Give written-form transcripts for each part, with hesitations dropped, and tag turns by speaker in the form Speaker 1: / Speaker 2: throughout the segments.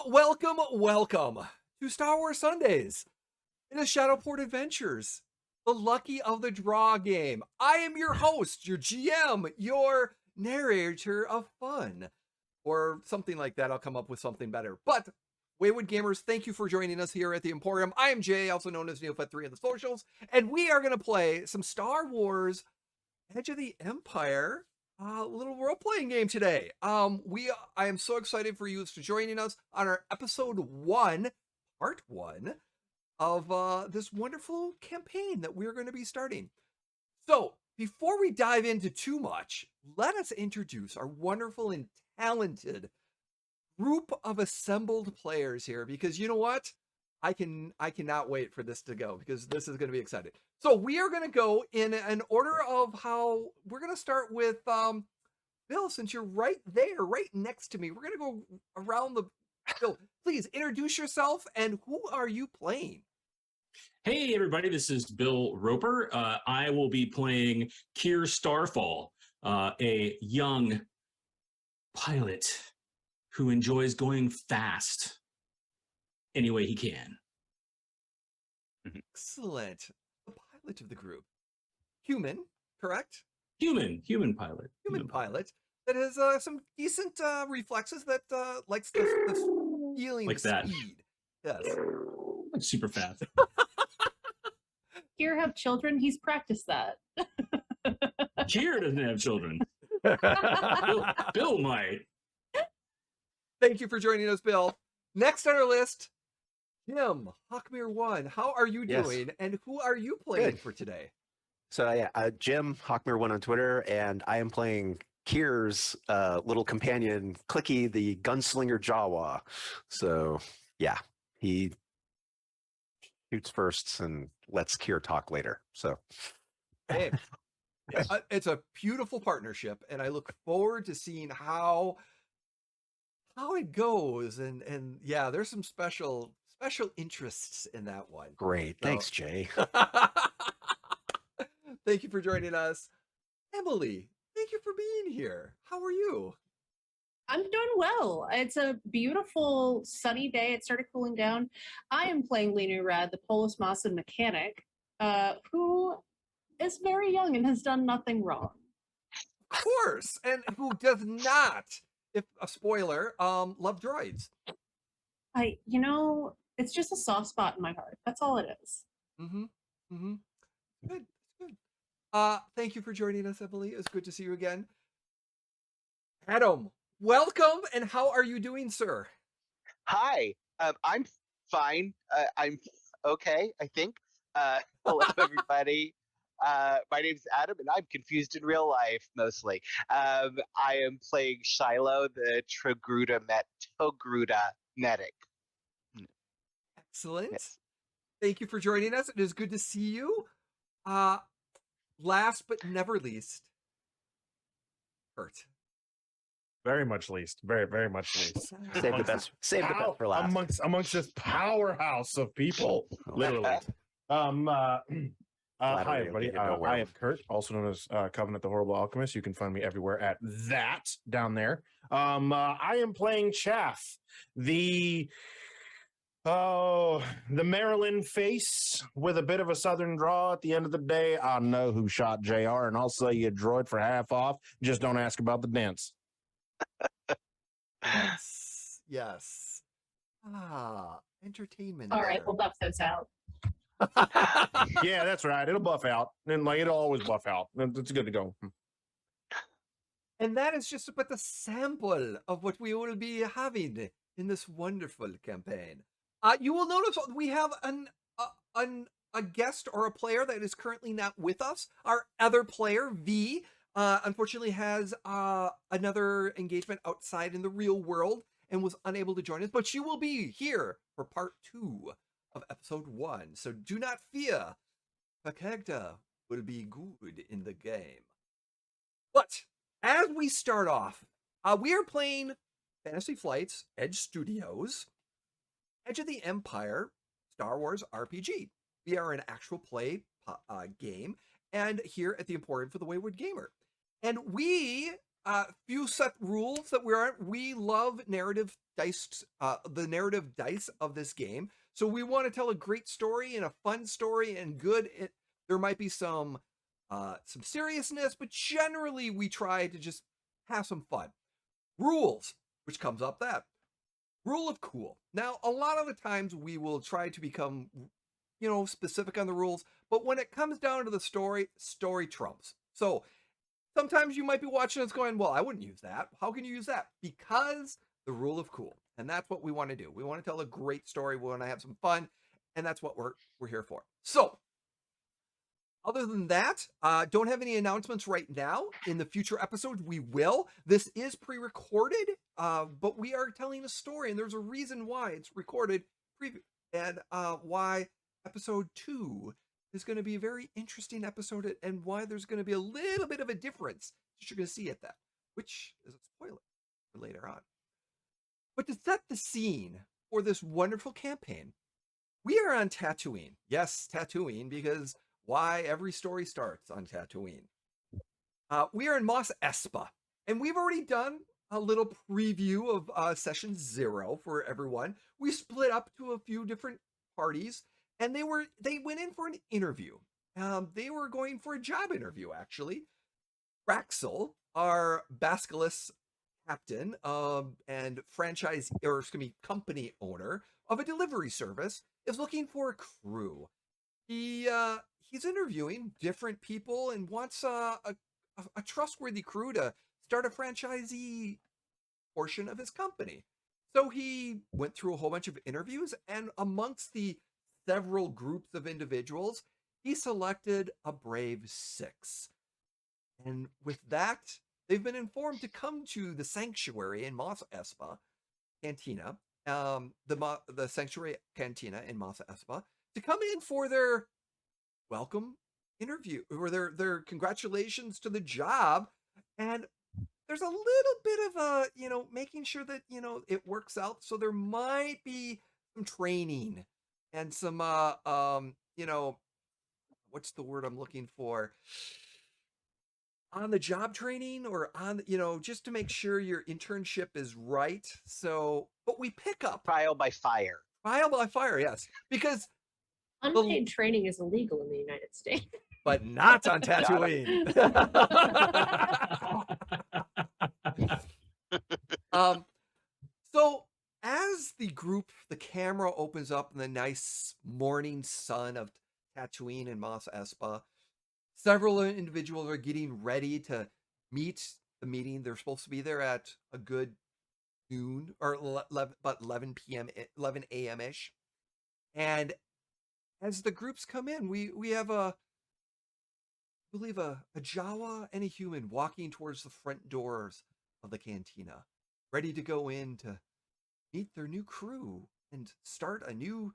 Speaker 1: Welcome to Star Wars Sundays in the Shadowport Adventures, the Lucky of the Draw game. I am your host, your GM, your narrator of fun, or something like that. I'll come up with something better. But Wayward Gamers, thank you for joining us here at the Emporium. I am Jay, also known as Neofet3 on the socials, and we are going to play some Star Wars Edge of the Empire little role-playing game today. I am so excited for you to joining us on our episode 1, part 1 of this wonderful campaign that we're going to be starting. So before we dive into too much, let us introduce our wonderful and talented group of assembled players here, because you know what? I cannot wait for this to go, because this is going to be exciting. So we are going to go in an order of how we're going to start with Bill, since you're right there, right next to me. We're going to go around the Bill. Please introduce yourself, and who are you playing?
Speaker 2: Hey everybody, this is Bill Roper. I will be playing Kier Starfall, a young pilot who enjoys going fast any way he can.
Speaker 1: Excellent. The pilot of the group. Human, correct?
Speaker 2: Human pilot.
Speaker 1: Human pilot that has some decent reflexes that likes the feeling
Speaker 2: like
Speaker 1: of
Speaker 2: that.
Speaker 1: Speed. Yes.
Speaker 2: Like super fast.
Speaker 3: Kier have children? He's practiced that.
Speaker 2: Kier doesn't have children. Bill might.
Speaker 1: Thank you for joining us, Bill. Next on our list, Jim, Hawkmere 1. How are you doing? Yes. And who are you playing for today?
Speaker 4: So Jim, Hawkmere 1 on Twitter, and I am playing Kier's little companion, Clicky, the gunslinger Jawa. So yeah, he shoots first and lets Kier talk later. So
Speaker 1: hey, it's a beautiful partnership, and I look forward to seeing how it goes. And yeah, there's some special interests in that one.
Speaker 4: Great. So. Thanks, Jay.
Speaker 1: Thank you for joining us. Emily, thank you for being here. How are you?
Speaker 3: I'm doing well. It's a beautiful sunny day. It started cooling down. I am playing Lenu Rad, the Polis Mossen mechanic, who is very young and has done nothing wrong.
Speaker 1: Of course, and who does not, if a spoiler, love droids.
Speaker 3: It's just a soft spot in my heart. That's all it is.
Speaker 1: Good. Thank you for joining us, Emily. It's good to see you again. Adam, welcome, and how are you doing, sir?
Speaker 5: Hi, I'm fine. I'm okay, I think. Hello, everybody. My name's Adam, and I'm confused in real life, mostly. I am playing Shiloh, the Togruta medic.
Speaker 1: Excellent. Yes. Thank you for joining us. It is good to see you. Last but never least, Kurt.
Speaker 6: Very much least. Very, very much least.
Speaker 4: Save the best for last.
Speaker 6: Amongst this powerhouse of people, literally. Hi, everybody. I am Kurt, also known as Covenant the Horrible Alchemist. You can find me everywhere at that down there. I am playing Chaff, the Maryland face with a bit of a southern draw. At the end of the day, I know who shot JR, and I'll sell you a droid for half off. Just don't ask about the dents.
Speaker 1: Yes. Entertainment.
Speaker 3: All right, we'll buff those out.
Speaker 6: Yeah, that's right. It'll buff out, and it'll always buff out. It's good to go.
Speaker 1: And that is just but the sample of what we will be having in this wonderful campaign. You will notice we have a guest or a player that is currently not with us. Our other player, V, unfortunately has another engagement outside in the real world and was unable to join us, but she will be here for part 2 of episode 1. So do not fear. Her character will be good in the game. But as we start off, we are playing Fantasy Flight's Edge Studios, Edge of the Empire, Star Wars RPG. We are an actual play game, and here at the Emporium for the Wayward Gamer. And we few set rules that we love narrative dice, the narrative dice of this game. So we want to tell a great story and a fun story and there might be some seriousness, but generally we try to just have some fun. Rules, which comes up that rule of cool. Now, a lot of the times we will try to become, specific on the rules, but when it comes down to the story trumps. So sometimes you might be watching this going, well, I wouldn't use that. How can you use that? Because the rule of cool. And that's what we want to do. We want to tell a great story. We want to have some fun. And that's what we're here for. So other than that, don't have any announcements right now. In the future episodes, we will. This is pre-recorded, but we are telling a story, and there's a reason why it's recorded and why episode 2 is going to be a very interesting episode, and why there's going to be a little bit of a difference that you're going to see at that, which is a spoiler for later on. But to set the scene for this wonderful campaign, we are on Tatooine. Yes, Tatooine, because why every story starts on Tatooine. We are in Mos Espa, and we've already done a little preview of session 0 for everyone. We split up to a few different parties, and they went in for an interview. They were going for a job interview, actually. Raxel, our Basculus captain and company owner of a delivery service, is looking for a crew. He's interviewing different people and wants a trustworthy crew to start a franchisee portion of his company. So he went through a whole bunch of interviews, and amongst the several groups of individuals, he selected a brave 6. And with that, they've been informed to come to the sanctuary in Mos Espa Cantina, the sanctuary cantina in Mos Espa, to come in for their welcome interview, or their congratulations to the job. And there's a little bit of a, making sure that, it works out. So there might be some training and some, what's the word I'm looking for? On the job training, or on, just to make sure your internship is right. So, but we pick up
Speaker 5: Trial by fire.
Speaker 1: Trial by fire, yes. Because
Speaker 3: unpaid training is illegal in the United States.
Speaker 1: But not on Tatooine. So as the camera opens up in the nice morning sun of Tatooine and Mos Espa, several individuals are getting ready to meet the meeting. They're supposed to be there at a good noon, or about 11 p.m., 11 a.m.-ish. And as the groups come in, we have I believe a Jawa and a human walking towards the front doors of the cantina, ready to go in to meet their new crew and start a new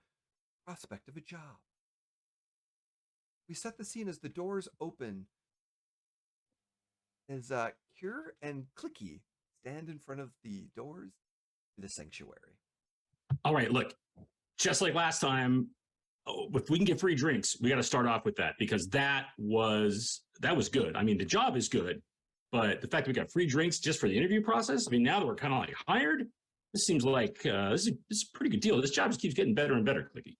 Speaker 1: prospect of a job. We set the scene as the doors open, as Cure and Clicky stand in front of the doors to the sanctuary.
Speaker 2: All right, look, just like last time, if we can get free drinks, we got to start off with that, because that was good. I mean, the job is good, but the fact that we got free drinks just for the interview process, I mean, now that we're kind of like hired, this seems like this is a pretty good deal. This job just keeps getting better and better, Clicky.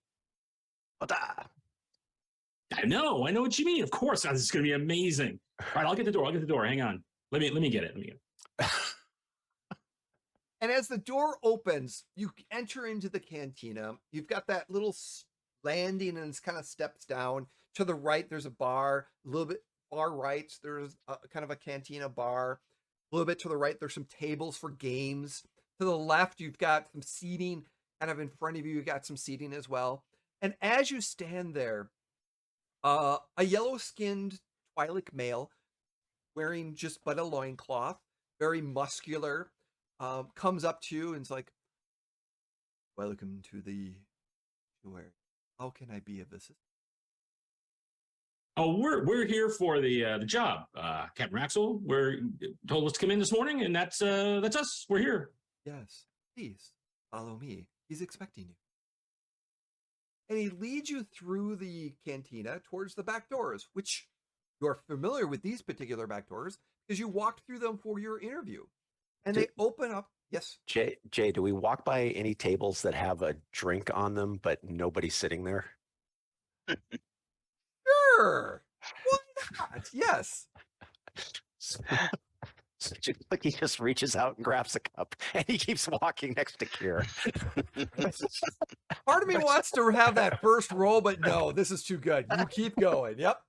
Speaker 2: I know what you mean. Of course, this is going to be amazing. All right, I'll get the door. Hang on. Let me get it.
Speaker 1: And as the door opens, you enter into the cantina. You've got that little landing, and it's kind of steps down. To the right, there's a bar. A little bit far right, there's kind of a cantina bar. A little bit to the right, there's some tables for games. To the left, you've got some seating. Kind of in front of you, you've got some seating as well. And as you stand there, a yellow-skinned Twi'lek male, wearing just but a loincloth, very muscular, comes up to you and is like, "Welcome to the sanctuary. How can I be of assistance?"
Speaker 2: Oh, we're here for the job, Captain Raxel. We're told us to come in this morning, and that's us. We're here.
Speaker 1: Yes, please follow me. He's expecting you. And he leads you through the cantina towards the back doors, which You're familiar with these particular back doors because you walked through them for your interview. And they open up. Yes.
Speaker 4: Jay, do we walk by any tables that have a drink on them, but nobody's sitting there?
Speaker 1: Sure. Why not? Yes.
Speaker 4: Like he just reaches out and grabs a cup, and he keeps walking next to Kier.
Speaker 1: Part of me wants to have that first roll, but no, this is too good. You keep going. Yep.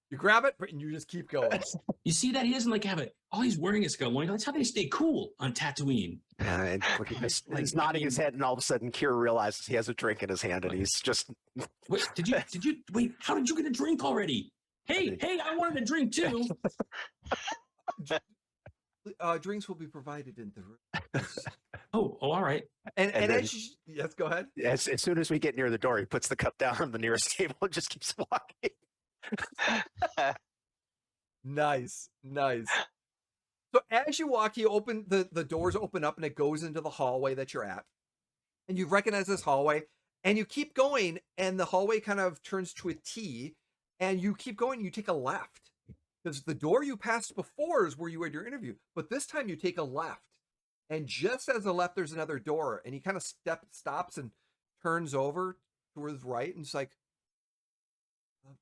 Speaker 1: You grab it, and you just keep going.
Speaker 2: You see that? He doesn't like have it. All he's wearing is a loincloth. That's how they stay cool on Tatooine.
Speaker 4: And he's nodding his head, and all of a sudden, Kier realizes he has a drink in his hand, and he's just.
Speaker 2: Wait, wait, how did you get a drink already? Hey, I wanted a drink too.
Speaker 1: Drinks will be provided in the room.
Speaker 2: Oh, all right.
Speaker 1: And
Speaker 4: then,
Speaker 1: as yes, go ahead.
Speaker 4: As soon as we get near the door, he puts the cup down on the nearest table and just keeps walking.
Speaker 1: Nice. So as you walk, you open the doors open up and it goes into the hallway that you're at. And you recognize this hallway and you keep going and the hallway kind of turns to a T and you keep going, you take a left. Because the door you passed before is where you had your interview, but this time you take a left. And just as the left, there's another door, and he kind of stops and turns over towards right, and it's like,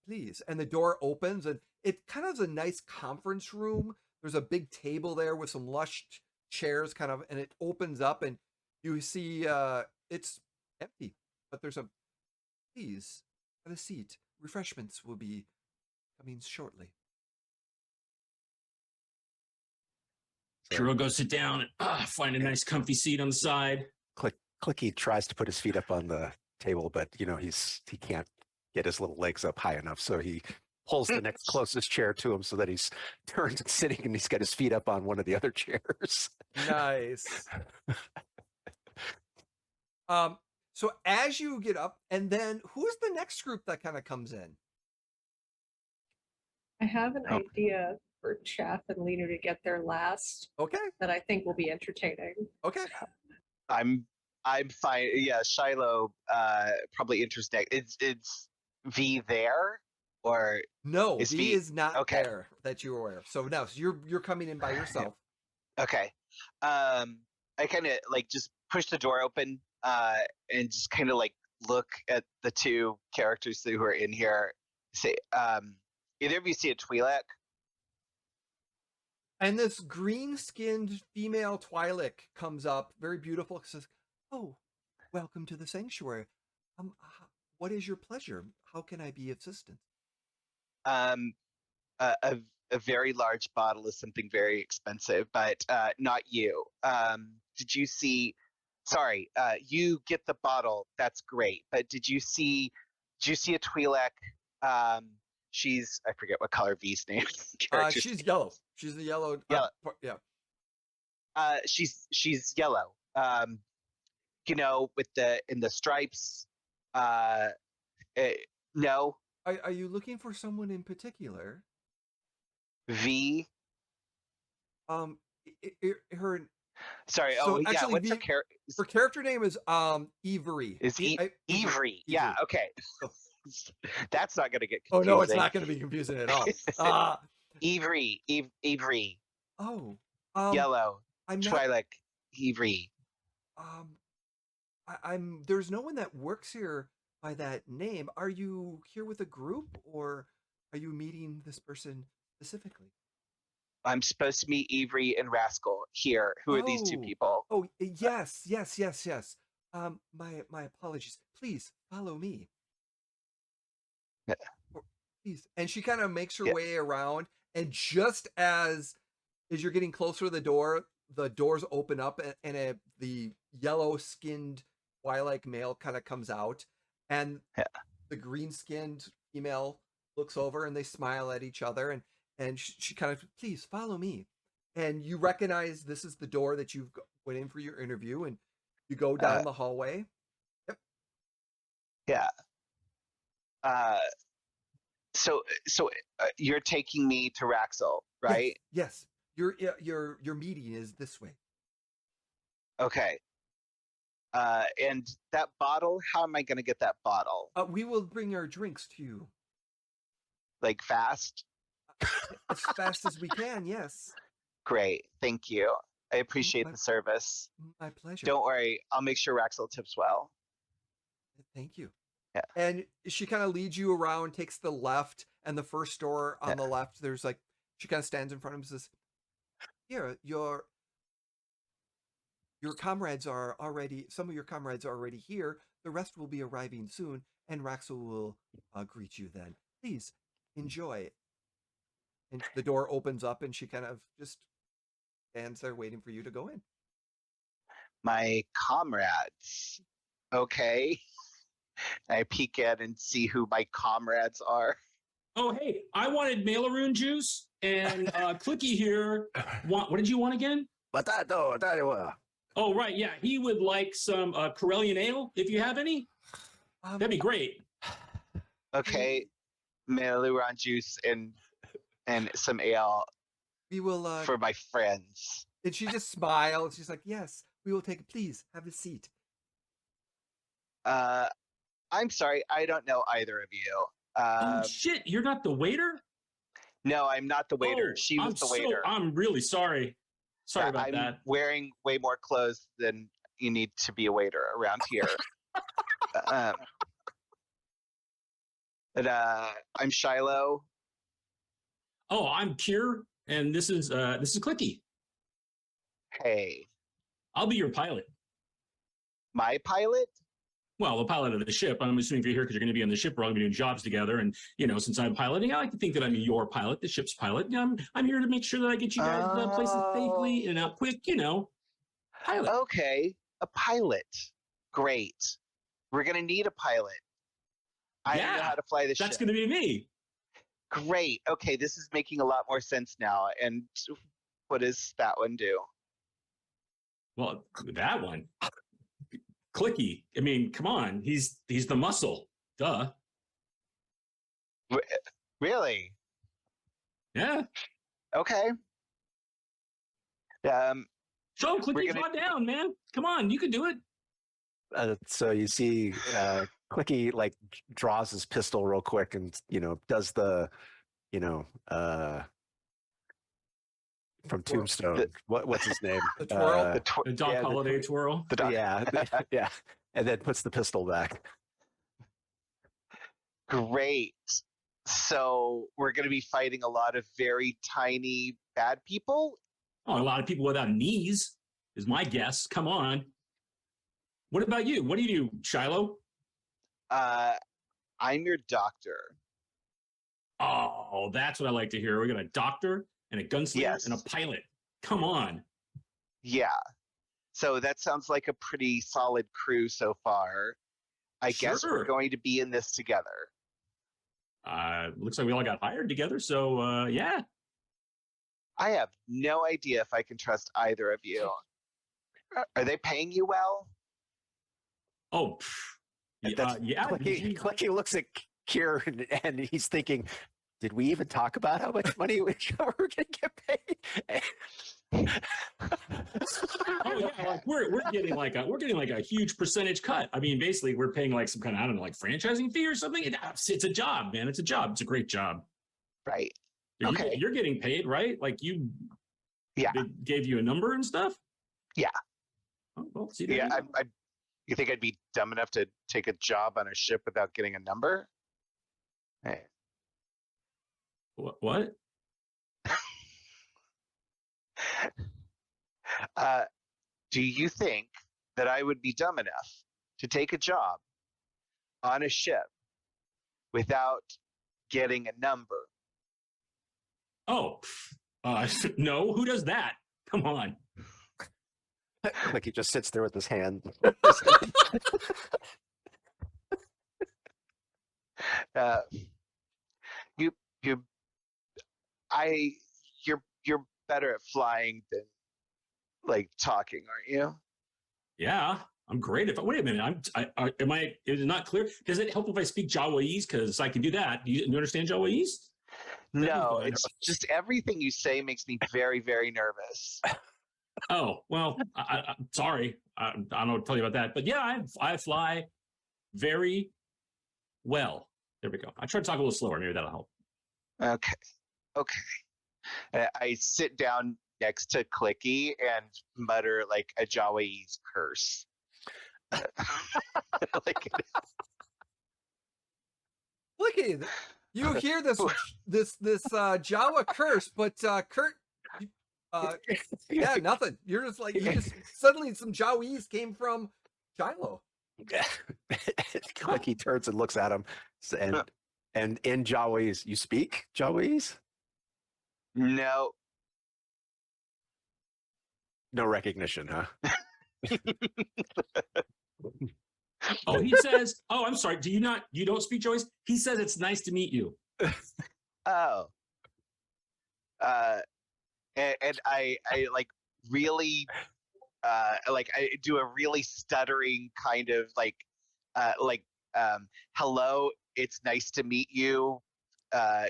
Speaker 1: please. And the door opens, and it kind of is a nice conference room. There's a big table there with some lush chairs, kind of, and it opens up, and you see it's empty, but there's a please have a seat. Refreshments will be coming shortly.
Speaker 2: Kiro goes sit down and find a nice comfy seat on the side.
Speaker 4: Clicky tries to put his feet up on the table, but he can't get his little legs up high enough, so he pulls the next closest chair to him so that he's turned and sitting, and he's got his feet up on one of the other chairs.
Speaker 1: Nice. So as you get up, and then who's the next group that kind of comes in?
Speaker 3: I have an idea for Chaff and Lena to get there last.
Speaker 1: Okay.
Speaker 3: That I think will be entertaining.
Speaker 1: Okay.
Speaker 5: I'm fine. Yeah, Shiloh probably interesting. It's V there or
Speaker 1: no?
Speaker 5: is
Speaker 1: V is not
Speaker 5: there
Speaker 1: that you're aware of. So no, so you're coming in by yourself.
Speaker 5: Okay. I kind of like just push the door open and just kind of like look at the two characters who are in here. Say, either of you see a Twi'lek?
Speaker 1: And this green-skinned female Twi'lek comes up, very beautiful, says, "Oh, welcome to the sanctuary. What is your pleasure? How can I be of assistance?"
Speaker 5: A very large bottle of something very expensive, but not you. Did you see? Sorry, you get the bottle. That's great. But did you see a Twi'lek? I forget what color V's name.
Speaker 1: She's yellow. She's the yellow.
Speaker 5: Yellow.
Speaker 1: Yeah.
Speaker 5: She's yellow. With in the stripes. No.
Speaker 1: Are you looking for someone in particular?
Speaker 5: V.
Speaker 1: Her.
Speaker 5: Sorry.
Speaker 1: So
Speaker 5: yeah.
Speaker 1: actually,
Speaker 5: What's
Speaker 1: her character name is Ivory.
Speaker 5: Ivory. Yeah. Okay. That's not going to get confusing.
Speaker 1: Oh no, it's not going to be confusing at all.
Speaker 5: Ivory.
Speaker 1: Oh.
Speaker 5: Yellow.
Speaker 1: I'm
Speaker 5: Twi'lek. Ivory.
Speaker 1: I'm. There's no one that works here by that name. Are you here with a group, or are you meeting this person specifically?
Speaker 5: I'm supposed to meet Ivory and Rascal here. Who are these two people?
Speaker 1: Oh, yes. My apologies. Please follow me. Please. And she kind of makes her way around, and just as you're getting closer to the doors open up, and the yellow-skinned Twi'lek male kind of comes out, and the green-skinned female looks over, and they smile at each other, and she kind of, please follow me. And you recognize this is the door that you went in for your interview, and you go down the hallway. Yep.
Speaker 5: Yeah. So you're taking me to Raxel, right?
Speaker 1: Yes. Your meeting is this way.
Speaker 5: Okay. And that bottle, how am I going to get that bottle?
Speaker 1: We will bring our drinks to you.
Speaker 5: Like fast?
Speaker 1: As fast as we can, yes.
Speaker 5: Great. Thank you. I appreciate the service.
Speaker 1: My pleasure.
Speaker 5: Don't worry. I'll make sure Raxel tips well.
Speaker 1: Thank you.
Speaker 5: Yeah.
Speaker 1: And she kind of leads you around, takes the left, and the first door on the left, there's like, she kind of stands in front of him and says, here, your comrades are already, some of your comrades are already here. The rest will be arriving soon, and Raxel will greet you then. Please, enjoy. And the door opens up, and she kind of just stands there waiting for you to go in.
Speaker 5: My comrades. Okay. I peek in and see who my comrades are.
Speaker 2: Oh, hey, I wanted Maileroon juice, and Clicky here. What did you want again? Oh, right, yeah. He would like some Corellian ale, if you have any. That'd be great.
Speaker 5: Okay. Maileron juice and some ale
Speaker 1: We will
Speaker 5: for my friends.
Speaker 1: and she just smiles. She's like, yes, we will take it. Please have a seat.
Speaker 5: I'm sorry, I don't know either of you.
Speaker 2: Oh, shit, you're not the waiter?
Speaker 5: No, I'm not the waiter.
Speaker 2: Oh,
Speaker 5: She was the waiter.
Speaker 2: I'm really sorry. Sorry about
Speaker 5: I'm
Speaker 2: that.
Speaker 5: wearing way more clothes than you need to be a waiter around here. I'm Shiloh.
Speaker 2: Oh, I'm Kier, and this is Clicky.
Speaker 5: Hey,
Speaker 2: I'll be your pilot.
Speaker 5: my pilot?
Speaker 2: Well, the pilot of the ship. I'm assuming if you're here because you're going to be on the ship, we're all going to be doing jobs together. And, since I'm piloting, I like to think that I'm your pilot, the ship's pilot. I'm here to make sure that I get you guys places safely and out quick, pilot.
Speaker 5: Okay, a pilot. Great. We're going to need a pilot. I know how to fly the ship.
Speaker 2: That's going to be me.
Speaker 5: Great. Okay, this is making a lot more sense now. And what does that one do?
Speaker 2: Well, that one. Clicky. I mean, come on. He's the muscle. Duh.
Speaker 5: Really?
Speaker 2: Yeah.
Speaker 5: Okay.
Speaker 2: Show him, Clicky. Draw down, man. Come on. You can do it.
Speaker 4: So you see Clicky like draws his pistol real quick and does the from Tombstone. What's his name?
Speaker 1: The twirl.
Speaker 2: The Doc Holliday twirl.
Speaker 4: Yeah, yeah, and then puts the pistol back.
Speaker 5: Great. So we're going to be fighting a lot of very tiny bad people?
Speaker 2: Oh, a lot of people without knees is my guess. Come on. What about you? What do you do, Shiloh?
Speaker 5: I'm your doctor.
Speaker 2: Oh, that's what I like to hear. We got a doctor and a gunslinger and a pilot. Come on.
Speaker 5: Yeah. So that sounds like a pretty solid crew so far. I guess we're going to be in this together.
Speaker 2: Looks like we all got hired together. So, yeah.
Speaker 5: I have no idea if I can trust either of you. Are they paying you well?
Speaker 2: Oh, yeah.
Speaker 4: Clicky looks at Kier and he's thinking, did we even talk about how much money we're going to get paid?
Speaker 2: Oh yeah, like we're getting like a huge percentage cut. I mean, basically, we're paying like some kind of, I don't know, like franchising fee or something. It's a job, man. It's a job. It's a great job.
Speaker 5: Right.
Speaker 2: Okay. You're getting paid, right? Like they gave you a number and stuff.
Speaker 5: Yeah.
Speaker 2: Oh, well, see,
Speaker 5: yeah. You think I'd be dumb enough to take a job on a ship without getting a number? Hey.
Speaker 2: What?
Speaker 5: Do you think that I would be dumb enough to take a job on a ship without getting a number?
Speaker 2: Oh, no. Who does that? Come on.
Speaker 4: Like he just sits there with his hand.
Speaker 5: You're better at flying than like talking, aren't you?
Speaker 2: Yeah, I'm great. Wait a minute, is it not clear? Does it help if I speak Jawaese? Because I can do that. Do you understand Jawaese?
Speaker 5: No, it's just everything you say makes me very, very nervous.
Speaker 2: Oh, well, I'm sorry. I don't know what to tell you about that. But yeah, I fly very well. There we go. I try to talk a little slower. Maybe that'll help.
Speaker 5: Okay. Okay. I sit down next to Clicky and mutter like a Jawaese curse. Like,
Speaker 1: Clicky, you hear this Jawa curse, but Kurt, yeah, nothing. You're just like you just suddenly some Jawese came from Shiloh.
Speaker 4: Clicky turns and looks at him, and in Jawese, you speak Jawese?
Speaker 5: no.
Speaker 4: No recognition, huh?
Speaker 2: Oh, he says, oh, I'm sorry. You don't speak Joyce? He says it's nice to meet you.
Speaker 5: Oh. And I like really like I do a really stuttering kind of like hello, it's nice to meet you.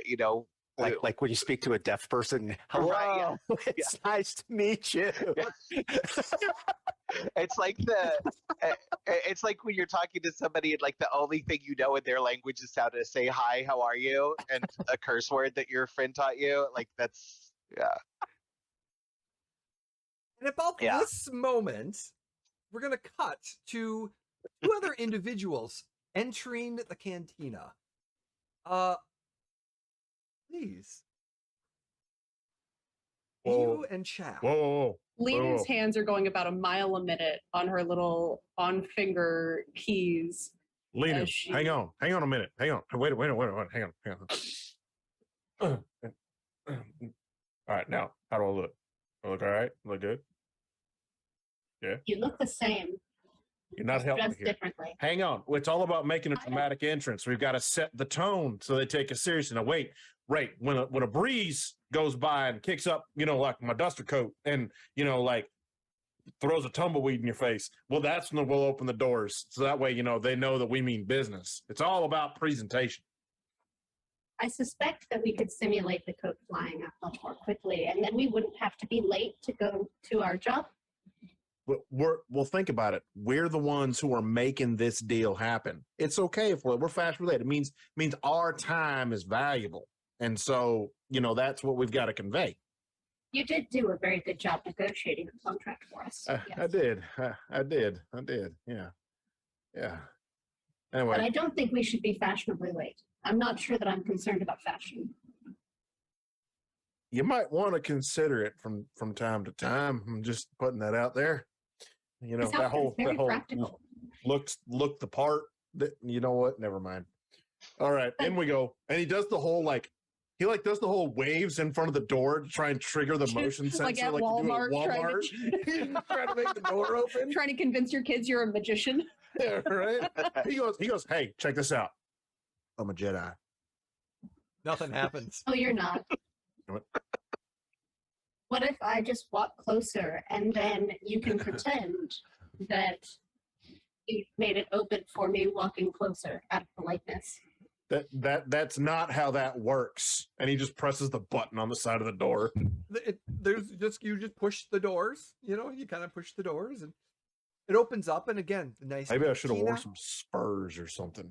Speaker 5: You know,
Speaker 4: Like when you speak to a deaf person, hello,
Speaker 5: Right, yeah.
Speaker 4: it's nice to meet you.
Speaker 5: it's like it's like when you're talking to somebody and like the only thing you know in their language is how to say hi, how are you, and a curse word that your friend taught you. Like that's
Speaker 1: And about this moment, we're gonna cut to two other individuals entering the cantina. Please. You and Chap.
Speaker 6: Whoa.
Speaker 3: Lena's hands are going about a mile a minute on her little on-finger keys.
Speaker 6: Lena, hang on a minute. Hang on. Wait, hang on. All right, now, how do I look? I look all right? Look good? Yeah?
Speaker 7: You look the same.
Speaker 6: You're not
Speaker 7: just
Speaker 6: helping
Speaker 7: dressed
Speaker 6: here.
Speaker 7: differently.
Speaker 6: Hang on. It's all about making a dramatic entrance. We've got to set the tone so they take us seriously. Now, wait. When a breeze goes by and kicks up, like my duster coat and, like throws a tumbleweed in your face, well, that's when we'll open the doors. So that way, they know that we mean business. It's all about presentation.
Speaker 7: I suspect that we could simulate the coat flying up much more quickly, and then we wouldn't have to be late to go to our job.
Speaker 6: We'll think about it. We're the ones who are making this deal happen. It's okay if we're fast related. It means our time is valuable. And so, that's what we've got to convey.
Speaker 7: You did do a very good job negotiating the contract for us. Yes.
Speaker 6: I did. Yeah. Anyway.
Speaker 7: But I don't think we should be fashionably late. I'm not sure that I'm concerned about fashion.
Speaker 6: You might want to consider it from time to time. I'm just putting that out there. That whole
Speaker 7: practical.
Speaker 6: Look the part. You know what? Never mind. All right, in we go. And he does the whole does the whole waves in front of the door to try and trigger the motion sensor,
Speaker 3: like at Walmart,
Speaker 6: trying to make the door open,
Speaker 3: trying to convince your kids you're a magician.
Speaker 6: Yeah, right. He goes, hey, check this out. I'm a Jedi.
Speaker 1: Nothing happens.
Speaker 7: Oh, you're not. What if I just walk closer and then you can pretend that you made it open for me walking closer out of politeness?
Speaker 6: That's not how that works. And he just presses the button on the side of the door.
Speaker 1: You just push the doors. You kind of push the doors and it opens up. And again, the nice.
Speaker 6: Maybe I should have worn some spurs or something.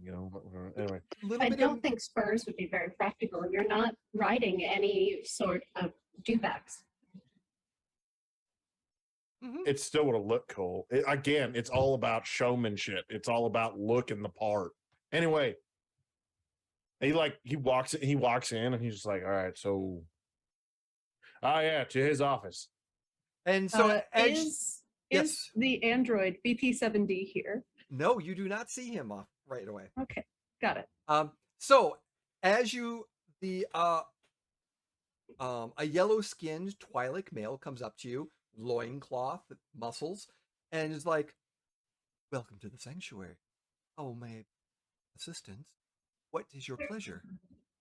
Speaker 6: Anyway,
Speaker 7: I don't think spurs would be very practical. You're not riding any sort of dewbacks.
Speaker 6: It still would have looked cool. Again, it's all about showmanship. It's all about looking the part. Anyway, he walks in and he's just like, all right, so to his office.
Speaker 1: And so
Speaker 3: is the android BP7D here?
Speaker 1: No, you do not see him off right away.
Speaker 3: Okay, got it.
Speaker 1: So as a yellow-skinned Twi'lek male comes up to you, loincloth, muscles, and is like, welcome to the sanctuary. Oh, my assistance. What is your pleasure?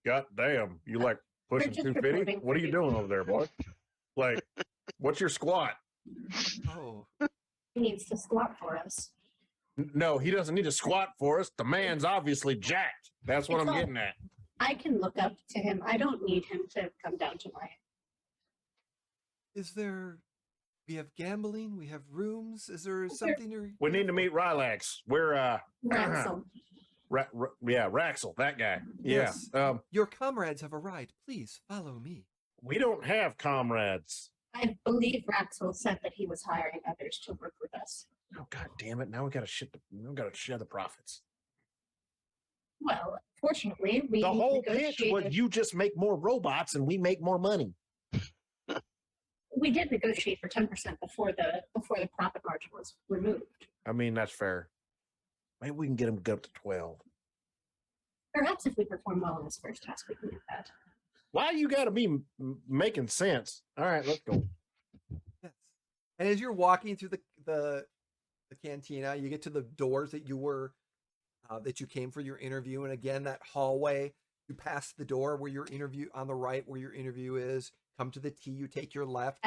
Speaker 6: God damn, you like pushing 250? What are you doing over there, boy? Like, what's your squat?
Speaker 1: Oh.
Speaker 7: He needs to squat for us.
Speaker 6: No, he doesn't need to squat for us. The man's obviously jacked. That's what I'm getting at.
Speaker 7: I can look up to him. I don't need him to come down to my...
Speaker 1: We have gambling, we have rooms. Is there something
Speaker 6: We need to meet Rylax. We're
Speaker 7: ransom.
Speaker 6: Raxel, that guy.
Speaker 1: Yes.
Speaker 6: Yeah.
Speaker 1: Your comrades have arrived. Please follow me.
Speaker 6: We don't have comrades.
Speaker 7: I believe Raxel said that he was hiring others to work with us.
Speaker 6: Oh God damn it! Now we gotta share the profits.
Speaker 7: Well, fortunately, we
Speaker 6: The whole pitch
Speaker 7: negotiated.
Speaker 6: was you just make more robots and we make more money.
Speaker 7: We did negotiate for 10% before the profit margin was removed.
Speaker 6: I mean, that's fair. Maybe we can get them to go up to 12.
Speaker 7: Perhaps if we perform well in this first task, we can get that.
Speaker 6: Why you got to be making sense? All right, let's go.
Speaker 1: Yes. And as you're walking through the cantina, you get to the doors that you came for your interview, and again that hallway. You pass the door where your interview on the right, where your interview is. Come to the T. You take your left.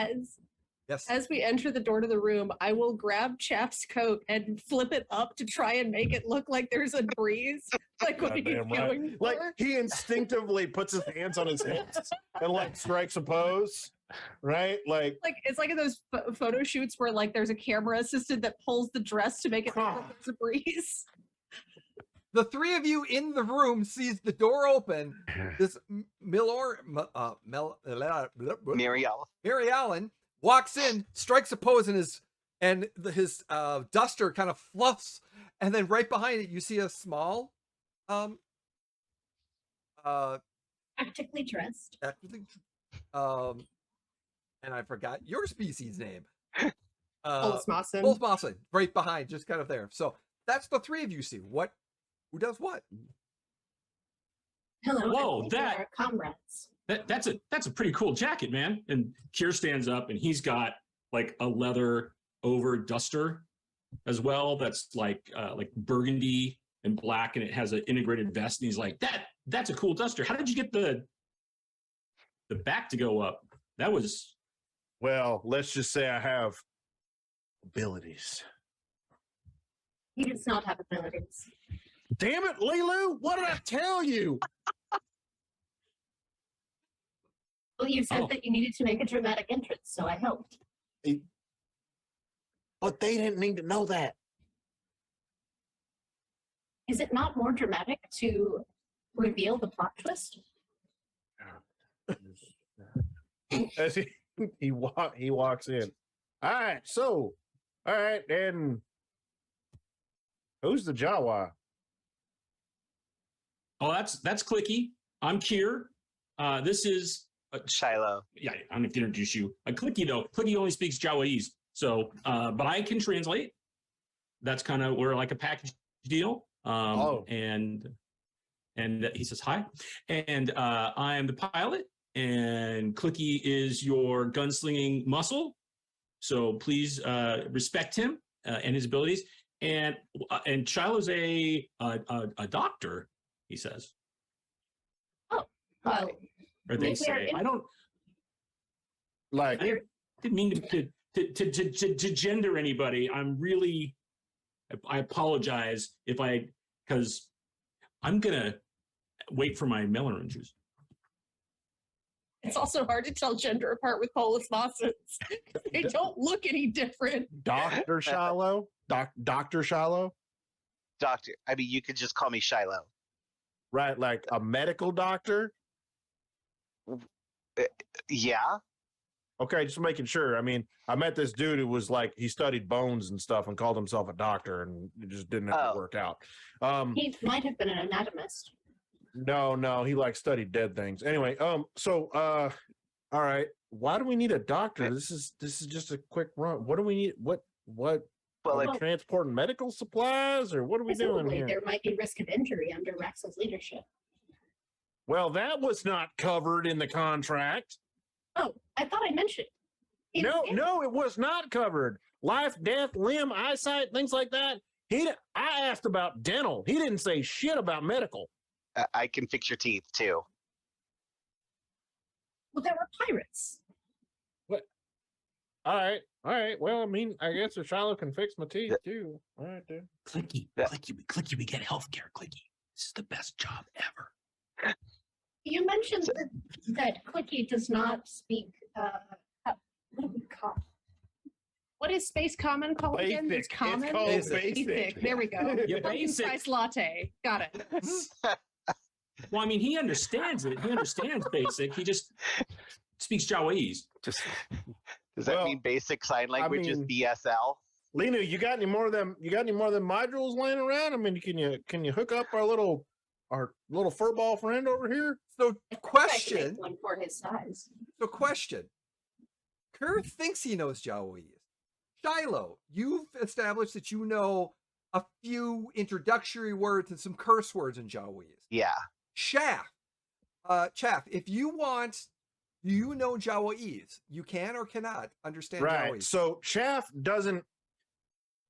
Speaker 1: As
Speaker 3: we enter the door to the room, I will grab Chaff's coat and flip it up to try and make it look like there's a breeze, like what he's going for.
Speaker 6: Like he instinctively puts his hands on his hips and like strikes a pose, right? Like
Speaker 3: it's like in those photo shoots where like there's a camera assistant that pulls the dress to make it look like there's a breeze.
Speaker 1: The three of you in the room sees the door open. This Mary Allen walks in, strikes a pose in his duster kind of fluffs, and then right behind it you see a small
Speaker 7: Practically dressed.
Speaker 1: And I forgot your species name.
Speaker 3: Polsmossen.
Speaker 1: Right behind, just kind of there. So that's the three of you see. Who does what?
Speaker 7: Hello.
Speaker 2: Whoa,
Speaker 7: our comrades.
Speaker 2: That's a pretty cool jacket, man. And Kier stands up and he's got like a leather over duster as well. That's like burgundy and black, and it has an integrated vest. And he's like, that's a cool duster. How did you get the back to go up? That was.
Speaker 6: Well, let's just say I have abilities.
Speaker 7: He does not have abilities.
Speaker 6: Damn it, Lilu! What did I tell you?
Speaker 7: Well, you said that you needed to make a dramatic entrance, so I helped.
Speaker 6: But they didn't need to know that.
Speaker 7: Is it not more dramatic to reveal the plot twist?
Speaker 6: As he walks in. All right, and who's the Jawa?
Speaker 2: Oh, that's Clicky. I'm Kier. This is
Speaker 5: Shiloh.
Speaker 2: Yeah, I don't have to introduce you. Clicky though. Clicky only speaks Jawaese, so but I can translate. That's kind of we're like a package deal. And he says hi, and I'm the pilot, and Clicky is your gunslinging muscle. So please respect him and his abilities. And Shiloh's a doctor. He says.
Speaker 7: Oh, well.
Speaker 2: Or they say. I don't.
Speaker 6: Like.
Speaker 2: I didn't mean to gender anybody. I'm really. I apologize because I'm gonna wait for my melon juice.
Speaker 3: It's also hard to tell gender apart with Polis Mossens. They don't look any different.
Speaker 6: Dr. Shiloh? Dr. Shiloh?
Speaker 5: Doctor. I mean, you could just call me Shiloh.
Speaker 6: Right, like a medical doctor?
Speaker 5: Yeah.
Speaker 6: Okay, just making sure. I mean, I met this dude who was like, he studied bones and stuff and called himself a doctor, and it just didn't ever work out.
Speaker 7: He might have been an anatomist.
Speaker 6: No, he like studied dead things. Anyway, all right. Why do we need a doctor? This is just a quick run. What do we need? What?
Speaker 5: Well,
Speaker 6: like transporting medical supplies, or what are we doing here?
Speaker 7: There might be risk of injury under Rexel's leadership.
Speaker 6: Well, that was not covered in the contract.
Speaker 7: Oh, I thought I mentioned.
Speaker 6: No, it was not covered. Life, death, limb, eyesight, things like that. I asked about dental. He didn't say shit about medical.
Speaker 5: I can fix your teeth too.
Speaker 7: Well, there were pirates.
Speaker 6: What? All right. Well, I mean, I guess if Shiloh can fix my teeth too. All right, dude.
Speaker 2: Clicky, we get healthcare. Clicky, this is the best job ever.
Speaker 7: You mentioned that Clicky does not speak. What do we call?
Speaker 3: What is space common called again? It's
Speaker 6: Basic. It's
Speaker 3: common.
Speaker 6: called
Speaker 1: Basic.
Speaker 6: basic.
Speaker 3: There we go.
Speaker 2: Yeah,
Speaker 3: Pumpkin
Speaker 2: basic.
Speaker 3: spice latte. Got it.
Speaker 2: Well, I mean, he understands it. He understands basic. He just speaks Jawese.
Speaker 4: Just
Speaker 5: Does that
Speaker 6: Well,
Speaker 5: mean basic sign language is
Speaker 6: mean-
Speaker 5: BSL?
Speaker 6: Lena, you got any more of them? You got any more of them modules laying around? I mean, can you hook up our little furball friend over here?
Speaker 1: So
Speaker 7: I think I can
Speaker 1: question.
Speaker 7: make one for his size.
Speaker 1: So question. Kerr thinks he knows Jawaese. Shiloh, you've established that you know a few introductory words and some curse words in Jawaese.
Speaker 5: Yeah.
Speaker 1: Chaff, if you want, you know Jawaese. You can or cannot understand
Speaker 6: Right.
Speaker 1: Jawaese.
Speaker 6: So Chaff doesn't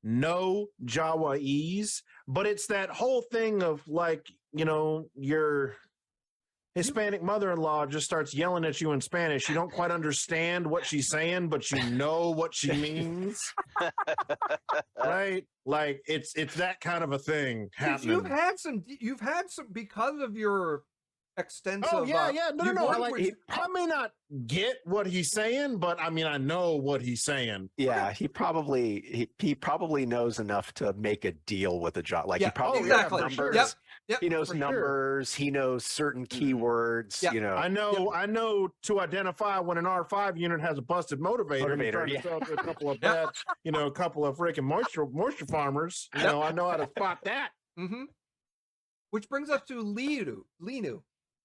Speaker 6: know Jawaese, but it's that whole thing of like, your Hispanic mother-in-law just starts yelling at you in Spanish. You don't quite understand what she's saying, but you know what she means. Right? Like it's that kind of a thing happening.
Speaker 1: You've had some because of your extensive.
Speaker 6: Oh yeah. No.
Speaker 1: your
Speaker 6: I
Speaker 1: language-
Speaker 6: may not get what he's saying, but I mean I know what he's saying.
Speaker 4: yeah, he probably knows enough to make a deal with a job. Like
Speaker 1: Yeah,
Speaker 4: he probably
Speaker 1: exactly.
Speaker 4: knows numbers.
Speaker 1: Yep. Yep.
Speaker 4: He knows
Speaker 6: For sure.
Speaker 4: numbers. He knows certain keywords.
Speaker 1: Yeah.
Speaker 6: I know to identify when an R5 unit has a busted motivator. and he's
Speaker 4: Motivator,
Speaker 6: trying to
Speaker 4: yeah.
Speaker 6: sell to a couple of bad, a couple of freaking moisture farmers. I know how to spot that.
Speaker 1: Mm-hmm. Which brings us to Linu.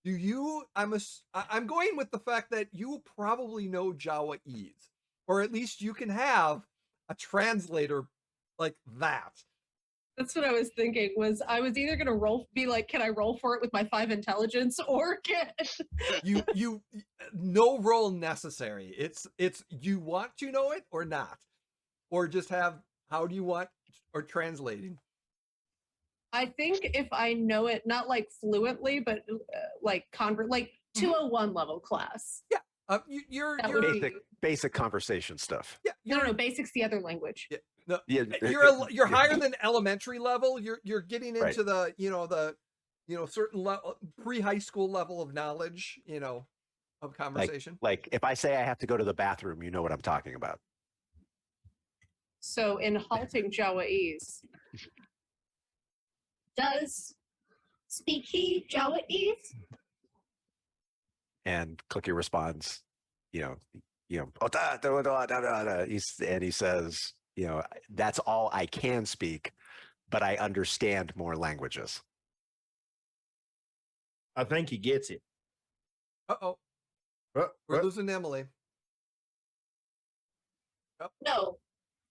Speaker 1: Do you? I'm going with the fact that you probably know Jawaese, or at least you can have a translator like that.
Speaker 3: That's what I was thinking. I was either gonna be like, can I roll for it with my 5 intelligence, or can
Speaker 1: You no roll necessary. It's you want to know it or not, or just have how do you want or translating.
Speaker 3: I think if I know it, not like fluently, but like 201 level class.
Speaker 1: You're
Speaker 3: That would be-
Speaker 4: basic conversation stuff.
Speaker 1: yeah.
Speaker 3: No, basic's the other language.
Speaker 1: No,
Speaker 4: Yeah,
Speaker 1: you're higher than elementary level. You're getting
Speaker 4: Right.
Speaker 1: into the certain level pre-high school level of knowledge, of conversation.
Speaker 4: Like if I say I have to go to the bathroom, you know what I'm talking about.
Speaker 3: So in halting Jawaese,
Speaker 7: Does speak he Jawaese?
Speaker 4: And Clicky responds, oh, da, da, da, da, da, da. He says, that's all I can speak, but I understand more languages.
Speaker 6: I think he gets it.
Speaker 1: Uh-oh, we're losing Emily.
Speaker 7: No.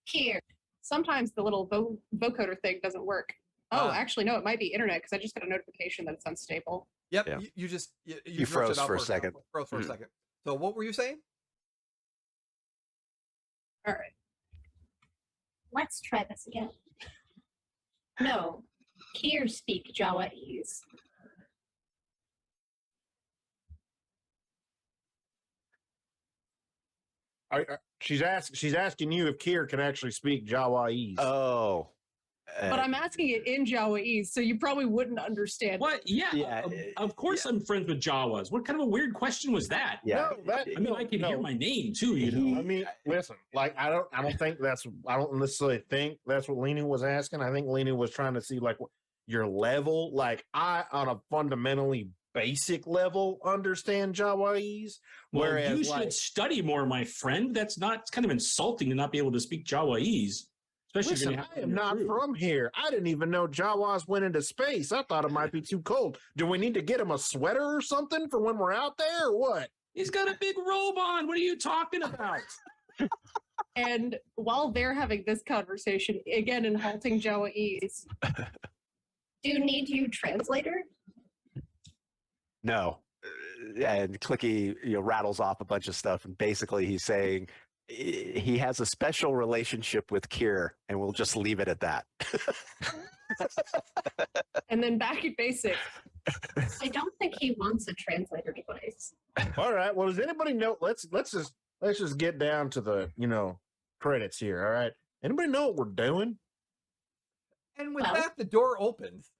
Speaker 7: Here.
Speaker 3: sometimes the little vocoder thing doesn't work. Oh,
Speaker 1: Ah.
Speaker 3: actually, no, it might be internet because I just got a notification that it's unstable.
Speaker 1: Yep,
Speaker 4: Yeah.
Speaker 1: you just
Speaker 4: You
Speaker 1: drifted
Speaker 4: froze
Speaker 1: out
Speaker 4: for a second.
Speaker 1: Froze for a
Speaker 4: Mhm.
Speaker 1: second. So what were you saying?
Speaker 3: All right.
Speaker 7: Let's try this again. No. Here speak Jawaese.
Speaker 6: She's asking you if Kier can actually speak Jawaese.
Speaker 4: Oh.
Speaker 3: But I'm asking it in Jawaese, so you probably wouldn't understand.
Speaker 2: What? Yeah,
Speaker 4: Yeah,
Speaker 2: of course I'm friends with Jawas. What kind of a weird question was that?
Speaker 4: Yeah.
Speaker 6: No, that-
Speaker 2: I mean, I can hear my name too, you know.
Speaker 6: I mean, listen, like I don't think I don't necessarily think that's what Lena was asking. I think Lena was trying to see like your level. Like I, on a fundamentally basic level, understand Jawaese.
Speaker 2: Well,
Speaker 6: Whereas
Speaker 2: you should
Speaker 6: like,
Speaker 2: study more, my friend. It's kind of insulting to not be able to speak Jawaese. Especially if
Speaker 6: listen,
Speaker 2: you're
Speaker 6: I
Speaker 2: gonna have
Speaker 6: am not
Speaker 2: crew.
Speaker 6: from here. I didn't even know Jawas went into space. I thought it might be too cold. Do we need to get him a sweater or something for when we're out there or what?
Speaker 2: He's got a big robe on. What are you talking about?
Speaker 3: And while they're having this conversation, again in halting Jawaese,
Speaker 7: Do need you translator?
Speaker 4: No. And Clicky rattles off a bunch of stuff, and basically he's saying he has a special relationship with Kier, and we'll just leave it at that.
Speaker 3: and then back at basic,
Speaker 7: I don't think he wants a translator device.
Speaker 6: All right. Well, does anybody know? Let's just get down to the credits here. All right. Anybody know what we're doing?
Speaker 1: And with
Speaker 7: Well-
Speaker 1: that, the door opens,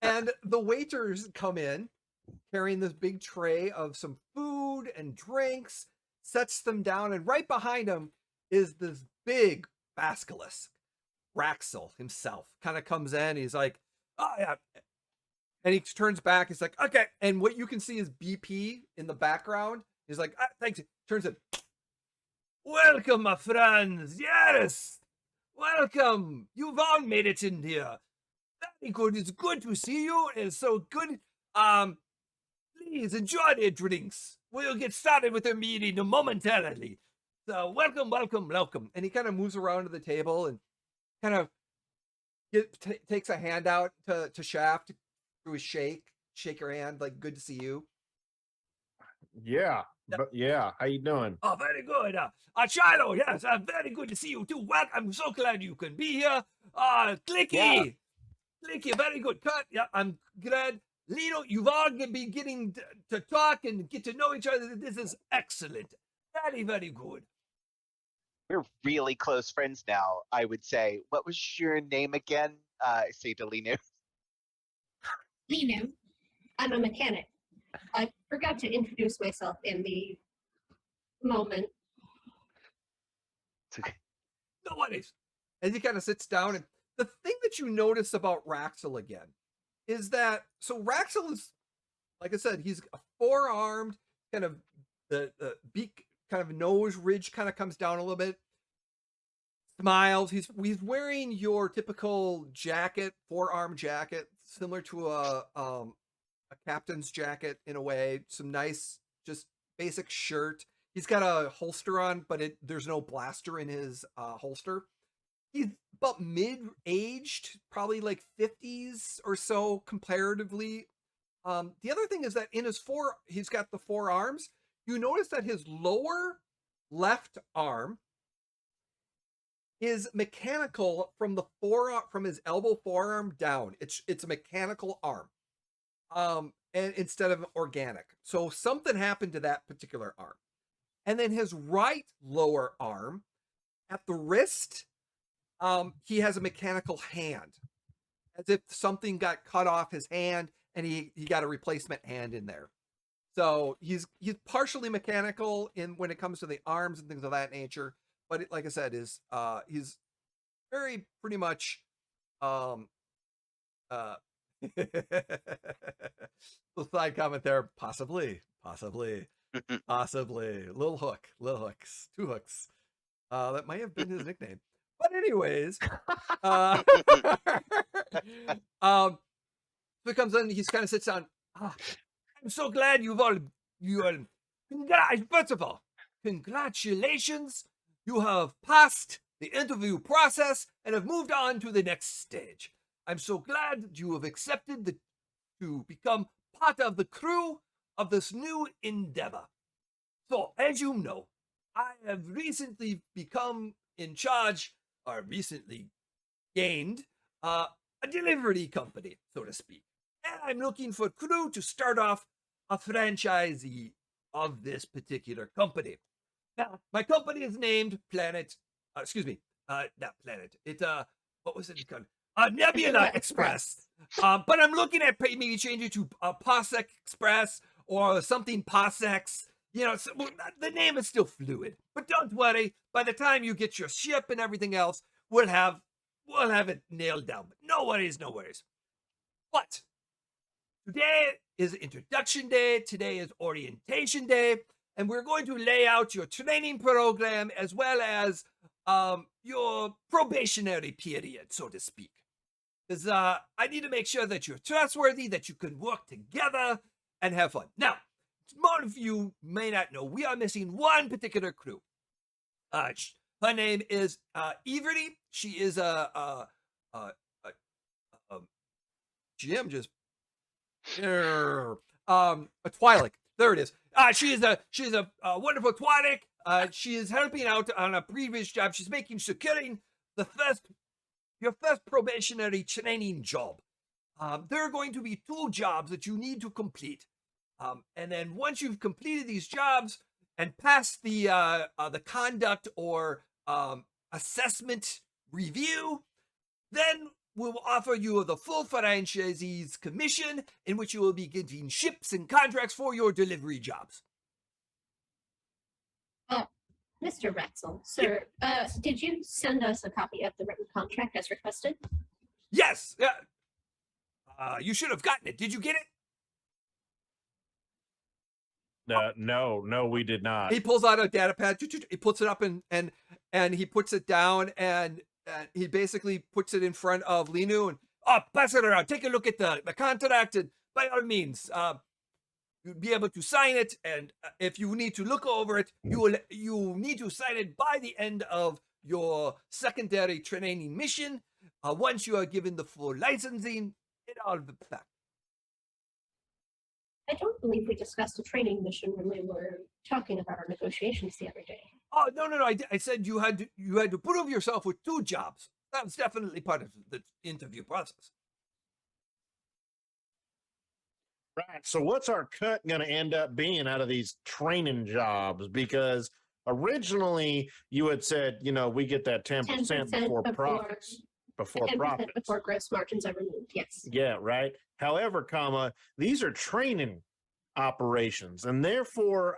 Speaker 1: and the waiters come in carrying this big tray of some food and drinks, sets them down, and right behind them is this big basilisk. Raxel himself kind of comes in. He's like, oh yeah. And he turns back. He's like, okay. And what you can see is BP in the background. He's like, thanks. Turns it. Welcome, my friends. Yes. Welcome. You've all made it in here. Very good. It's good to see you. It's so good. Please enjoy their drinks. We'll get started with the meeting momentarily. So welcome, welcome, welcome. And he kind of moves around to the table and kind of takes a hand out to Shaft, do a shake your hand, like, good to see you.
Speaker 6: Yeah, but yeah, how you doing?
Speaker 1: Oh, very good. Shiloh, yes, very good to see you too. Well, I'm so glad you can be here. Clicky,
Speaker 5: Yeah.
Speaker 1: Clicky, very good. Cut. Yeah, I'm glad. Lino, you've all been getting to talk and get to know each other. This is excellent. Very, very good.
Speaker 5: We're really close friends now, I would say. What was your name again? Say to Linu.
Speaker 7: Linu, I'm a mechanic. I forgot to introduce myself in the moment.
Speaker 5: It's okay.
Speaker 1: No worries. As he kind of sits down, and the thing that you notice about Raxel again is that, so Raxel is, like I said, he's a four-armed, kind of the beak, kind of nose ridge kind of comes down a little bit. Smiles. He's wearing your typical jacket, forearm jacket, similar to a captain's jacket in a way. Some nice, just basic shirt. He's got a holster on, but there's no blaster in his holster. He's about mid-aged, probably like 50s or so comparatively. The other thing is that in he's got the forearms. You notice that his lower left arm is mechanical from the from his elbow forearm down. It's a mechanical arm. And instead of organic. So something happened to that particular arm. And then his right lower arm at the wrist, he has a mechanical hand. As if something got cut off his hand and he got a replacement hand in there. So he's partially mechanical when it comes to the arms and things of that nature. But like I said, he's very pretty much the side comment there, possibly. Little hooks, two hooks. That might have been his nickname. But anyways, so he comes in, he kind of sits down. I'm so glad you all, first of all, congratulations. You have passed the interview process and have moved on to the next stage. I'm so glad that you have accepted to become part of the crew of this new endeavor. So, as you know, I have recently become in charge, or recently gained, a delivery company, so to speak. And I'm looking for crew to start off a franchisee of this particular company. Now, my company is named Planet, not Planet. It's, what was it called? Nebula Express. But I'm looking at maybe changing it to Posek Express or something Posex. You know, so, the name is still fluid. But don't worry, by the time you get your ship and everything else, we'll have it nailed down. But no worries. But today is introduction day. Today is orientation day. And we're going to lay out your training program as well as your probationary period, so to speak. Because I need to make sure that you're trustworthy, that you can work together and have fun. Now, most of you may not know, we are missing one particular crew. Her name is Everty. She is a Twi'lek. There it is. She is a wonderful Twi'lek. She is helping out on a previous job. She's securing your first probationary training job. There are going to be 2 jobs that you need to complete. And then once you've completed these jobs and passed the conduct or assessment review, then we'll offer you the full franchisee's commission, in which you will be getting ships and contracts for your delivery jobs.
Speaker 7: Mr. Ratzel, sir, did you send us a copy of the written contract as requested?
Speaker 1: Yes. You should have gotten it. Did you get it?
Speaker 6: No, we did not.
Speaker 1: He pulls out a data pad. He puts it up and he puts it down and he basically puts it in front of Linu and pass it around. Take a look at the contract and by all means, you'll be able to sign it. And if you need to look over it, you need to sign it by the end of your secondary training mission. Once you are given the full licensing, it all the fact.
Speaker 7: I don't believe we discussed a training mission when we were talking about our negotiations the other day.
Speaker 1: Oh no! I said you had to prove yourself with 2 jobs. That was definitely part of the interview process.
Speaker 6: Right. So what's our cut going to end up being out of these training jobs? Because originally you had said, we get that 10% before profits. Before
Speaker 7: 10%
Speaker 6: profits.
Speaker 7: Before gross margins are removed, yes.
Speaker 6: Yeah, right. However, these are training operations. And therefore,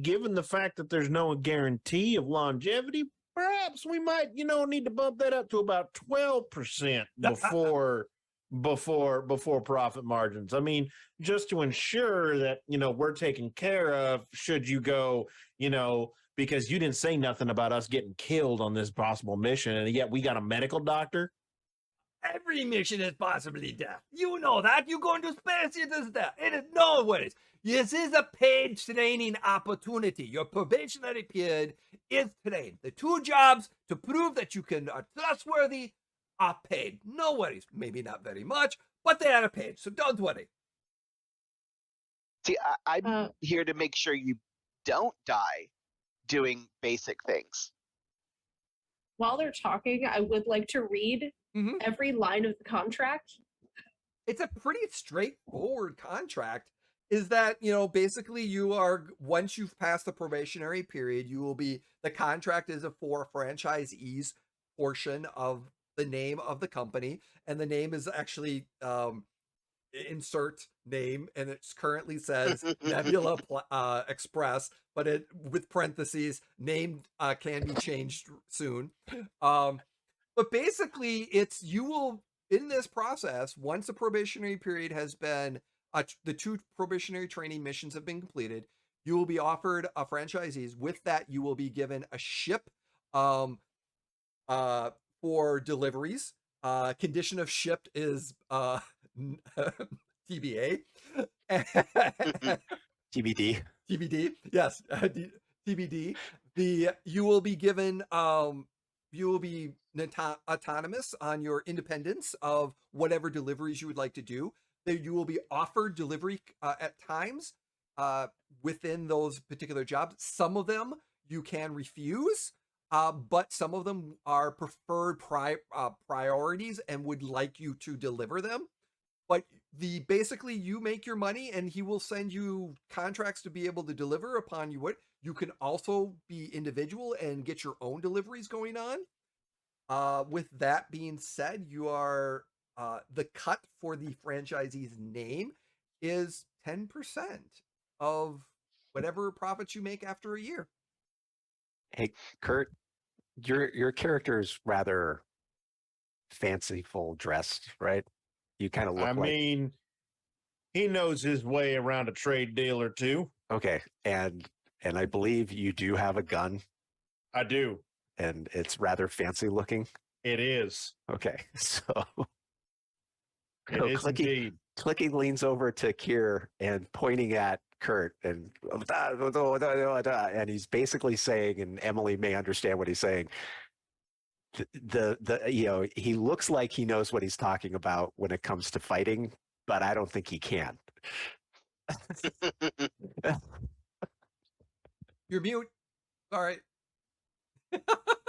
Speaker 6: given the fact that there's no guarantee of longevity, perhaps we might, need to bump that up to about 12% before profit margins. Just to ensure that, we're taken care of should you go, because you didn't say nothing about us getting killed on this possible mission. And yet we got a medical doctor.
Speaker 1: Every mission is possibly death. You know that. You go into space, it is death. It is no worries. This is a paid training opportunity. Your probationary period is trained. The 2 jobs to prove that you are trustworthy are paid. No worries. Maybe not very much, but they are paid. So don't worry.
Speaker 5: See, I'm here to make sure you don't die doing basic things.
Speaker 3: While they're talking, I would like to read every line of the contract.
Speaker 1: It's a pretty straightforward contract. Is that, basically you are, once you've passed the probationary period, the contract is for franchisees portion of the name of the company. And the name is actually, insert name. And it currently says Nebula Express, but with parentheses, name can be changed soon. But basically you will, in this process, once the probationary period has been, the 2 probationary training missions have been completed, you will be offered franchisees. With that, you will be given a ship for deliveries. Condition of shipped is TBA.
Speaker 4: TBD.
Speaker 1: TBD. Yes, TBD. You will be given you will be autonomous on your independence of whatever deliveries you would like to do. You will be offered delivery at times within those particular jobs. Some of them you can refuse, but some of them are preferred priorities and would like you to deliver them. But basically you make your money and he will send you contracts to be able to deliver upon you. You can also be individual and get your own deliveries going on. With that being said, you are the cut for the franchisee's name is 10% of whatever profits you make after a year.
Speaker 4: Hey, Kurt, your character is rather fanciful dressed, right? You kind of look
Speaker 6: he knows his way around a trade deal or 2.
Speaker 4: Okay, and I believe you do have a gun.
Speaker 6: I do.
Speaker 4: And it's rather fancy looking.
Speaker 6: It is.
Speaker 4: Okay, so
Speaker 6: it is indeed.
Speaker 4: Clicky leans over to Kier and pointing at Kurt and he's basically saying, and Emily may understand what he's saying. He looks like he knows what he's talking about when it comes to fighting, but I don't think he can.
Speaker 1: You're mute. All right.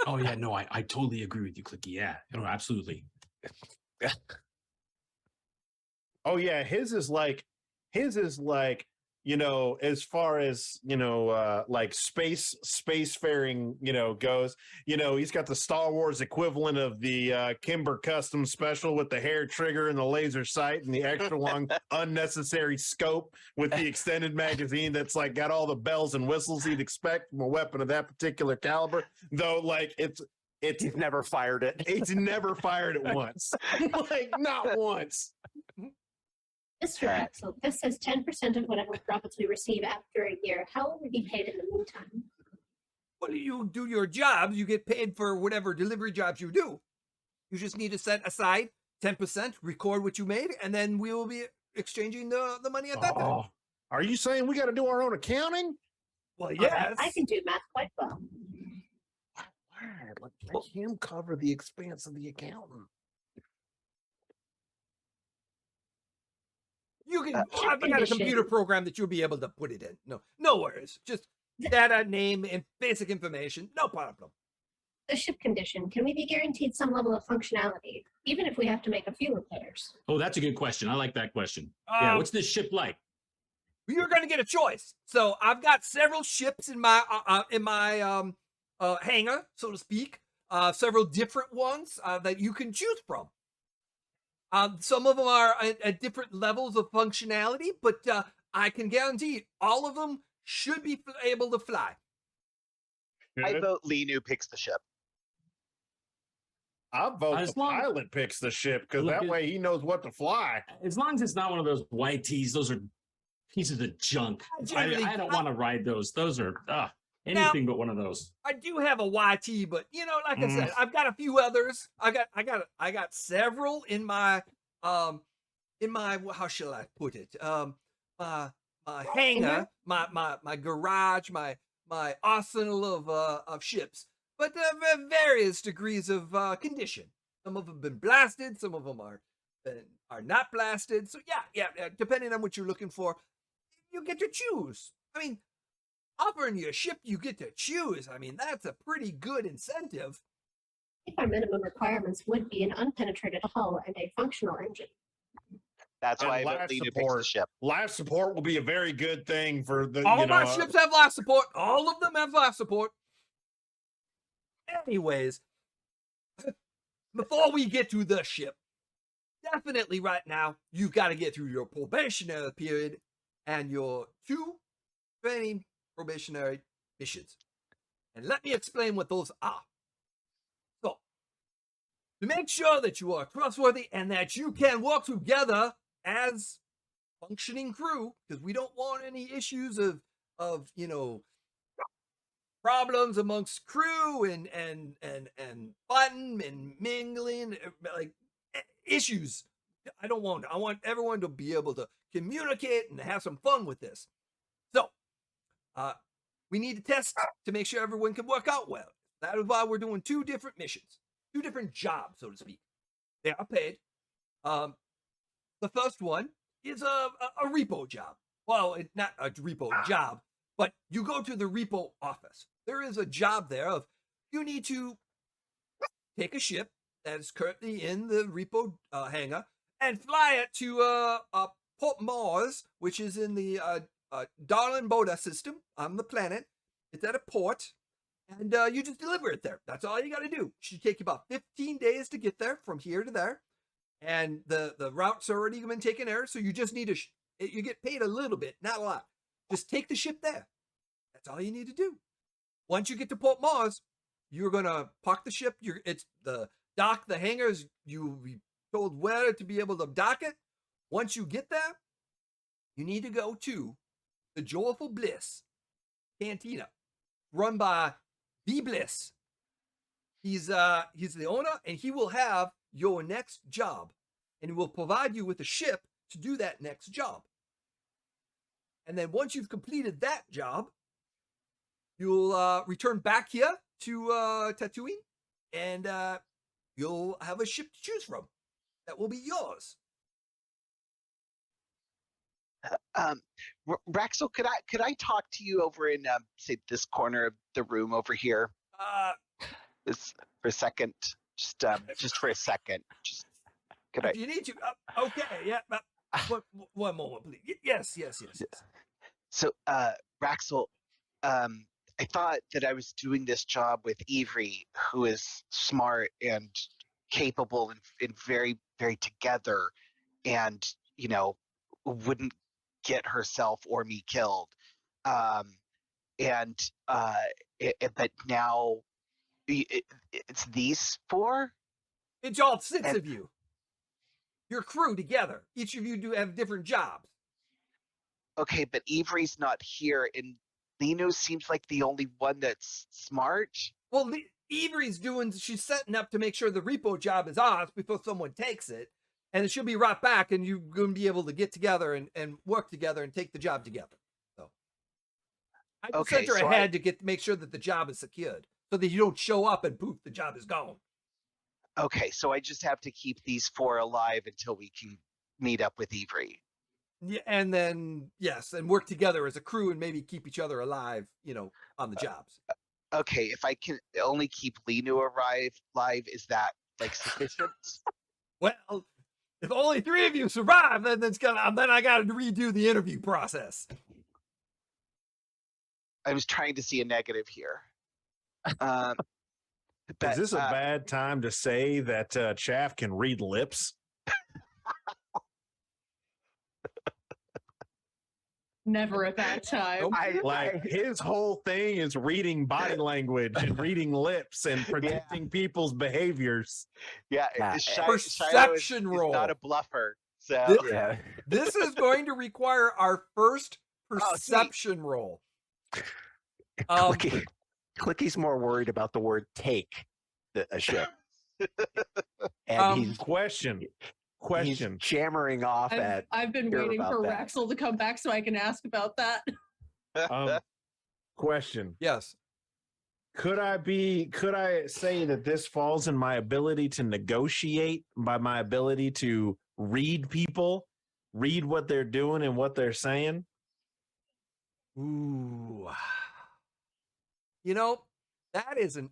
Speaker 2: Oh yeah, no, I totally agree with you, Clicky. Yeah, no, absolutely.
Speaker 6: Oh yeah, his is like as far as like spacefaring goes, he's got the Star Wars equivalent of the Kimber Custom Special with the hair trigger and the laser sight and the extra long unnecessary scope with the extended magazine that's like got all the bells and whistles you'd expect from a weapon of that particular caliber, though like
Speaker 4: He's never fired it.
Speaker 6: it's never fired it once. Like not once.
Speaker 7: Mr. Axel, this says 10% of whatever profits we receive after a year. How will we be paid in the meantime?
Speaker 1: Well, you do your jobs, you get paid for whatever delivery jobs you do. You just need to set aside 10%, record what you made, and then we will be exchanging the money at that time.
Speaker 6: Are you saying we got to do our own accounting?
Speaker 1: Well, yes.
Speaker 7: I can do math quite well.
Speaker 6: Let him cover the expense of the accountant.
Speaker 1: You can. I've got a computer program that you'll be able to put it in. No worries. Just data, name, and basic information. No problem.
Speaker 7: The ship condition. Can we be guaranteed some level of functionality, even if we have to make a few repairs?
Speaker 2: Oh, that's a good question. I like that question. Yeah, what's this ship like?
Speaker 1: You're going to get a choice. So I've got several ships in my hangar, so to speak. Several different ones that you can choose from. Some of them are at different levels of functionality, but I can guarantee all of them should be able to fly.
Speaker 5: I vote Linu picks the ship.
Speaker 6: I vote the pilot picks the ship because that way he knows what to fly.
Speaker 2: As long as it's not one of those white tees, those are pieces of junk. I don't want to ride those. Those are anything but one of those.
Speaker 1: I do have a YT, but like I said, I've got a few others. I got several in my how shall I put it? My hangar, my garage, my arsenal of ships, but various degrees of condition. Some of them have been blasted, some of them are not blasted. So yeah, depending on what you're looking for, you get to choose. I mean, offering you a ship, you get to choose. I mean, that's a pretty good incentive.
Speaker 7: I think our minimum requirements would be an unpenetrated hull and a functional engine.
Speaker 5: That's why I vote Linu picks the ship.
Speaker 6: Life support will be a very good thing for the.
Speaker 1: All my ships have life support. All of them have life support. Anyways, before we get to the ship, definitely right now, you've got to get through your probationary period and your 2 training probationary missions. And let me explain what those are. So, to make sure that you are trustworthy and that you can work together as functioning crew, because we don't want any issues of problems amongst crew and fighting and mingling, like issues. I don't want it. I want everyone to be able to communicate and have some fun with this. So, we need to test to make sure everyone can work out well. That is why we're doing 2 different missions, 2 different jobs, so to speak. They are paid. The first one is a repo job. Well, it's not a repo job, but you go to the repo office. There is a job there of you need to take a ship that is currently in the repo hangar and fly it to Port Mars, which is in the Darlin Boda system on the planet. It's at a port, and you just deliver it there. That's all you got to do. It should take you about 15 days to get there from here to there, and the route's already been taken there, so you just need to you get paid a little bit, not a lot. Just take the ship there. That's all you need to do. Once you get to Port Mars, you're gonna park the ship. It's the dock, the hangars. You'll be told where to be able to dock it. Once you get there, you need to go to the Joyful Bliss Cantina, run by B Bliss. He's the owner, and he will have your next job, and he will provide you with a ship to do that next job. And then once you've completed that job, you'll return back here to Tatooine, and you'll have a ship to choose from that will be yours.
Speaker 5: Raxel, could I talk to you over in say this corner of the room over here? This for a second, just for a second. Just could
Speaker 1: You need to. Okay, yeah. One moment, please. Yes.
Speaker 5: So, Raxel, I thought that I was doing this job with Avery, who is smart and capable and very, very together, and wouldn't get herself or me killed. Um, and but now it's these four.
Speaker 1: It's all 6
Speaker 5: And-
Speaker 1: of you. Your crew together. Each of you do have different jobs.
Speaker 5: Okay, but Avery's not here, and Lino seems like the only one that's smart.
Speaker 1: Well, she's setting up to make sure the repo job is ours before someone takes it. And she'll be right back, and you're going to be able to get together and work together and take the job together. So I just sent her ahead to make sure that the job is secured so that you don't show up and poof, the job is gone.
Speaker 5: Okay, so I just have to keep these four alive until we can meet up with Avery.
Speaker 1: Yeah, and then, yes, and work together as a crew and maybe keep each other alive, on the jobs.
Speaker 5: Okay, if I can only keep Linu alive, is that sufficient?
Speaker 1: Well, if only 3 of you survive, then I got to redo the interview process.
Speaker 5: I was trying to see a negative here.
Speaker 6: Is this a bad time to say that Chaff can read lips?
Speaker 3: Never a bad time.
Speaker 6: His whole thing is reading body language and reading lips and predicting people's behaviors.
Speaker 5: Yeah,
Speaker 1: perception roll.
Speaker 5: Is not a bluffer. So
Speaker 1: This is going to require our first perception roll.
Speaker 4: Clicky's more worried about the word "take" a ship, and he's
Speaker 6: question.
Speaker 4: He's jammering off
Speaker 3: I've been waiting for Raxel to come back so I can ask about that.
Speaker 6: Question.
Speaker 1: Yes.
Speaker 6: Could I say that this falls in my ability to negotiate, by my ability to read people, read what they're doing and what they're saying?
Speaker 1: Ooh. That is an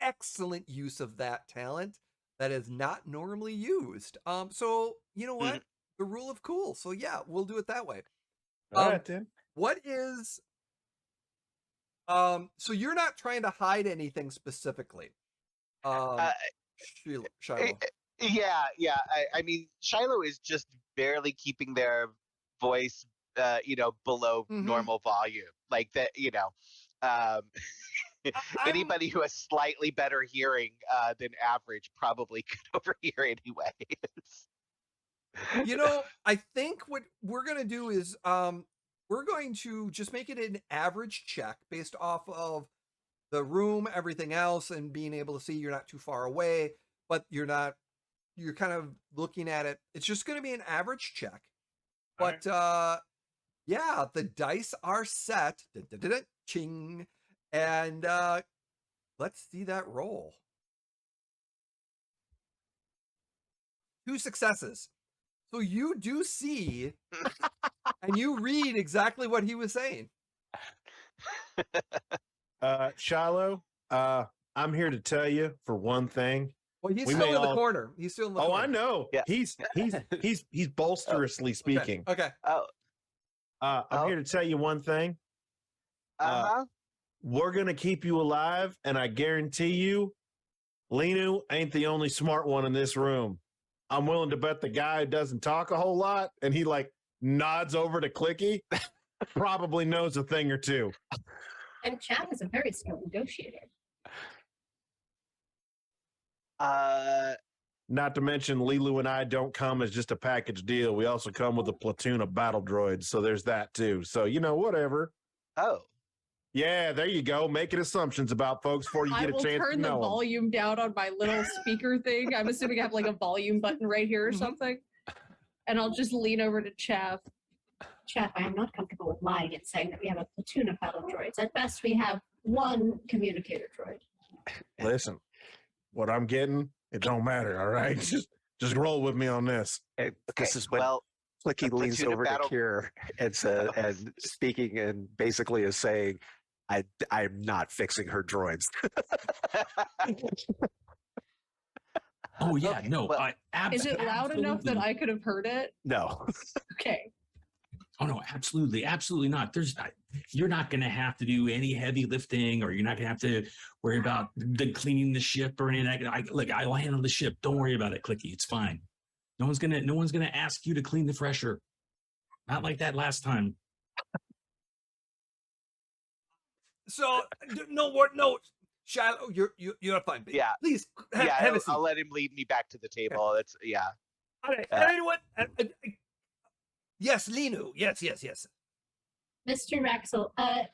Speaker 1: excellent use of that talent that is not normally used. So you know what? The rule of cool. So yeah, we'll do it that way.
Speaker 6: All right, then.
Speaker 1: What is so you're not trying to hide anything specifically. Shiloh.
Speaker 5: Yeah. I mean, Shiloh is just barely keeping their voice below normal volume. Like that, anybody who has slightly better hearing than average probably could overhear anyways.
Speaker 1: I think what we're going to do is we're going to just make it an average check based off of the room, everything else, and being able to see you're not too far away, but you're kind of looking at it. It's just going to be an average check. But yeah, the dice are set. Ching. And let's see that roll. 2 successes. So you do see and you read exactly what he was saying.
Speaker 6: Shiloh, I'm here to tell you for one thing.
Speaker 1: Well, he's still in the corner. He's still in the corner.
Speaker 6: Oh, I know.
Speaker 5: Yeah.
Speaker 6: He's bolsterously speaking.
Speaker 1: Okay.
Speaker 6: I'm here to tell you one thing. We're going to keep you alive, and I guarantee you, Linu ain't the only smart one in this room. I'm willing to bet the guy who doesn't talk a whole lot, and he nods over to Clicky, probably knows a thing or two.
Speaker 7: And Chad is a very skilled negotiator.
Speaker 6: Not to mention, Lilu and I don't come as just a package deal. We also come with a platoon of battle droids, so there's that too. So, whatever.
Speaker 5: Oh.
Speaker 6: Yeah, there you go. Making assumptions about folks before you get a chance to know.
Speaker 3: I will turn the volume down on my little speaker thing. I'm assuming I have a volume button right here or something. And I'll just lean over to Chav.
Speaker 7: Chav, I am not comfortable with lying and saying that we have a platoon of battle droids. At best, we have 1 communicator droid.
Speaker 6: Listen, what I'm getting, it don't matter, all right? Just roll with me on this.
Speaker 4: This is when Clicky leans over to Kier and speaking and basically is saying, I'm not fixing her droids.
Speaker 2: Oh yeah, no, I
Speaker 3: absolutely. Is it loud enough that I could have heard it?
Speaker 4: No.
Speaker 3: Okay.
Speaker 2: Oh no, absolutely, absolutely not. You're not going to have to do any heavy lifting, or you're not going to have to worry about the cleaning the ship or anything. I will handle the ship. Don't worry about it, Clicky. It's fine. No one's gonna ask you to clean the fresher. Not like that last time.
Speaker 1: So no, Shiloh, you're fine.
Speaker 5: Yeah.
Speaker 1: Please have a seat.
Speaker 5: I'll let him lead me back to the table. It's yeah.
Speaker 1: All right. Anyone? Yes, Linu. Yes.
Speaker 7: Mr. Raxel,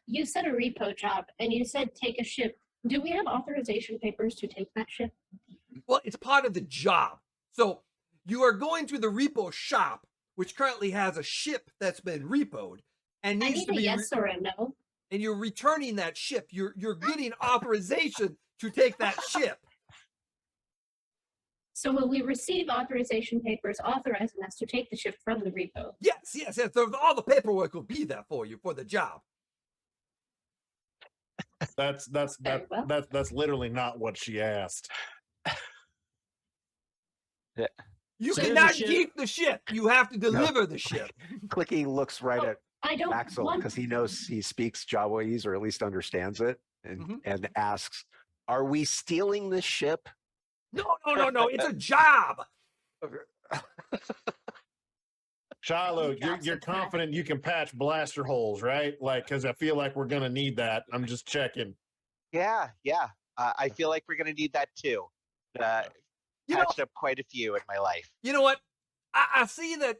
Speaker 7: you said a repo job, and you said take a ship. Do we have authorization papers to take that ship?
Speaker 1: Well, it's part of the job. So you are going to the repo shop, which currently has a ship that's been repoed, and
Speaker 7: I
Speaker 1: needs
Speaker 7: need
Speaker 1: to
Speaker 7: a
Speaker 1: be
Speaker 7: yes or a no.
Speaker 1: and you're returning that ship. You're getting authorization to take that ship.
Speaker 7: So will we receive authorization papers authorizing us to take the ship from the repo?
Speaker 1: Yes. So all the paperwork will be there for you for the job.
Speaker 6: That's literally not what she asked.
Speaker 1: You
Speaker 2: So
Speaker 1: cannot
Speaker 2: here's the ship.
Speaker 1: keep the ship. You have to deliver the ship.
Speaker 4: Clicky looks right at
Speaker 7: I don't
Speaker 4: Axel
Speaker 7: want
Speaker 4: because he knows he speaks Jawese or at least understands it, and
Speaker 1: Mhm.
Speaker 4: and asks, "Are we stealing this ship?"
Speaker 1: No. It's a job.
Speaker 6: Shiloh,
Speaker 7: Jobs
Speaker 6: you're
Speaker 7: like that.
Speaker 6: confident you can patch blaster holes, right? Like, because I feel like we're gonna need that. I'm just checking.
Speaker 5: Yeah. I feel like we're gonna need that too.
Speaker 1: You know,
Speaker 5: Patched up quite a few in my life.
Speaker 1: you know what? I see that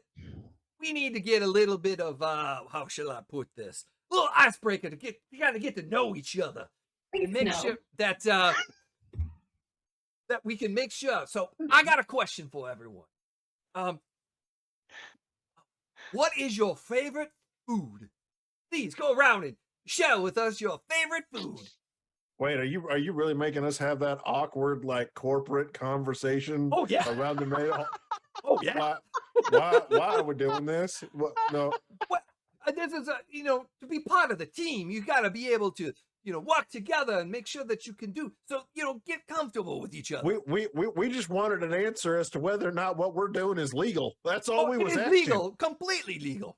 Speaker 1: we need to get a little bit of how shall I put this? A little icebreaker to you gotta get to know each other and make
Speaker 7: no.
Speaker 1: sure that that we can make sure. So I got a question for everyone. What is your favorite food? Please go around and share with us your favorite food.
Speaker 6: Wait, are you really making us have that awkward like corporate conversation
Speaker 1: Oh yeah.
Speaker 6: around the mail?
Speaker 1: Oh yeah.
Speaker 6: Why are we doing this? What, no.
Speaker 1: Well, this is to be part of the team, you got to be able to work together and make sure that you can do so. Get comfortable with each other.
Speaker 6: We just wanted an answer as to whether or not what we're doing is legal. That's all we
Speaker 1: It
Speaker 6: was
Speaker 1: is
Speaker 6: asking.
Speaker 1: legal, completely legal.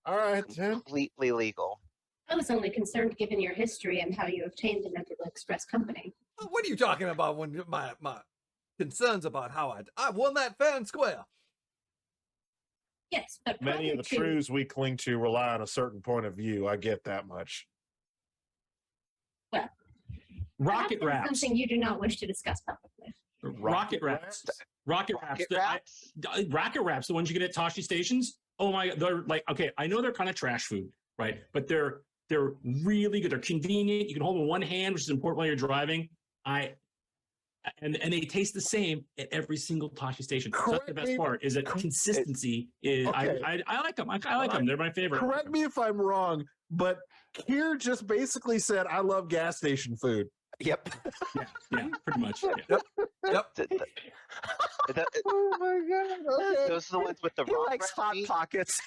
Speaker 6: All right, then.
Speaker 5: Completely legal.
Speaker 7: I was only concerned given your history and how you obtained the Nebula Express company.
Speaker 1: What are you talking about when my concerns about how I won that fair and square?
Speaker 7: Yes, but
Speaker 6: Many of
Speaker 7: prior
Speaker 6: the
Speaker 7: to-
Speaker 6: truths we cling to rely on a certain point of view. I get that much.
Speaker 7: Well,
Speaker 2: Rocket
Speaker 7: perhaps
Speaker 2: wraps.
Speaker 7: it's something you do not wish to discuss publicly.
Speaker 2: Rocket wraps. Rocket wraps.
Speaker 5: Rocket wraps?
Speaker 2: Rocket wraps, the ones you get at Tashi stations. Oh my, they're like, okay, I know they're kind of trash food, right? But they're really good. They're convenient. You can hold them in one hand, which is important while you're driving. And they taste the same at every single Tashi station. So that's the best part. Is that consistency is.
Speaker 6: Okay.
Speaker 2: I like them. I like them. They're my favorite.
Speaker 6: Correct me if I'm wrong, but Kier just basically said, "I love gas station food."
Speaker 4: Yep.
Speaker 2: Yeah, pretty much. Yeah.
Speaker 1: Yep.
Speaker 6: Oh my god! Okay.
Speaker 5: Those are the ones with the
Speaker 4: He
Speaker 5: rock
Speaker 4: likes
Speaker 5: wrap
Speaker 4: hot
Speaker 5: meat?
Speaker 4: pockets.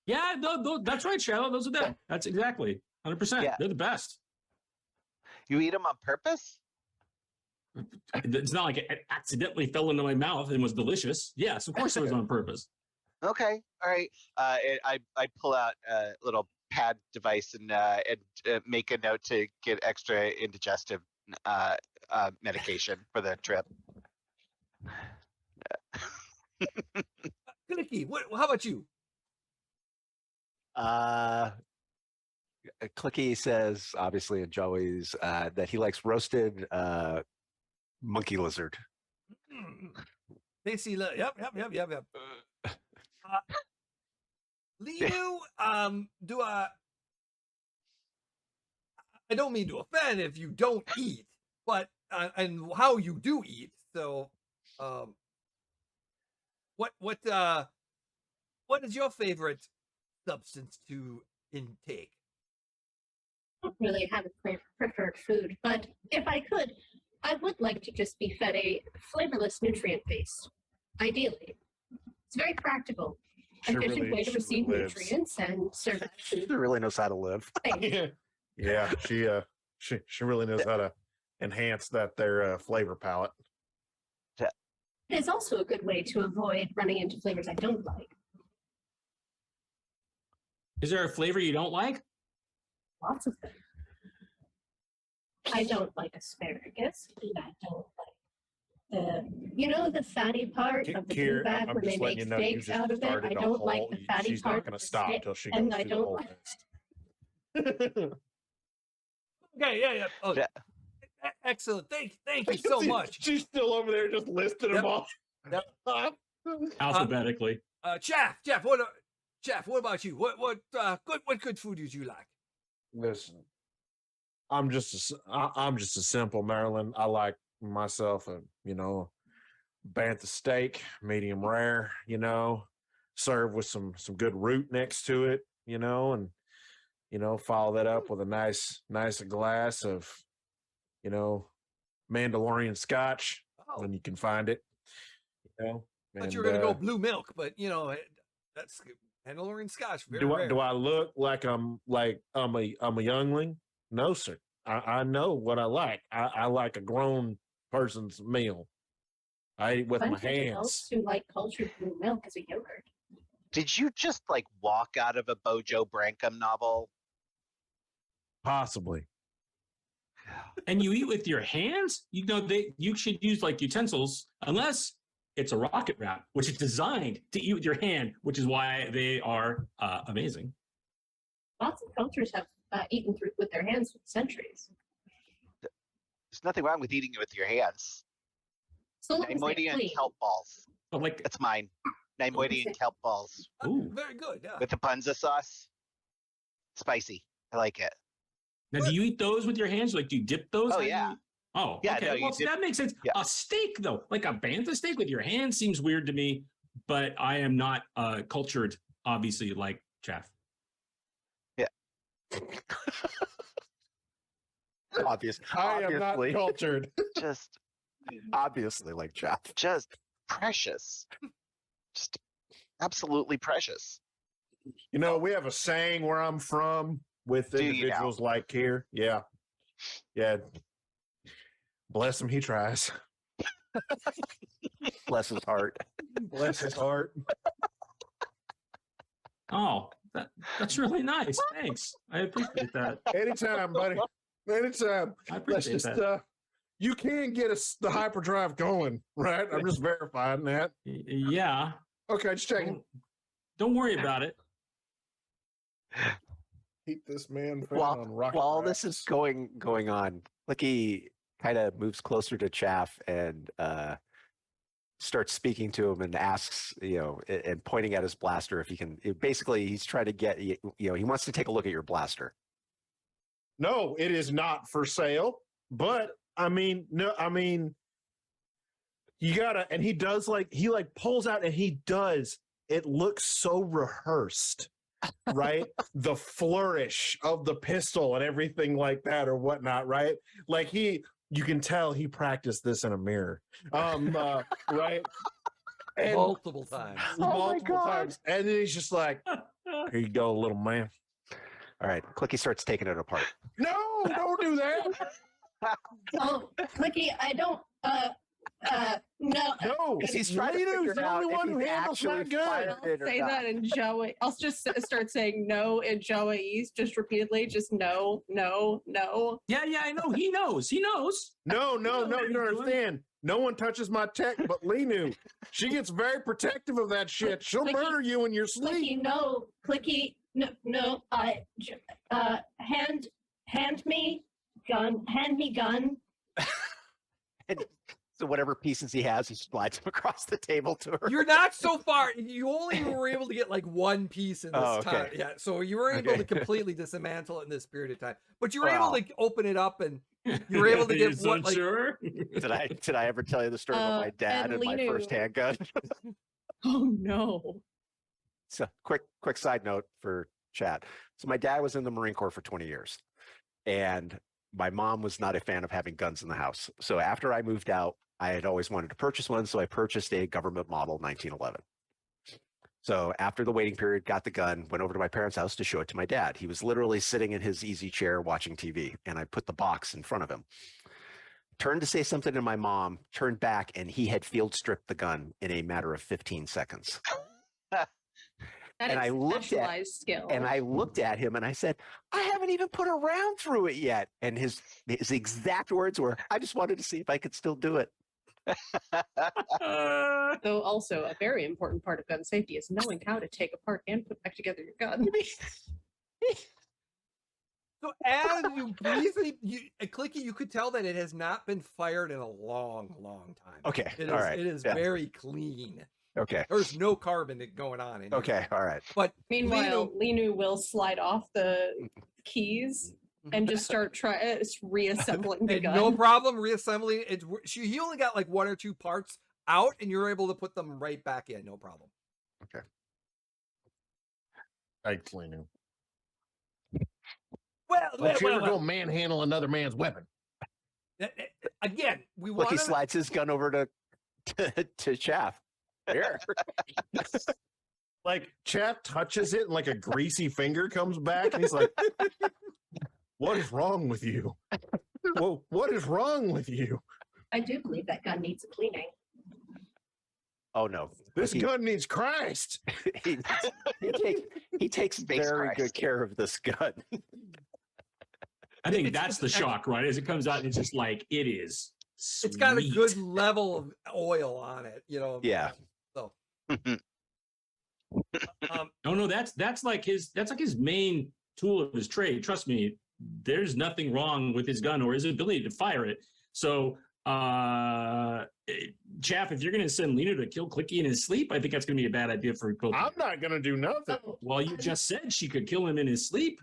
Speaker 2: Yeah, that's right, Shadow. Those are them. That's exactly 100%.
Speaker 5: Yeah.
Speaker 2: They're the best.
Speaker 5: You eat them on purpose?
Speaker 2: It's not like it accidentally fell into my mouth and was delicious. Yes, of course it was on purpose.
Speaker 5: Okay, all right. I pull out a little pad device and make a note to get extra indigestive medication for the trip.
Speaker 1: Clicky, how about you?
Speaker 4: Clicky says, obviously in Joey's, that he likes roasted monkey lizard.
Speaker 1: Tasty. Yep. Linu, do I don't mean to offend if you don't eat, but and how you do eat. So, what is your favorite substance to intake?
Speaker 7: I don't really have a preferred food, but if I could, I would like to just be fed a flavorless nutrient base. Ideally, it's very practical, efficient way to receive nutrients and survive
Speaker 4: She
Speaker 7: food.
Speaker 4: really knows how to live.
Speaker 6: Yeah, she really knows how to enhance their flavor palette.
Speaker 7: It is also a good way to avoid running into flavors I don't like.
Speaker 2: Is there a flavor you don't like?
Speaker 7: Lots of them. I don't like asparagus, and I don't like the fatty part of the
Speaker 6: Kier,
Speaker 7: blue bag
Speaker 6: I'm
Speaker 7: when they
Speaker 6: just letting
Speaker 7: make
Speaker 6: you know, you
Speaker 7: steaks
Speaker 6: just
Speaker 7: out of it.
Speaker 6: started
Speaker 7: I
Speaker 6: a
Speaker 7: don't like
Speaker 6: whole-
Speaker 7: the fatty
Speaker 6: she's
Speaker 7: part.
Speaker 6: not going to stop till she
Speaker 7: and
Speaker 6: goes
Speaker 7: I
Speaker 6: through the
Speaker 7: don't
Speaker 6: whole
Speaker 7: like.
Speaker 6: list.
Speaker 1: Okay, yeah. Oh,
Speaker 5: Yeah.
Speaker 1: excellent. Thank you so much.
Speaker 6: She's still over there just listing them all.
Speaker 1: Yep.
Speaker 2: Alphabetically.
Speaker 1: Chaff, what about you? What good food did you like?
Speaker 6: Listen, I'm just a simple Maryland. I like myself a bantha steak, medium rare. Served with some good root next to it. And follow that up with a nice glass of Mandalorian Scotch
Speaker 1: Oh,
Speaker 6: when you can find it.
Speaker 1: I thought you were gonna go blue milk, but that's Mandalorian Scotch. Very rare.
Speaker 6: Do I look like I'm a youngling? No, sir. I know what I like. I like a grown person's meal. I eat with my
Speaker 7: Plenty of
Speaker 6: hands.
Speaker 7: adults who like cultured blue milk as a yogurt.
Speaker 5: Did you just like walk out of a Bojo Brankham novel?
Speaker 6: Possibly.
Speaker 2: And you eat with your hands? You should use like utensils, unless it's a rocket wrap, which is designed to eat with your hand, which is why they are amazing.
Speaker 7: Lots of cultures have eaten with their hands for centuries.
Speaker 5: There's nothing wrong with eating it with your hands.
Speaker 7: So long as they're
Speaker 5: Naimoidian
Speaker 7: clean.
Speaker 5: kelp balls.
Speaker 2: But like,
Speaker 5: That's mine. Naimoidian kelp balls
Speaker 2: ooh.
Speaker 1: Very good. Yeah.
Speaker 5: with the punza sauce. Spicy. I like it.
Speaker 2: Now, do you eat those with your hands? Like, do you dip those?
Speaker 5: Oh,
Speaker 2: How do
Speaker 5: yeah.
Speaker 2: you- Oh,
Speaker 5: Yeah,
Speaker 2: okay.
Speaker 5: no, you
Speaker 2: Well, see,
Speaker 5: dip-
Speaker 2: that makes sense.
Speaker 5: yeah.
Speaker 2: A steak, though, like a bantha steak with your hands seems weird to me, but I am not cultured, obviously, like Jeff.
Speaker 6: I am not
Speaker 4: Obviously,
Speaker 6: cultured.
Speaker 5: Just
Speaker 4: obviously, like Jeff.
Speaker 5: just precious. Just absolutely precious.
Speaker 6: We have a saying where I'm from with
Speaker 5: Do you
Speaker 6: individuals like here. Yeah. Yeah. Bless him, he tries.
Speaker 4: Bless his heart.
Speaker 6: Bless his heart.
Speaker 2: Oh, that's really nice. Thanks. I appreciate that.
Speaker 6: Anytime, buddy. Anytime.
Speaker 2: I
Speaker 6: Let's
Speaker 2: appreciate
Speaker 6: just
Speaker 2: that.
Speaker 6: you can get the hyperdrive going, right? I'm just verifying that.
Speaker 2: Yeah.
Speaker 6: Okay, just checking.
Speaker 2: Don't worry about it.
Speaker 6: Keep this man
Speaker 4: While,
Speaker 6: on rocket
Speaker 4: while
Speaker 6: rafts.
Speaker 4: this is going on, Licky kind of moves closer to Chaff and starts speaking to him and asks, and pointing at his blaster if he can. Basically, he's trying to get he wants to take a look at your blaster.
Speaker 6: No, it is not for sale. But you gotta, and he does he pulls out and he does. It looks so rehearsed, right? The flourish of the pistol and everything like that or whatnot, right? Like you can tell he practiced this in a mirror, right? And
Speaker 1: Multiple times.
Speaker 6: multiple times, and then he's just like, "Here you go, little man."
Speaker 4: All right, Clicky starts taking it apart.
Speaker 6: No, don't do that.
Speaker 7: Oh, Clicky, I don't. No.
Speaker 6: No,
Speaker 4: He's trying to
Speaker 6: Lenu's
Speaker 4: figure
Speaker 6: the
Speaker 4: out
Speaker 6: only
Speaker 4: if
Speaker 6: one who
Speaker 4: he's
Speaker 6: handles
Speaker 4: actually
Speaker 6: that gun.
Speaker 4: fired
Speaker 3: I'll
Speaker 4: it or
Speaker 3: say
Speaker 4: not.
Speaker 3: that in Jawa. I'll just start saying no in Jawaiese, just repeatedly, just no, no, no.
Speaker 2: Yeah, I know. He knows. He knows.
Speaker 6: No,
Speaker 2: You know
Speaker 6: you
Speaker 2: what he's
Speaker 6: don't
Speaker 2: doing.
Speaker 6: understand. No one touches my tech but Lenu. She gets very protective of that shit. She'll
Speaker 7: Clicky,
Speaker 6: murder you in your sleep.
Speaker 7: Clicky, no. Clicky, no. Hand me gun.
Speaker 4: And so whatever pieces he has, he slides them across the table to her.
Speaker 1: You're not so far. You only were able to get like one piece in this
Speaker 4: Oh, okay.
Speaker 1: time. Yeah, so you were able
Speaker 4: Okay.
Speaker 1: to completely dismantle it in this period of time. But you were
Speaker 4: Wow.
Speaker 1: able to open it up and you were able to
Speaker 2: You're
Speaker 1: get
Speaker 2: so
Speaker 1: what like
Speaker 2: sure?
Speaker 4: Did I ever tell you the story about my dad
Speaker 3: and
Speaker 4: and my first
Speaker 3: Lenu-
Speaker 4: handgun?
Speaker 3: Oh no.
Speaker 4: So quick side note for chat. So my dad was in the Marine Corps for 20 years, and my mom was not a fan of having guns in the house. So after I moved out, I had always wanted to purchase one, so I purchased a government model 1911. So after the waiting period, got the gun, went over to my parents' house to show it to my dad. He was literally sitting in his easy chair watching TV, and I put the box in front of him. turned to say something to my mom, turned back, and he had field stripped the gun in a matter of 15 seconds.
Speaker 3: That
Speaker 4: And
Speaker 3: is
Speaker 4: I looked at-
Speaker 3: specialized skill.
Speaker 4: And I looked at him and I said, I haven't even put a round through it yet. And his exact words were, I just wanted to see if I could still do it.
Speaker 3: Though also a very important part of gun safety is knowing how to take apart and put back together your gun.
Speaker 1: So as you briefly, Clicky, you could tell that it has not been fired in a long, long time.
Speaker 4: Okay.
Speaker 1: It is,
Speaker 4: all right.
Speaker 1: It is very clean.
Speaker 4: Okay.
Speaker 1: There's no carbon going on in here.
Speaker 4: Okay. All right.
Speaker 1: But
Speaker 3: Meanwhile, Linu will slide off the keys and just start reassembling the
Speaker 1: and
Speaker 3: gun.
Speaker 1: no problem reassembling it. He only got like 1 or 2 parts out, and you're able to put them right back in. No problem.
Speaker 4: Okay.
Speaker 6: Thanks, Linu.
Speaker 1: Well,
Speaker 6: Don't you ever go manhandle another man's weapon.
Speaker 1: Again, we
Speaker 4: Look,
Speaker 1: want
Speaker 4: he slides his gun over to Chaff. Here.
Speaker 6: Like Chaff touches it and like a greasy finger comes back and he's like, what is wrong with you? Well, what is wrong with you?
Speaker 7: I do believe that gun needs a cleaning.
Speaker 4: Oh no.
Speaker 6: This gun needs Christ.
Speaker 4: he takes
Speaker 5: Space
Speaker 4: very
Speaker 5: Christ.
Speaker 4: good care of this gun.
Speaker 2: I think that's the shock, right? As it comes out, it's just like it is.
Speaker 1: It's got a
Speaker 2: sweet.
Speaker 1: good level of oil on it,
Speaker 4: Yeah.
Speaker 1: So,
Speaker 2: Oh no, that's like his main tool of his trade. Trust me, there's nothing wrong with his gun or his ability to fire it. So, Chaff, if you're going to send Lena to kill Clicky in his sleep, I think that's going to be a bad idea for both.
Speaker 6: I'm not going to do nothing.
Speaker 7: Oh,
Speaker 2: Well, you just said she could kill him in his sleep.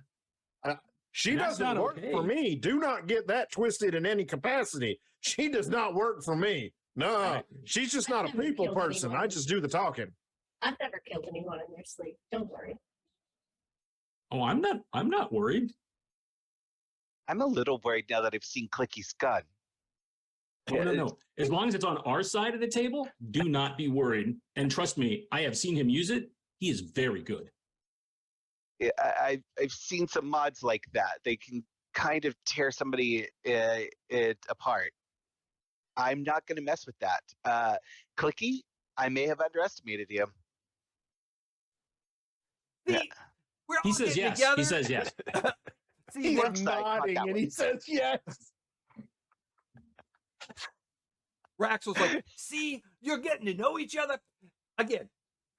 Speaker 6: She
Speaker 2: That's
Speaker 6: doesn't
Speaker 2: not
Speaker 6: work
Speaker 2: okay.
Speaker 6: for me. Do not get that twisted in any capacity. She does not work for me. No,
Speaker 2: Right.
Speaker 6: she's just not a
Speaker 7: I've never
Speaker 6: people
Speaker 7: killed
Speaker 6: person.
Speaker 7: anyone.
Speaker 6: I just do the talking.
Speaker 7: I've never killed anyone in their sleep. Don't worry.
Speaker 2: Oh, I'm not worried.
Speaker 5: I'm a little worried now that I've seen Clicky's gun.
Speaker 2: Oh, no. As long as it's on our side of the table, do not be worried. And trust me, I have seen him use it. He is very good.
Speaker 5: I've seen some mods like that. They can kind of tear somebody it apart. I'm not going to mess with that. Clicky, I may have underestimated you.
Speaker 1: see, we're all
Speaker 2: He says
Speaker 1: getting
Speaker 2: yes.
Speaker 1: together.
Speaker 2: He says yes.
Speaker 1: See,
Speaker 6: He's
Speaker 1: we're-
Speaker 5: One side caught
Speaker 6: nodding
Speaker 5: that
Speaker 6: and
Speaker 5: one.
Speaker 6: he says yes.
Speaker 1: Raxel's like, see, you're getting to know each other. Again,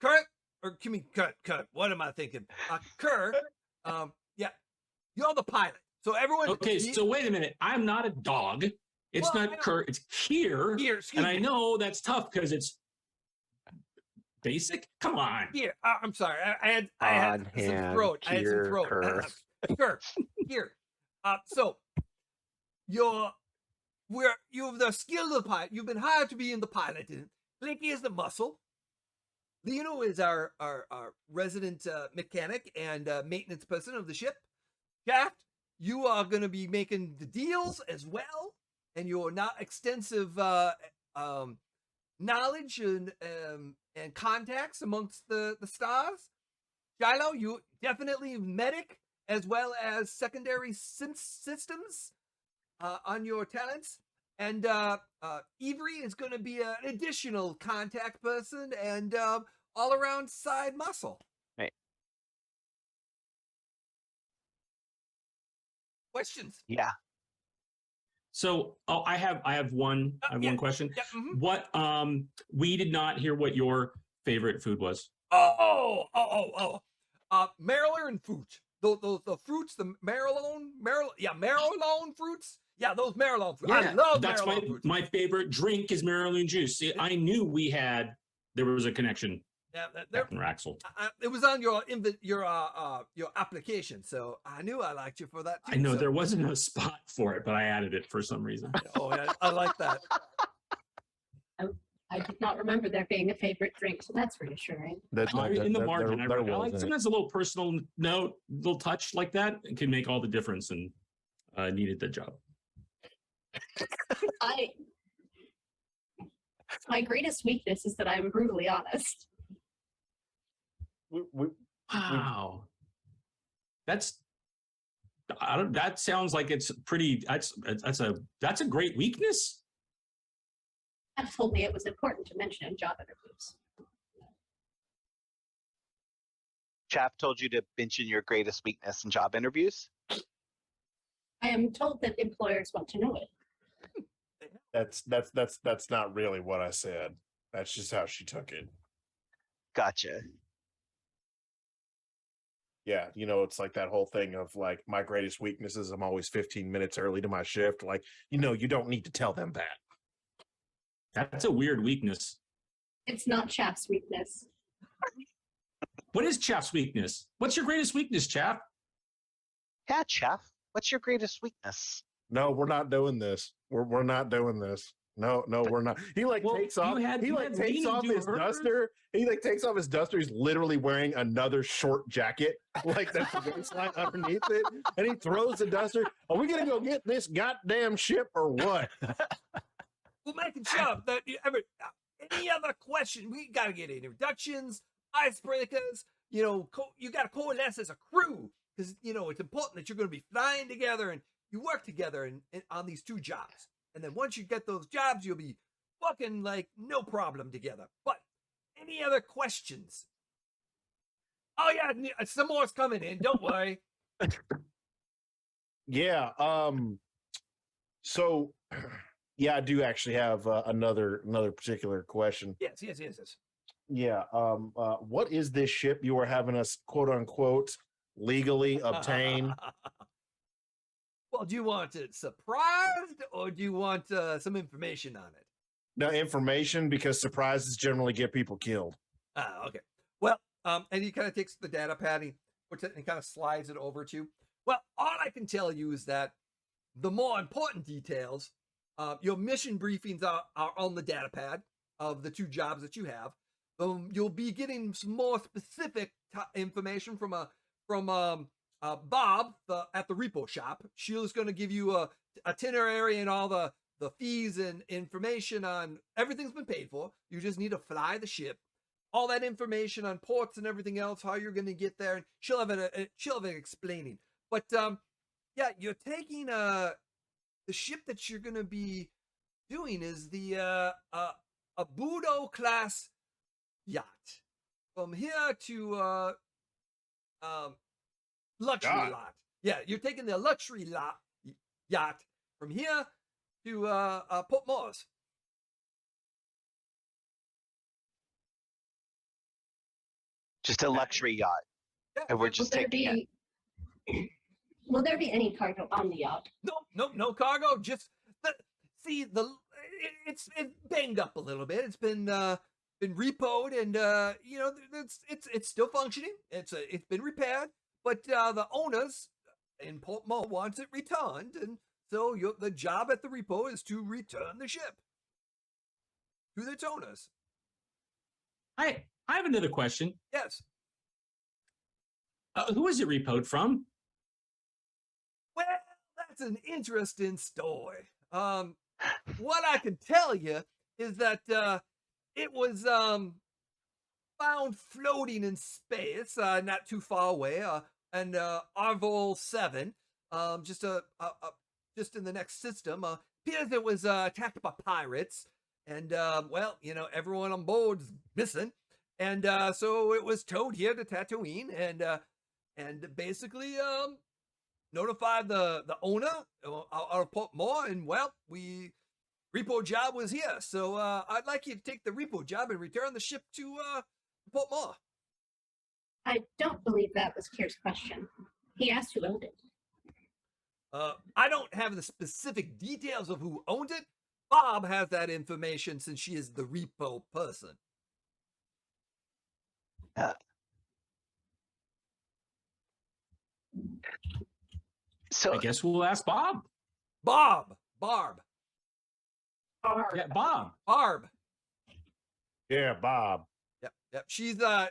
Speaker 1: Kurt, or give me Kurt, what am I thinking? Kurt, yeah, you're the pilot. So everyone.
Speaker 2: Okay, so wait a minute. I'm not a dog. It's
Speaker 1: Well, I
Speaker 2: not
Speaker 1: know.
Speaker 2: Kurt. It's here.
Speaker 1: Here, excuse
Speaker 2: And I
Speaker 1: me.
Speaker 2: know that's tough because it's basic. Come on.
Speaker 1: Here, I'm sorry. I had
Speaker 4: On
Speaker 1: some
Speaker 4: hand,
Speaker 1: throat. I had some
Speaker 4: here,
Speaker 1: throat.
Speaker 4: Kurt.
Speaker 1: Kurt, here. So you've the skill of the pilot. You've been hired to be in the pilot. Blinky is the muscle. Lino is our resident mechanic and maintenance person of the ship. Shaft, you are going to be making the deals as well, and your not extensive knowledge and contacts amongst the stars. Shiloh, you definitely medic as well as secondary systems on your talents. And Ivory is going to be an additional contact person and all-around side muscle.
Speaker 5: Right.
Speaker 1: Questions?
Speaker 5: Yeah.
Speaker 2: So I have one
Speaker 1: Yeah.
Speaker 2: one question.
Speaker 1: Yeah. Mhm.
Speaker 2: What we did not hear what your favorite food was.
Speaker 1: Maryland fruits. The fruits, the Maryland fruits. Yeah, those Maryland fruits. I love
Speaker 2: That's
Speaker 1: Maryland fruits.
Speaker 2: my favorite drink is Maryland juice. See, I knew there was a connection.
Speaker 1: Yeah,
Speaker 2: Captain Raxel.
Speaker 1: it was on your application, so I knew I liked you for that too.
Speaker 2: I know
Speaker 1: so-
Speaker 2: there wasn't a spot for it, but I added it for some reason.
Speaker 1: Oh, yeah, I like that.
Speaker 7: I did not remember there being a favorite drink, so that's reassuring.
Speaker 2: In the margin, I like
Speaker 6: wasn't.
Speaker 2: sometimes a little personal note, little touch like that can make all the difference, and needed the job.
Speaker 7: My greatest weakness is that I'm brutally honest.
Speaker 2: Wow, that's that sounds like it's pretty. That's a great weakness.
Speaker 7: Jeff told me it was important to mention in job interviews.
Speaker 5: Chaff told you to mention your greatest weakness in job interviews.
Speaker 7: I am told that employers want to know it.
Speaker 6: That's not really what I said. That's just how she took it.
Speaker 5: Gotcha.
Speaker 6: Yeah, it's like that whole thing of like my greatest weakness is I'm always 15 minutes early to my shift. Like, you don't need to tell them that.
Speaker 2: That's a weird weakness.
Speaker 7: It's not Chaff's weakness.
Speaker 2: What is Chaff's weakness? What's your greatest weakness, Chaff?
Speaker 5: Yeah, Chaff. What's your greatest weakness?
Speaker 6: No, we're not doing this. We're not doing this. No, we're not. He takes off. Takes off his duster. He takes off his duster. He's literally wearing another short jacket, like that's the waistline underneath it, and he throws the duster. Are we gonna go get this goddamn ship or what?
Speaker 1: We'll make it sure that any other question, we gotta get introductions, icebreakers. You gotta coalesce as a crew because it's important that you're going to be flying together and you work together on these 2 jobs. And then once you get those jobs, you'll be fucking like no problem together. But any other questions? Oh yeah, some more's coming in. Don't worry.
Speaker 6: Yeah. So, yeah, I do actually have another particular question.
Speaker 1: Yes.
Speaker 6: Yeah. What is this ship you are having us quote unquote legally obtain?
Speaker 1: Well, do you want it surprised or do you want some information on it?
Speaker 6: No information, because surprises generally get people killed.
Speaker 1: Okay. Well, and he kind of takes the data pad, he puts it and kind of slides it over to you. Well, all I can tell you is that the more important details, your mission briefings are on the data pad of the 2 jobs that you have. You'll be getting some more specific information from Bob at the repo shop. Sheila's going to give you a itinerary and all the fees and information on everything's been paid for. You just need to fly the ship. All that information on ports and everything else, how you're going to get there, and she'll have it explaining. But yeah, you're taking the ship that you're going to be doing is the a Budo class yacht. From here to luxury lot. Yeah, you're taking the luxury yacht from here to Port Morris.
Speaker 5: Just a luxury yacht.
Speaker 1: Yeah.
Speaker 5: And we're just taking it.
Speaker 7: Will there be any cargo on the yacht?
Speaker 1: No cargo. Just it's banged up a little bit. It's been repoed, and it's still functioning. It's been repaired, but the owners in Port Mo wants it returned, and so the job at the repo is to return the ship to its owners.
Speaker 2: I have another question.
Speaker 1: Yes.
Speaker 2: Who is it repoed from?
Speaker 1: Well, that's an interesting story. What I can tell you is that it was found floating in space, not too far away, and Arvol 7, just in the next system. Appears it was attacked by pirates, and everyone on board is missing, and so it was towed here to Tatooine, and basically notified the owner out of Port Moore, and repo job was here. So I'd like you to take the repo job and return the ship to Port Moore.
Speaker 7: I don't believe that was Kier's question. He asked who owned it.
Speaker 1: I don't have the specific details of who owned it. Bob has that information since she is the repo person.
Speaker 5: So
Speaker 2: I guess we'll ask Bob.
Speaker 1: Barb.
Speaker 2: Yeah, Bob.
Speaker 1: Barb.
Speaker 6: Yeah, Bob.
Speaker 1: Yep. She's a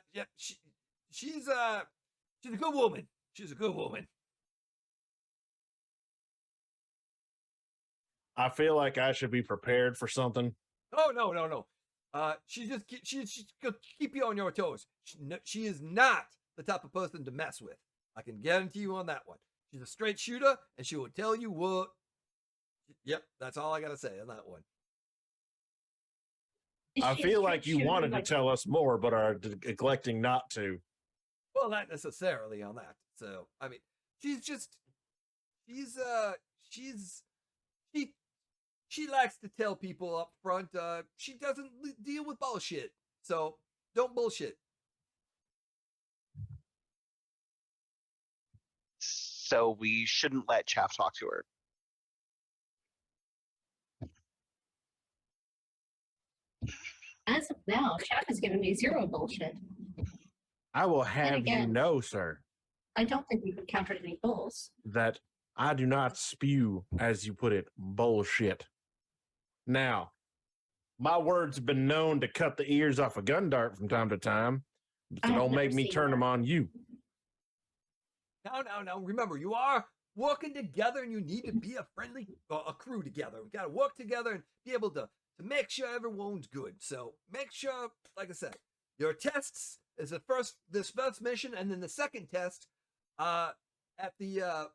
Speaker 1: good woman. She's a good woman.
Speaker 6: I feel like I should be prepared for something.
Speaker 1: Oh no. She could keep you on your toes. She is not the type of person to mess with. I can guarantee you on that one. She's a straight shooter, and she will tell you what. Yep, that's all I gotta say on that one.
Speaker 6: I feel like you wanted to tell us more, but are neglecting not to.
Speaker 1: Well, not necessarily on that. So, I mean, she's she likes to tell people up front. She doesn't deal with bullshit. So don't bullshit.
Speaker 5: So we shouldn't let Chaff talk to her.
Speaker 7: As of now, Chaff has given me zero bullshit.
Speaker 6: I will have you
Speaker 7: again-
Speaker 6: know, sir,
Speaker 7: I don't think we've encountered any bulls.
Speaker 6: that I do not spew, as you put it, bullshit. Now, my words have been known to cut the ears off a gun dart from time to time, so
Speaker 7: I have
Speaker 6: don't make
Speaker 7: never
Speaker 6: me
Speaker 7: seen
Speaker 6: turn them
Speaker 7: that.
Speaker 6: on you.
Speaker 1: No. Remember, you are working together, and you need to be a crew together. We got to work together and be able to make sure everyone's good. So make sure, like I said, your tests is this first mission, and then the second test, at the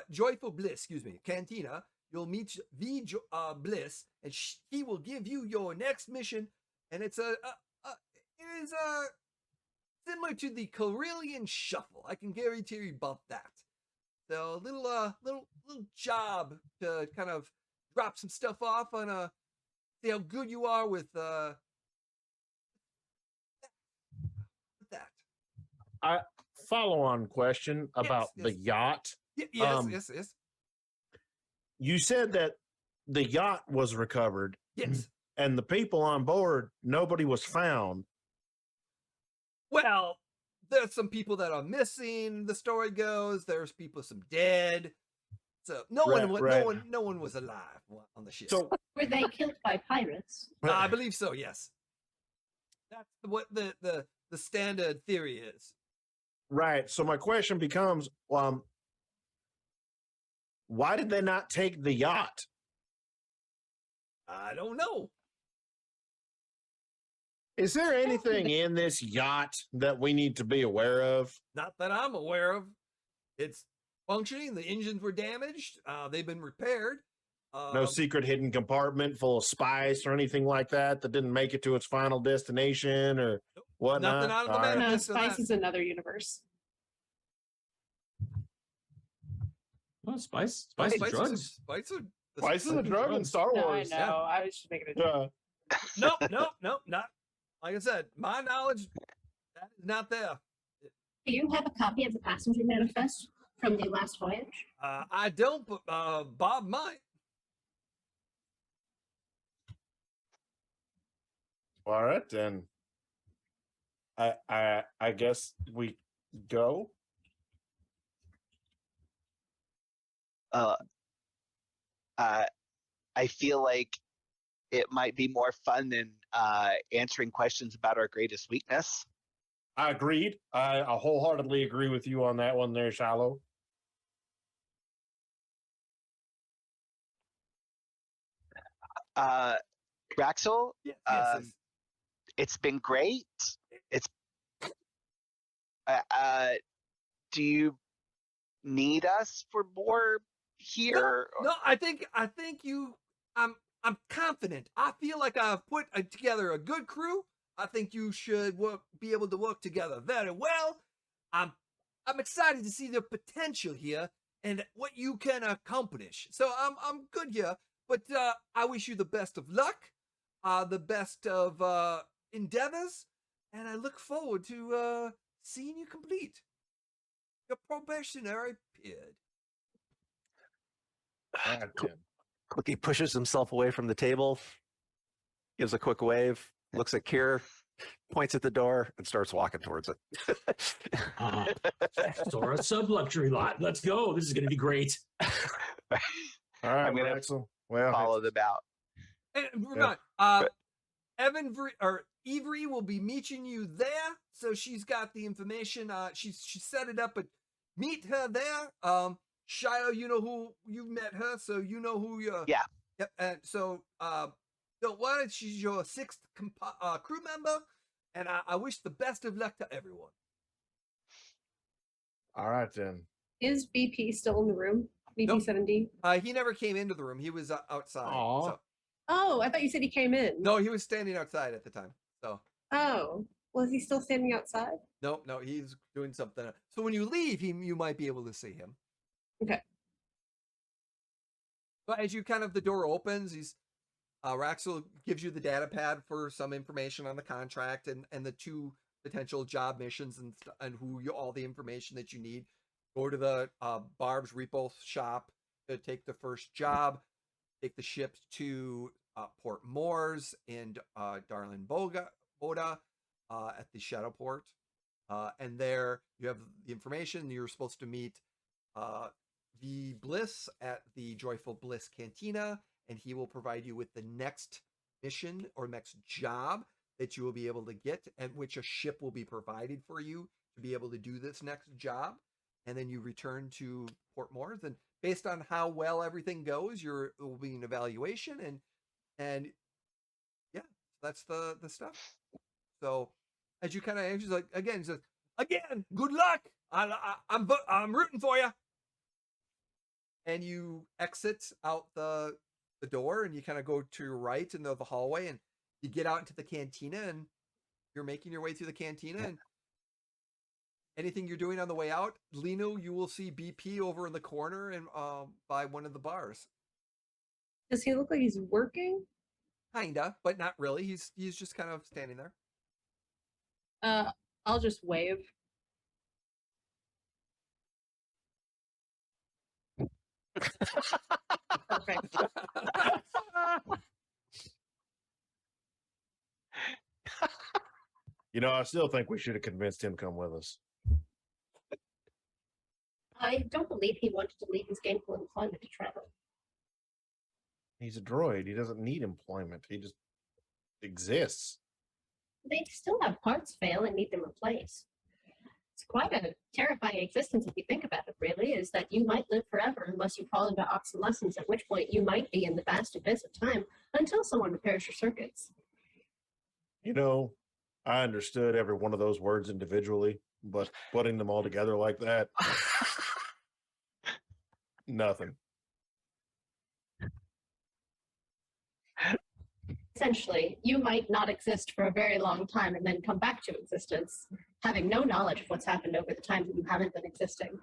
Speaker 1: Joyful Bliss, Cantina. You'll meet Bliss, and he will give you your next mission, and it is similar to the Carillion Shuffle. I can guarantee you about that. So a little job to kind of drop some stuff off on see how good you are with that.
Speaker 6: Follow-on question about the yacht.
Speaker 1: Yes.
Speaker 6: You said that the yacht was recovered.
Speaker 1: Yes.
Speaker 6: And the people on board, nobody was found.
Speaker 1: Well, there's some people that are missing. The story goes there's some dead. So no one was alive on the ship.
Speaker 6: So
Speaker 7: Were they killed by pirates?
Speaker 1: I believe so. Yes. That's what the standard theory is.
Speaker 6: right. So my question becomes, why did they not take the yacht?
Speaker 1: I don't know.
Speaker 6: Is there anything in this yacht that we need to be aware of?
Speaker 1: Not that I'm aware of. It's functioning. The engines were damaged. They've been repaired.
Speaker 6: No secret hidden compartment full of spice or anything like that didn't make it to its final destination or whatnot?
Speaker 1: Nothing out of the
Speaker 6: All right.
Speaker 1: menu.
Speaker 3: No, Spice is another universe.
Speaker 2: Oh, spice is drugs.
Speaker 6: Spice is a drug in Star
Speaker 3: No, I
Speaker 6: Wars.
Speaker 3: know.
Speaker 1: Yeah.
Speaker 3: I was just making a joke.
Speaker 6: Yeah.
Speaker 1: Nope. Not like I said. My knowledge, that is not there.
Speaker 7: Do you have a copy of the passenger manifest from the last voyage?
Speaker 1: I don't, but Bob might.
Speaker 6: All right, then. I guess we go.
Speaker 5: I feel like it might be more fun than answering questions about our greatest weakness.
Speaker 6: I agreed. I wholeheartedly agree with you on that one there, Shallow.
Speaker 5: Raxel,
Speaker 1: Yes.
Speaker 5: it's been great. It's do you need us for more here?
Speaker 1: No, I think you. I'm confident. I feel like I've put together a good crew. I think you should be able to work together very well. I'm excited to see the potential here and what you can accomplish. So I'm good here. But I wish you the best of luck, the best of endeavors, and I look forward to seeing you complete your probationary period.
Speaker 4: Clicky pushes himself away from the table, gives a quick wave, looks at Kier, points at the door, and starts walking towards it.
Speaker 2: Or a sub-luxury lot. Let's go. This is going to be great.
Speaker 6: All right,
Speaker 5: I'm gonna
Speaker 6: Axel. Well,
Speaker 5: follow them out.
Speaker 1: And Avery will be meeting you there, so she's got the information. She set it up, but meet her there. Shiloh, you know who you met her, so you know who you're.
Speaker 5: Yeah.
Speaker 1: Yep. And so, don't worry, she's your sixth crew member, and I wish the best of luck to everyone.
Speaker 6: all right then.
Speaker 3: Is BP still in the room?
Speaker 1: Nope.
Speaker 3: BP-7D?
Speaker 1: He never came into the room. He was outside.
Speaker 6: Aw.
Speaker 1: So.
Speaker 3: Oh, I thought you said he came in.
Speaker 1: No, he was standing outside at the time. So.
Speaker 3: Oh, was he still standing outside?
Speaker 1: No, he's doing something. So when you leave, you might be able to see him.
Speaker 3: Okay.
Speaker 1: But as the door opens, Raxel gives you the data pad for some information on the contract and the 2 potential job missions and all the information that you need. Go to the Barb's Repo shop to take the first job. Take the ships to Port Moors and Darlin Boda at the Shadowport. And there you have the information. You're supposed to meet the Bliss at the Joyful Bliss Cantina, and he will provide you with the next mission or next job that you will be able to get, and which a ship will be provided for you to be able to do this next job. And then you return to Port Moors, and based on how well everything goes, there will be an evaluation, and yeah, that's the stuff. So as you she's like again, says again, good luck. I'm rooting for you. And you exit out the door, and you go to your right in the hallway, and you get out into the cantina, and you're making your way through the cantina. And anything you're doing on the way out, Lino, you will see BP over in the corner and by one of the bars.
Speaker 3: Does he look like he's working?
Speaker 1: Kinda, but not really. He's just kind of standing there.
Speaker 3: I'll just wave. Perfect.
Speaker 6: I still think we should have convinced him to come with us.
Speaker 7: I don't believe he wanted to leave his gainful employment to travel.
Speaker 6: He's a droid. He doesn't need employment. He just exists.
Speaker 7: They still have parts fail and need them replaced. It's quite a terrifying existence if you think about it, really, is that you might live forever unless you fall into obsolescence, at which point you might be in the vast abyss of time until someone repairs your circuits.
Speaker 6: I understood every one of those words individually, but putting them all together like that, nothing.
Speaker 7: Essentially, you might not exist for a very long time and then come back to existence, having no knowledge of what's happened over the time that you haven't been existing.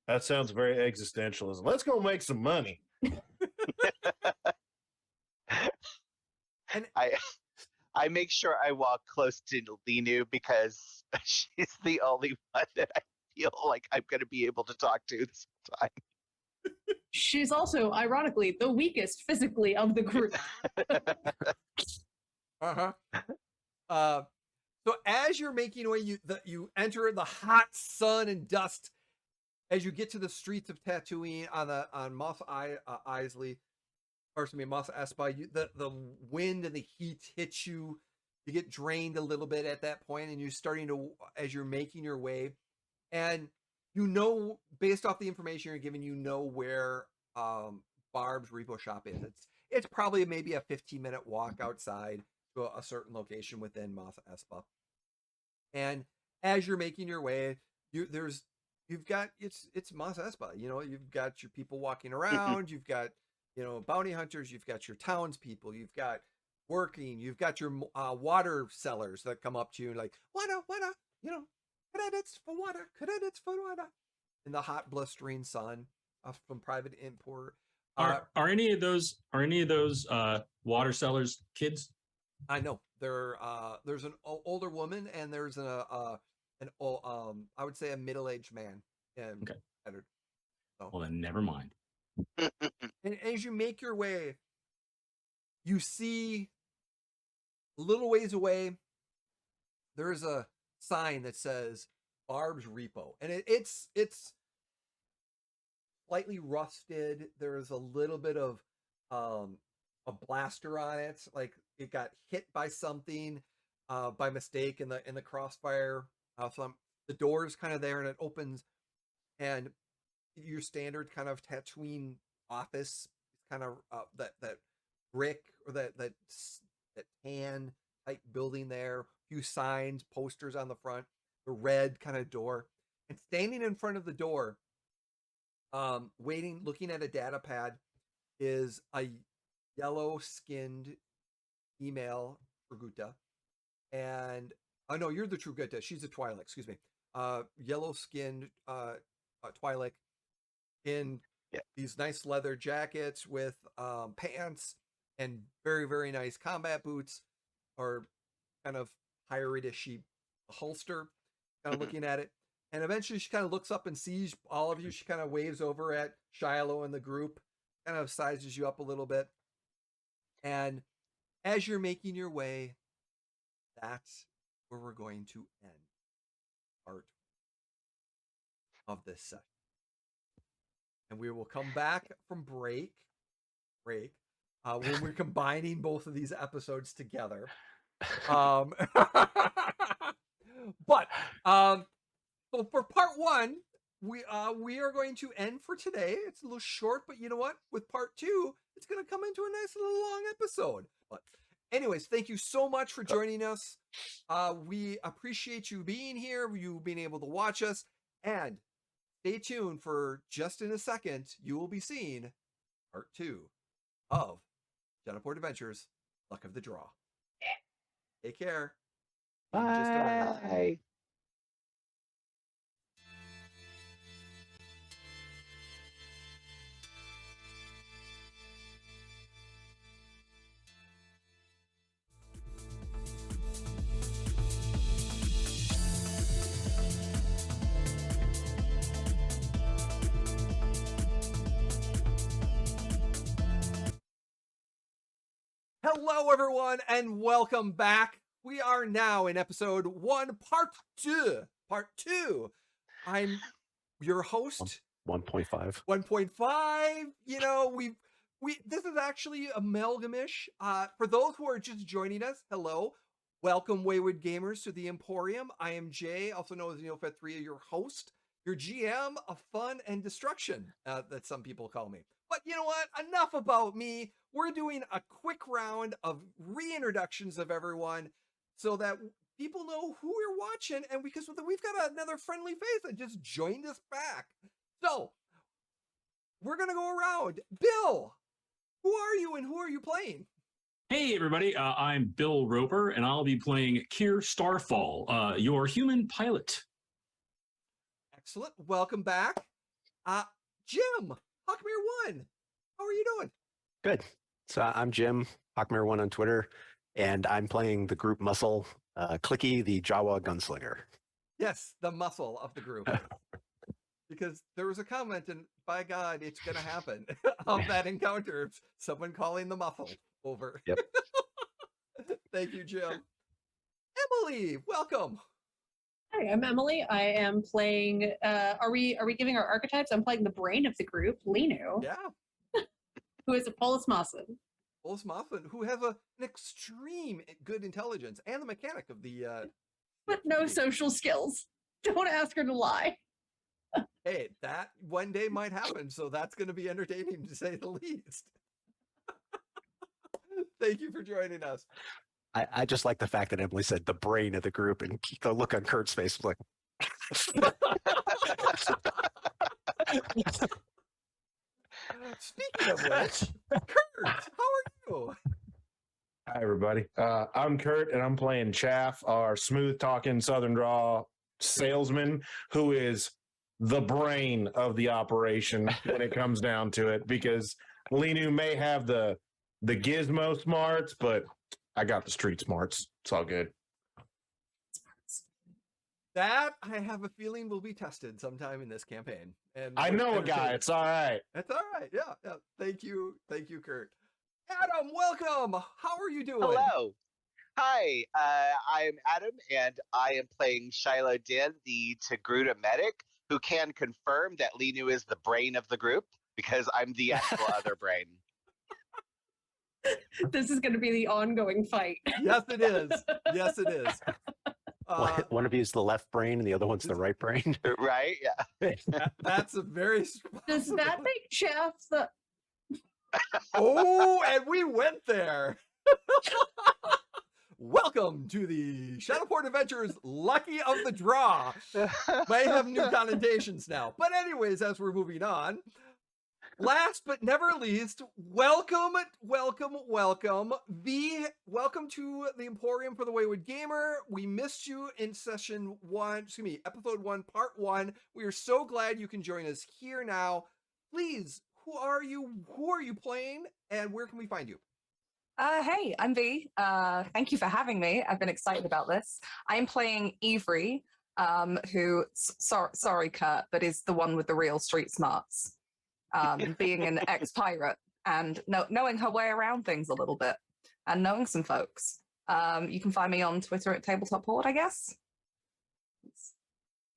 Speaker 6: That sounds very existentialism. Let's go make some money.
Speaker 1: And
Speaker 5: I make sure I walk close to Linu because she's the only one that I feel like I'm going to be able to talk to this time.
Speaker 3: She's also, ironically, the weakest physically of the group.
Speaker 1: So as you're making your way, you enter the hot sun and dust as you get to the streets of Tatooine on Mos Eisley, or excuse me, Mos Espa. The wind and the heat hits you. You get drained a little bit at that point, and you're starting to, as you're making your way, and based off the information you're given, where Barb's Repo shop is. It's probably maybe a 15-minute walk outside to a certain location within Mos Espa. And as you're making your way, it's Mos Espa. You've got your people walking around. You've got bounty hunters. You've got your townspeople. You've got working. You've got your water sellers that come up to you like water, credits for water, in the hot blistering sun from private import.
Speaker 2: Are any of those water sellers kids?
Speaker 1: I know there's an older woman and there's I would say a middle-aged man.
Speaker 2: Okay.
Speaker 1: So.
Speaker 2: Well, then never mind.
Speaker 1: And as you make your way, you see a little ways away, there's a sign that says Barb's Repo, and it's slightly rusted. There's a little bit of a blaster on it, like it got hit by something by mistake in the crossfire. The door is kind of there, and it opens, and your standard kind of Tatooine office, kind of that brick or that tan type building there. A few signs, posters on the front red kind of door. And standing in front of the door, waiting, looking at a data pad, is a yellow-skinned female Truguta. And oh no, you're the Truguta. She's a Twi'lek. Excuse me. Yellow-skinned Twi'lek in these nice leather jackets with pants and very, very nice combat boots, or kind of pirated-y holster, kind of looking at it. And eventually she kind of looks up and sees all of you. She kind of waves over at Shiloh and the group, kind of sizes you up a little bit. And as you're making your way, that's where we're going to end part of this session. And we will come back from break, when we're combining both of these episodes together. But so for part one, we are going to end for today. It's a little short, but you know what? With part two, it's going to come into a nice little long episode. But anyways, thank you so much for joining us. We appreciate you being here, you being able to watch us, and stay tuned for just in a second. You will be seeing part two of Shadowport Adventures, Luck of the Draw. Take care.
Speaker 5: Bye.
Speaker 1: Hello, everyone, and welcome back. We are now in episode 1, part 2. Part 2. I'm your host.
Speaker 4: 1.5.
Speaker 1: 1.5. You know, we this is actually amalgamish. For those who are just joining us, hello. Welcome, Wayward Gamers, to the Emporium. I am Jay, also known as Neofed3, your host, your GM of fun and destruction, that some people call me. But you know what? Enough about me. We're doing a quick round of reintroductions of everyone so that people know who we're watching, and because we've got another friendly face that just joined us back. So, we're going to go around. Bill, who are you and who are you playing?
Speaker 2: Hey, everybody. I'm Bill Roper, and I'll be playing Kier Starfall, your human pilot.
Speaker 1: Excellent. Welcome back. Jim, Hawkmere1, how are you doing?
Speaker 4: Good. So I'm Jim, Hawkmere1 on Twitter, and I'm playing the group muscle, Clicky, the Jawa gunslinger.
Speaker 1: Yes, the muscle of the group. Because there was a comment, and by God, it's going to happen, of that encounter. Someone calling the muscle over.
Speaker 4: Yep.
Speaker 1: Thank you, Jim. Emily, welcome.
Speaker 3: Hi, I'm Emily. I am playing. Are we giving our archetypes? I'm playing the brain of the group, Linu,
Speaker 1: Yeah.
Speaker 3: who is a Polis Moslin.
Speaker 1: Polis Moslin, who has an extreme good intelligence and the mechanic of the.
Speaker 3: But no social skills. Don't ask her to lie.
Speaker 1: Hey, that one day might happen, so that's going to be entertaining to say the least. Thank you for joining us.
Speaker 4: I just like the fact that Emily said the brain of the group, and the look on Kurt's face was like.
Speaker 1: Speaking of which, Kurt, how are you?
Speaker 6: Hi, everybody. I'm Kurt, and I'm playing Chaff, our smooth-talking Southern draw salesman, who is the brain of the operation when it comes down to it, because Linu may have the gizmo smarts, but I got the street smarts. It's all good.
Speaker 1: That, I have a feeling, will be tested sometime in this campaign. And
Speaker 6: I know a guy. It's all right.
Speaker 1: It's all right. Yeah. Thank you, Kurt. Adam, welcome. How are you doing?
Speaker 5: Hello. Hi, I'm Adam, and I am playing Shiloh Din, the Togruta medic, who can confirm that Linu is the brain of the group, because I'm the actual other brain.
Speaker 3: This is going to be the ongoing fight.
Speaker 1: Yes, it is. Yes, it is.
Speaker 4: One of you is the left brain, and the other one's the right brain.
Speaker 5: Right? Yeah.
Speaker 1: That's a very.
Speaker 3: Does that make Chaff the?
Speaker 1: Oh, and we went there. Welcome. welcome to the Shadowport Adventures Lucky of the Draw. May have new connotations now. But anyways, as we're moving on, last but never least, welcome to the Emporium for the Wayward Gamer. We missed you in episode 1, part 1. We are so glad you can join us here now. Please, who are you playing, and where can we find you?
Speaker 8: Hey, I'm V. Thank you for having me. I've been excited about this. I'm playing Avery, who, sorry, Kurt, but is the one with the real street smarts. Being an ex-pirate and knowing her way around things a little bit and knowing some folks. You can find me on Twitter at Tabletop Horde, I guess.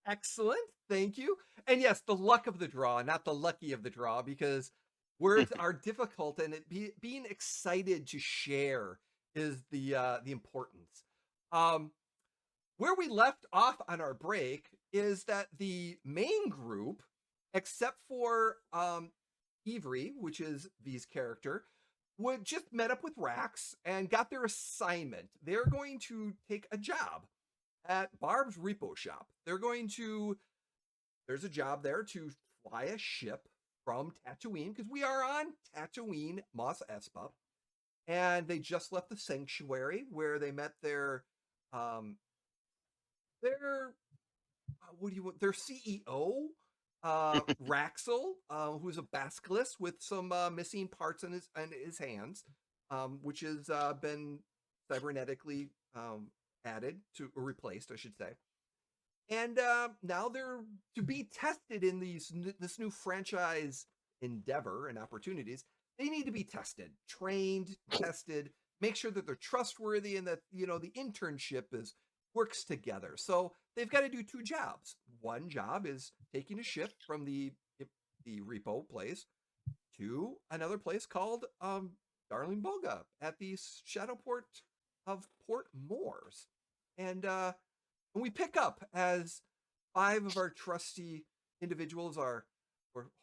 Speaker 1: Excellent. Thank you. And yes, the luck of the draw, not the lucky of the draw, because words are difficult, and being excited to share is the importance. Where we left off on our break is that the main group, except for Avery, which is V's character, would just met up with Rax and got their assignment. They're going to take a job at Barb's repo shop. There's a job there to fly a ship from Tatooine, because we are on Tatooine, Mos Espa, and they just left the sanctuary where they met their CEO, Raxel, who's a basilisk with some missing parts in his hands, which has been cybernetically added to, or replaced, I should say. And now they're to be tested in this new franchise endeavor and opportunities. They need to be tested, trained, tested, make sure that they're trustworthy, and that the internship works together. So they've got to do 2 jobs. One job is taking a ship from the repo place to another place called Darling Boga at the Shadowport of Port Moors. And we pick up as 5 of our trusty individuals or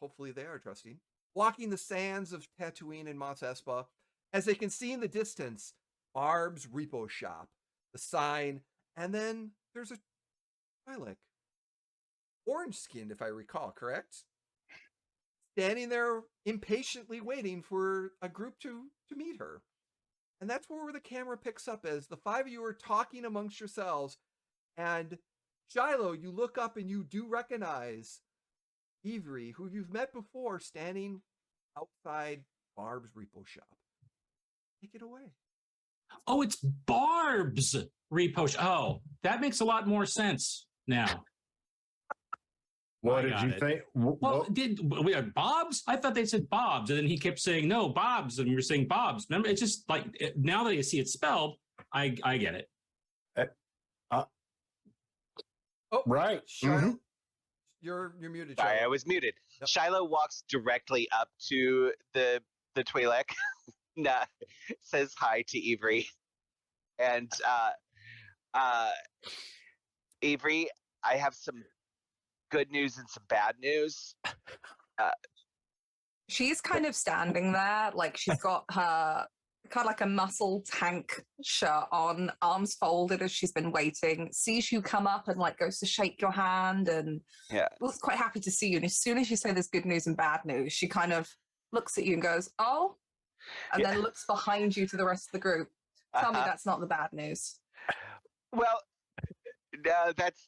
Speaker 1: hopefully they are trusty, walking the sands of Tatooine and Mos Espa, as they can see in the distance Barb's repo shop, the sign, and then there's a Twi'lek, orange-skinned, if I recall, correct? Standing there impatiently waiting for a group to meet her. And that's where the camera picks up, as the 5 of you are talking amongst yourselves. And Shiloh, you look up and you do recognize Avery, who you've met before, standing outside Barb's repo shop. Take it away.
Speaker 2: Oh, it's Barb's repo shop. Oh, that makes a lot more sense now.
Speaker 6: What did you think?
Speaker 2: Well, did we have Bob's? I thought they said Bob's, and then he kept saying no, Bob's, and we were saying Bob's. Remember, it's just like now that I see it spelled, I get it.
Speaker 6: Right.
Speaker 1: Shiloh, you're muted.
Speaker 5: Sorry,
Speaker 1: Shiloh.
Speaker 5: I was muted.
Speaker 1: Yep.
Speaker 5: Shiloh walks directly up to the Twi'lek, says hi to Avery, and Avery, I have some good news and some bad news.
Speaker 8: She's kind of standing there, like she's got her kind of like a muscle tank shirt on, arms folded as she's been waiting, sees you come up and like goes to shake your hand and looks quite happy to see you. And as soon as you say there's good news and bad news, she kind of looks at you and goes, oh, and then looks behind you to the rest of the group. Tell me that's not the bad news.
Speaker 5: Well, no, that's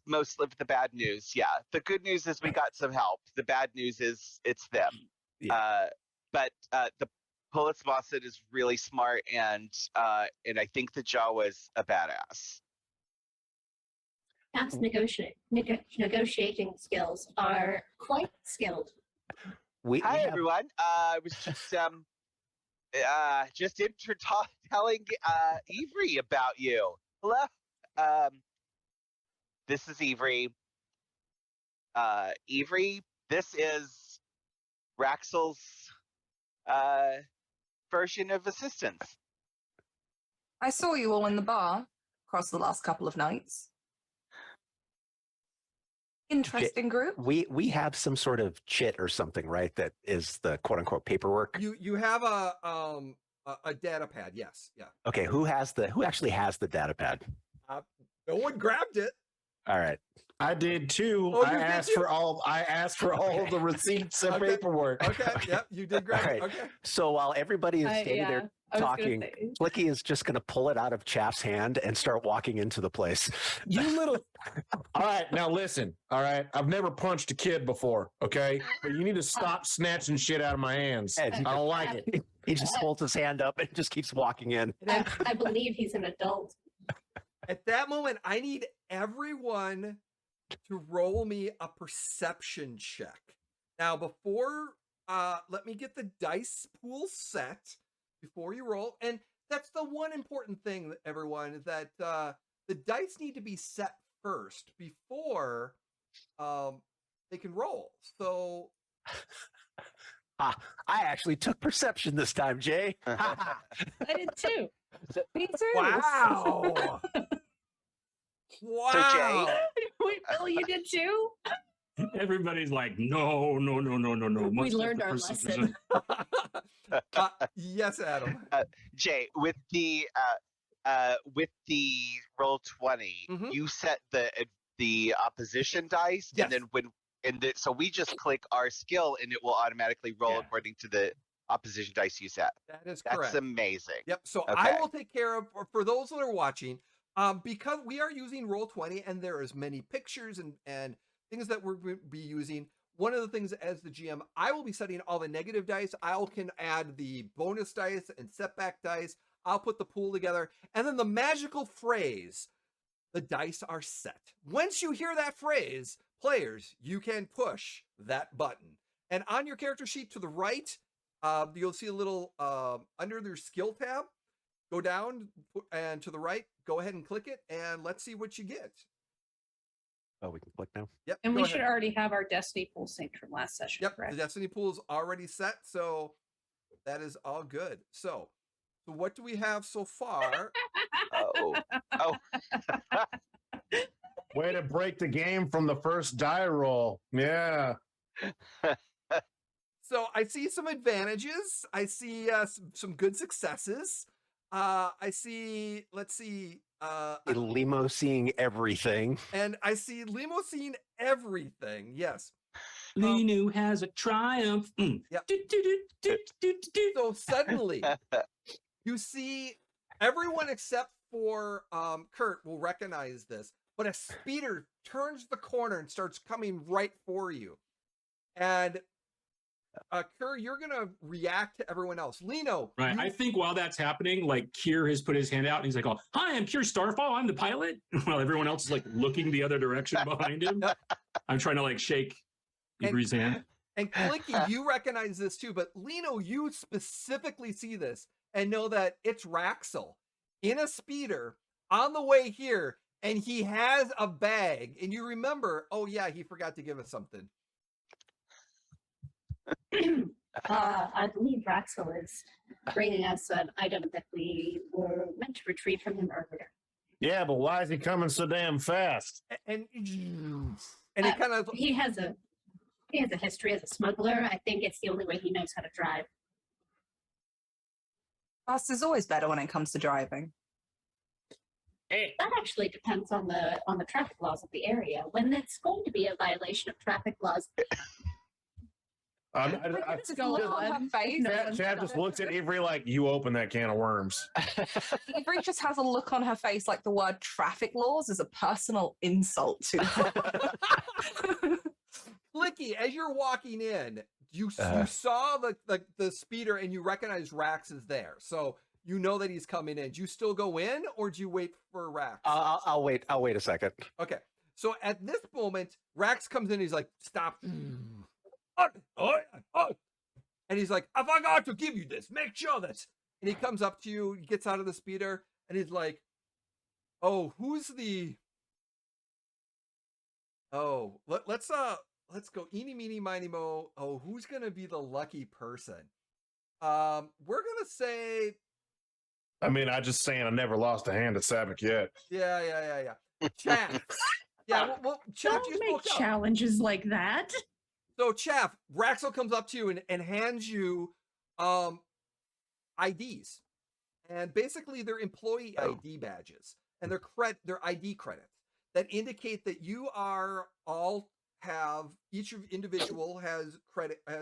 Speaker 5: most of the bad news. Yeah, the good news is we got some help. The bad news is it's them.
Speaker 4: Yeah.
Speaker 5: But the Polis Mossad is really smart, and I think the Jawa's a badass.
Speaker 7: Past negotiating skills are quite skilled.
Speaker 5: Hi everyone. I was just telling Avery about you. Hello. This is Avery. Avery, this is Raxel's version of assistance.
Speaker 8: I saw you all in the bar across the last couple of nights. Interesting group.
Speaker 4: We have some sort of chit or something, right? That is the quote unquote paperwork.
Speaker 1: You have a A data pad, yes, yeah.
Speaker 4: Okay, who actually has the data pad?
Speaker 1: No one grabbed it.
Speaker 4: All right.
Speaker 6: I did too.
Speaker 1: Oh,
Speaker 6: I
Speaker 1: you did
Speaker 6: asked
Speaker 1: too?
Speaker 6: for all. I asked for all the receipts and
Speaker 1: Okay.
Speaker 6: paperwork.
Speaker 1: Okay, yep, you did grab
Speaker 4: All
Speaker 1: it.
Speaker 4: right.
Speaker 1: Okay.
Speaker 4: So while everybody is standing there
Speaker 3: I was gonna
Speaker 4: talking,
Speaker 3: say.
Speaker 4: Clicky is just going to pull it out of Chaff's hand and start walking into the place.
Speaker 6: You little. All right, now listen. All right, I've never punched a kid before. Okay, but you need to stop snatching shit out of my hands.
Speaker 4: And
Speaker 6: I don't like it.
Speaker 4: he just holds his hand up and just keeps walking in.
Speaker 7: I believe he's an adult.
Speaker 1: At that moment, I need everyone to roll me a perception check. Now, before, let me get the dice pool set before you roll. And that's the one important thing, everyone, that the dice need to be set first before they can roll. So
Speaker 4: I actually took perception this time, Jay.
Speaker 3: I did too.
Speaker 8: Me too.
Speaker 1: wow. Wow.
Speaker 3: Wait, Bill, you did too?
Speaker 2: Everybody's like, no.
Speaker 3: We
Speaker 2: must have
Speaker 3: learned
Speaker 2: the
Speaker 3: our
Speaker 2: perception."
Speaker 3: lesson.
Speaker 1: Yes, Adam.
Speaker 5: Jay, with the roll 20,
Speaker 1: Mhm.
Speaker 5: you set the opposition dice,
Speaker 1: Yes.
Speaker 5: and then so we just click our skill, and it will automatically roll
Speaker 6: Yeah.
Speaker 5: according to the opposition dice you set.
Speaker 1: That is
Speaker 5: That's
Speaker 1: correct.
Speaker 5: amazing.
Speaker 1: Yep. So
Speaker 5: Okay.
Speaker 1: I will take care of for those that are watching, because we are using Roll20 and there is many pictures and things that we're going to be using. One of the things as the GM, I will be setting all the negative dice. I can add the bonus dice and setback dice. I'll put the pool together, and then the magical phrase, the dice are set. Once you hear that phrase, players, you can push that button. And on your character sheet to the right, you'll see a little under their skill tab. Go down and to the right, go ahead and click it, and let's see what you get.
Speaker 4: Oh, we can click now.
Speaker 1: Yep.
Speaker 3: And
Speaker 1: go
Speaker 3: we should
Speaker 1: ahead.
Speaker 3: already have our Destiny pool synced from last session,
Speaker 1: Yep.
Speaker 3: correct?
Speaker 1: The Destiny pool is already set, so that is all good. So what do we have so far?
Speaker 5: Oh.
Speaker 6: Way to break the game from the first die roll. Yeah.
Speaker 1: So I see some advantages. I see some good successes. I see, let's see.
Speaker 4: Limo seeing everything.
Speaker 1: And I see Limo seeing everything. Yes.
Speaker 2: Linu has a triumph.
Speaker 1: Yep.
Speaker 2: Do, do, do, do, do, do.
Speaker 1: So suddenly, you see everyone except for Kurt will recognize this, but a speeder turns the corner and starts coming right for you. And Kurt, you're gonna react to everyone else. Lino,
Speaker 2: Right. I think while that's happening, like Kier has put his hand out and he's like, "Oh, hi, I'm Kier Starfall. I'm the pilot." While everyone else is like looking the other direction behind him. I'm trying to like shake Ibri's hand.
Speaker 1: And Clicky, you recognize this too, but Lino, you specifically see this and know that it's Raxel in a speeder on the way here, and he has a bag. And you remember, oh yeah, he forgot to give us something.
Speaker 7: I believe Raxel is bringing us an item that we were meant to retrieve from him earlier.
Speaker 6: Yeah, but why is he coming so damn fast?
Speaker 1: And it kind of
Speaker 7: He has a history as a smuggler. I think it's the only way he knows how to drive.
Speaker 8: Fast is always better when it comes to driving.
Speaker 7: That actually depends on the traffic laws of the area. When it's going to be a violation of traffic laws,
Speaker 8: Just look on her face.
Speaker 6: Chad just looks at Avery like, you open that can of worms.
Speaker 8: Avery just has a look on her face like the word traffic laws is a personal insult to her.
Speaker 1: Clicky, as you're walking in, you saw the speeder and you recognize Rax is there. So you know that he's coming in. Do you still go in or do you wait for Rax?
Speaker 4: I'll wait. I'll wait a second.
Speaker 1: Okay. So at this moment, Rax comes in. He's like, "Stop!" And he's like, "I forgot to give you this. Make sure that." And he comes up to you. He gets out of the speeder, and he's like, "Oh, who's the? Oh, let's go. Eeny, meeny, miny, mo. Oh, who's gonna be the lucky person? We're gonna say."
Speaker 6: I mean, I just saying I never lost a hand at Sabic yet.
Speaker 1: Yeah. Chaff. Yeah, well, Chaff, you
Speaker 3: Don't make
Speaker 1: spoke up.
Speaker 3: challenges like that.
Speaker 1: So, Chaff, Raxel comes up to you and hands you IDs, and basically they're employee ID badges, and they're ID credits that indicate that you are all have each individual has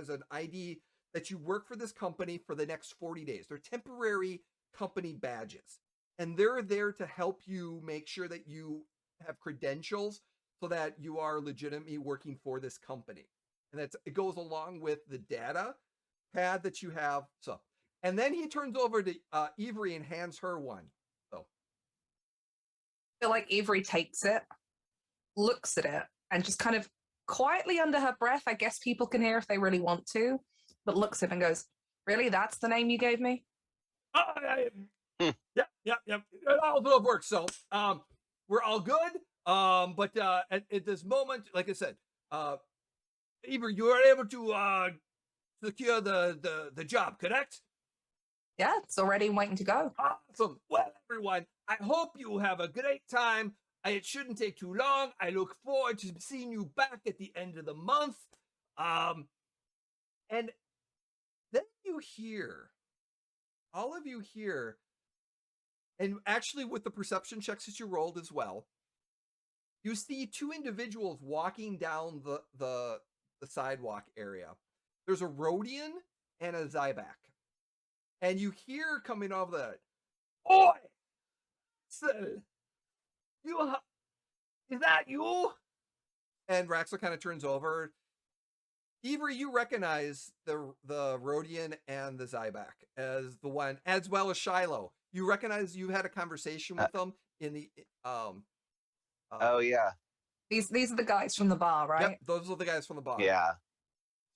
Speaker 1: an ID that you work for this company for the next 40 days. They're temporary company badges, and they're there to help you make sure that you have credentials so that you are legitimately working for this company. And it goes along with the data pad that you have. So, and then he turns over to Avery and hands her one. So,
Speaker 8: I feel like Avery takes it, looks at it, and just kind of quietly under her breath, I guess people can hear if they really want to, but looks at him and goes, "Really? That's the name you gave me?"
Speaker 1: Yep. It all works. So, we're all good. But at this moment, like I said, Avery, you are able to secure the job, correct?
Speaker 8: Yeah, it's already waiting to go.
Speaker 1: Awesome. Well, everyone, I hope you have a great time. It shouldn't take too long. I look forward to seeing you back at the end of the month. And then all of you hear, and actually with the perception checks that you rolled as well, you see two individuals walking down the sidewalk area. There's a Rhodian and a Zyback. And you hear coming over the, "Oi! Axel! Is that you?" And Raxel kind of turns over. Avery, you recognize the Rhodian and the Zyback as the one, as well as Shiloh. You recognize you had a conversation with them in the
Speaker 5: oh yeah.
Speaker 8: These are the guys from the bar, right?
Speaker 1: Yep, those are the guys from the bar.
Speaker 5: Yeah.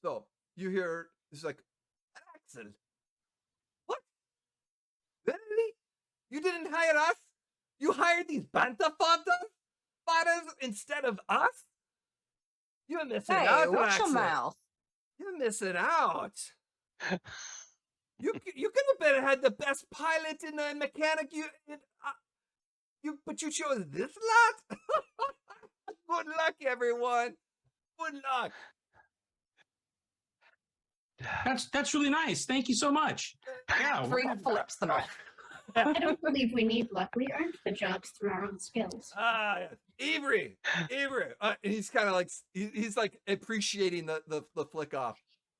Speaker 1: So you hear it's like, "Axel, what? Really? You didn't hire us? You hired these bantha fathers instead of us? You're missing
Speaker 8: Hey,
Speaker 1: out,
Speaker 8: watch your
Speaker 1: Axel.
Speaker 8: mouth.
Speaker 1: You're missing out. You could have better had the best pilot and mechanic. But you chose this lot. Good luck, everyone. Good luck."
Speaker 2: That's really nice. Thank you so much. Yeah.
Speaker 8: Free flips them off.
Speaker 7: I don't believe we need luck. We earned the jobs through our own skills.
Speaker 1: Avery. And he's kind of like he's like appreciating the flick off,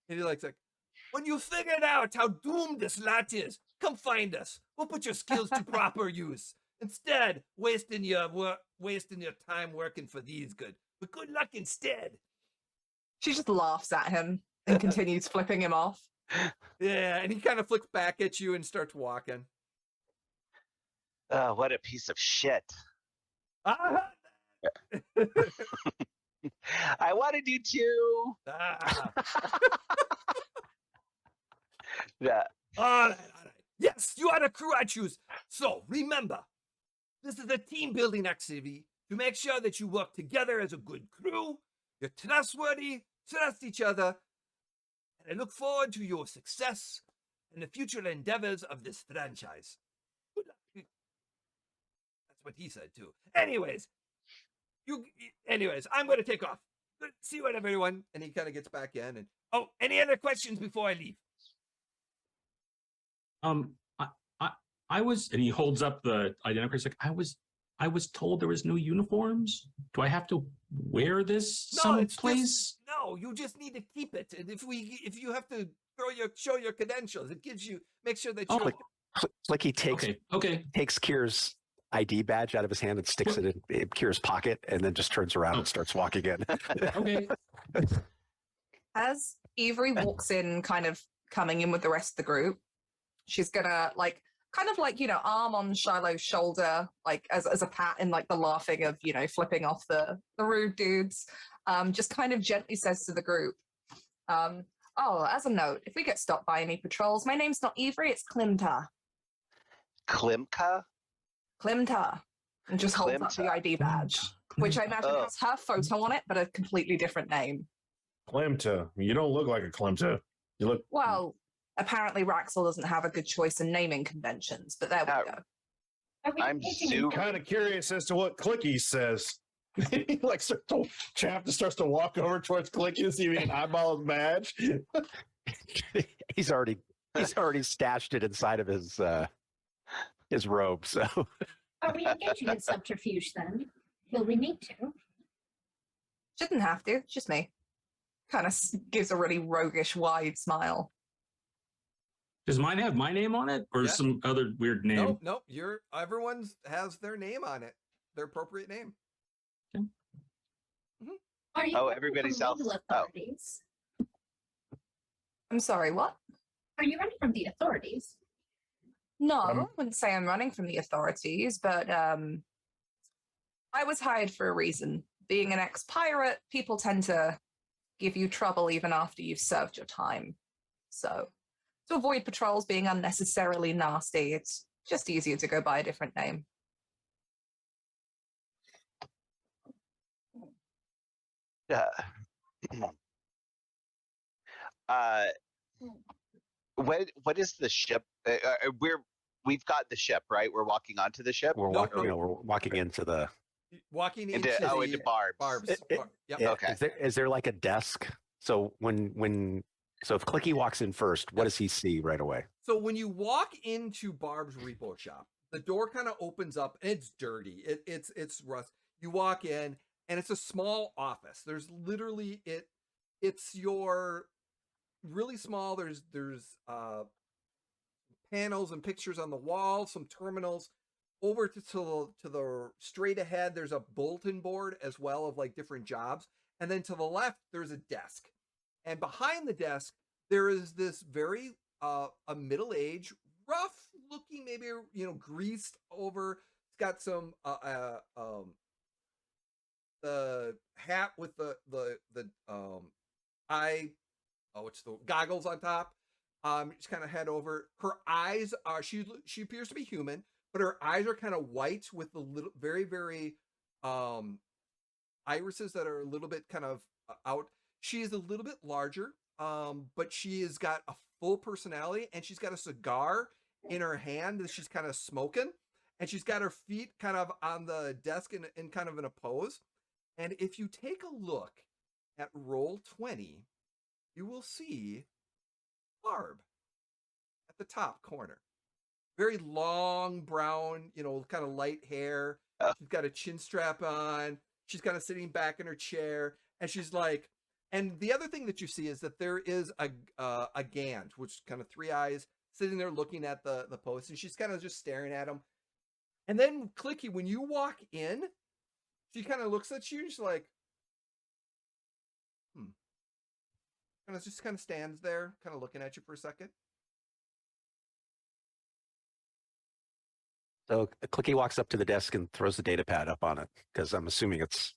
Speaker 1: and he's like, "When you figured out how doomed this lot is, come find us. We'll put your skills to proper use. Instead, wasting your time working for these good. But good luck instead."
Speaker 8: She just laughs at him and continues flipping him off.
Speaker 1: Yeah, and he kind of flicks back at you and starts walking.
Speaker 5: Oh, what a piece of shit.
Speaker 1: Ah!
Speaker 5: I wanted you to. Yeah.
Speaker 1: All right. Yes, you are the crew I choose. So remember, this is a team building activity to make sure that you work together as a good crew. You're trustworthy, trust each other, and I look forward to your success and the future endeavors of this franchise. Good luck. That's what he said too. Anyways, I'm going to take off. See you later, everyone. And he kind of gets back in. And any other questions before I leave?
Speaker 2: I was, and he holds up the identifier. He's like, I was told there was no uniforms. Do I have to wear this someplace?
Speaker 1: No, you just need to keep it. And if you have to show your credentials, it gives you, make sure that you.
Speaker 4: Like he takes
Speaker 2: Okay.
Speaker 4: takes Kier's ID badge out of his hand and sticks it in Kier's pocket, and then just turns around and starts walking in.
Speaker 2: Okay.
Speaker 8: As Avery walks in, kind of coming in with the rest of the group, she's gonna kind of arm on Shiloh's shoulder, like as a pat and like the laughing of, flipping off the rude dudes. Just kind of gently says to the group, as a note, if we get stopped by any patrols, my name's not Avery, it's Klimta.
Speaker 5: Klimka?
Speaker 8: Klimta. And just holds up the ID badge, which I imagine has her photo on it, but a completely different name.
Speaker 6: Klimta. You don't look like a Klimta. You look...
Speaker 8: Well, apparently Raxel doesn't have a good choice in naming conventions, but there we go.
Speaker 5: I'm super
Speaker 6: kind of curious as to what Clicky says. He Chap just starts to walk over towards Clicky to see if he can eyeball his badge.
Speaker 4: He's already He's already stashed it inside of his robe. So
Speaker 7: Are we engaging in subterfuge then? Will we need to?
Speaker 8: Shouldn't have to. It's just me. Kind of gives a really roguish, wide smile.
Speaker 2: Does mine have my name on it, or
Speaker 1: Yeah.
Speaker 2: some other weird name?
Speaker 1: Nope. Everyone's has their name on it, their appropriate name.
Speaker 7: Are you
Speaker 5: Oh,
Speaker 7: running
Speaker 5: everybody's
Speaker 7: from
Speaker 5: else.
Speaker 7: legal authorities?
Speaker 8: I'm sorry, what?
Speaker 7: Are you running from the authorities?
Speaker 8: No, I wouldn't say I'm running from the authorities, but I was hired for a reason. Being an ex-pirate, people tend to give you trouble even after you've served your time. So, to avoid patrols being unnecessarily nasty, it's just easier to go by a different name.
Speaker 5: What is the ship? We've got the ship, right? We're walking onto the ship.
Speaker 4: we're
Speaker 1: Nope,
Speaker 4: walking.
Speaker 1: nope.
Speaker 4: We're walking into the.
Speaker 1: Walking
Speaker 5: Into
Speaker 1: the
Speaker 5: Barb's.
Speaker 1: Barb's.
Speaker 4: It-
Speaker 1: Yep.
Speaker 5: Okay.
Speaker 4: Is there like a desk? So so if Clicky walks in first, what does he see right away?
Speaker 1: So when you walk into Barb's repo shop, the door kind of opens up and it's dirty. It's rust. You walk in and it's a small office. There's literally it's your really small. There's panels and pictures on the wall, some terminals. Over to the straight ahead, there's a bulletin board as well of like different jobs. And then to the left, there's a desk. And behind the desk, there is this very a middle-aged, rough-looking, maybe greased over. It's got some the hat with the eye, it's the goggles on top. Just kind of head over. Her eyes are she appears to be human, but her eyes are kind of white with the little very very irises that are a little bit kind of out. She is a little bit larger, but she has got a full personality, and she's got a cigar in her hand that she's kind of smoking, and she's got her feet kind of on the desk in kind of in a pose. And if you take a look at roll 20, you will see Barb at the top corner. Very long brown, kind of light hair. She's got a chin strap on. She's kind of sitting back in her chair, and she's like, and the other thing that you see is that there is a Gant, which kind of three eyes, sitting there looking at the post, and she's kind of just staring at him. And then Clicky, when you walk in, she kind of looks at you, and she's like, and it just kind of stands there, kind of looking at you for a second.
Speaker 4: So Clicky walks up to the desk and throws the data pad up on it because I'm assuming it's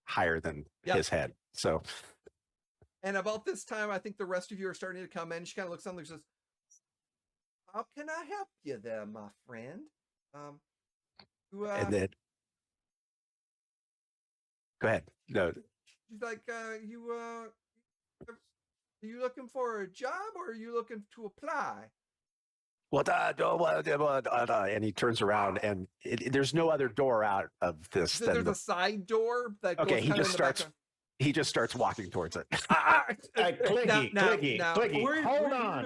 Speaker 4: higher than his head. So,
Speaker 1: and about this time, I think the rest of you are starting to come in. She kind of looks on there and says, "How can I help you there, my friend?"
Speaker 4: And then, go ahead. No,
Speaker 1: she's like, are you looking for a job or are you looking to apply?
Speaker 4: And he turns around, and there's no other door out of this.
Speaker 1: So there's a side door that goes
Speaker 4: he just starts. He just starts walking towards it.
Speaker 6: Clicky. Hold on.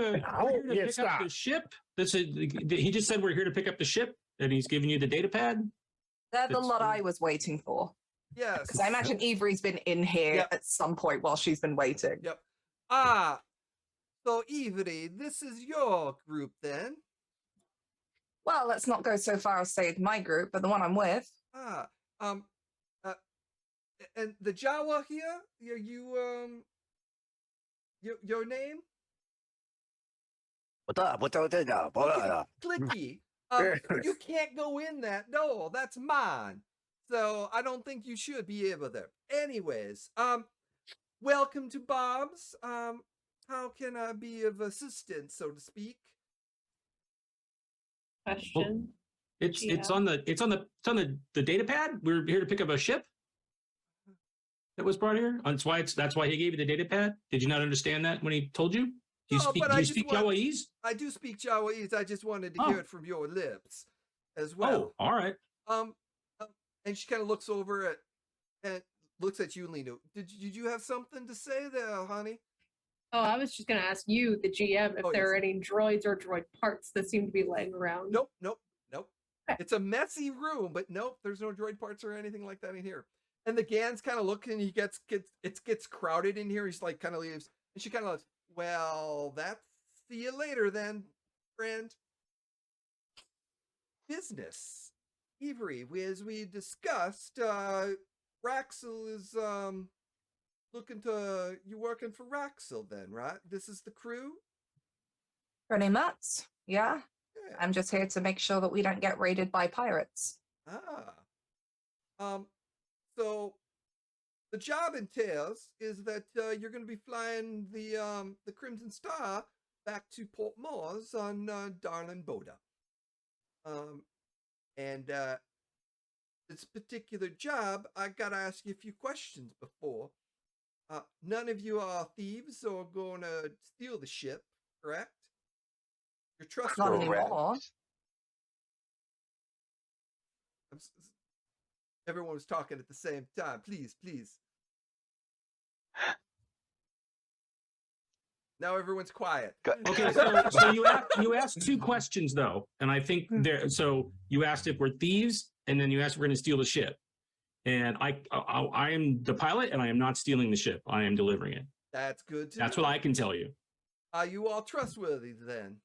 Speaker 2: Pick up the ship. He just said we're here to pick up the ship, and he's giving you the data pad.
Speaker 8: They're the lot I was waiting for.
Speaker 1: Yes.
Speaker 8: Because I imagine Ivory's been in here at some point while she's been waiting.
Speaker 1: Yep. So Ivory, this is your group then?
Speaker 8: Well, let's not go so far as say my group, but the one I'm with.
Speaker 1: And the Jawa here, your name? Clicky. You can't go in that door. That's mine. So I don't think you should be able to. Anyways, welcome to Bob's. How can I be of assistance, so to speak?
Speaker 3: Question.
Speaker 2: It's on the data pad. We're here to pick up a ship that was brought here. That's why he gave you the data pad. Did you not understand that when he told you? Do you speak Jawaese?
Speaker 1: I do speak Jawaese. I just wanted to hear it from your lips as well.
Speaker 2: Oh, all right.
Speaker 1: And she kind of looks over at and looks at you, Lino. Did you have something to say there, honey?
Speaker 3: Oh, I was just going to ask you, the GM, if there are any droids or droid parts that seem to be laying around.
Speaker 1: Nope. Okay. It's a messy room, but nope, there's no droid parts or anything like that in here. And the Gan's kind of looking. He gets crowded in here. He's like kind of leaves, and she kind of goes, "Well, that's see you later then, friend." Business, Avery. As we discussed, Raxel is looking to you working for Raxel then, right? This is the crew.
Speaker 8: Pretty much, yeah. I'm just here to make sure that we don't get raided by pirates.
Speaker 1: So the job entails is that you're going to be flying the Crimson Star back to Port Moors on Darlin Boda. And this particular job, I gotta ask you a few questions before. None of you are thieves or going to steal the ship, correct? You're trustworthy. Everyone was talking at the same time. Please. Now everyone's quiet.
Speaker 2: Okay, so you asked two questions though, and I think there. So you asked if we're thieves, and then you asked if we're going to steal the ship. And I am the pilot, and I am not stealing the ship. I am delivering it.
Speaker 1: That's good.
Speaker 2: That's what I can tell you.
Speaker 1: Are you all trustworthy then?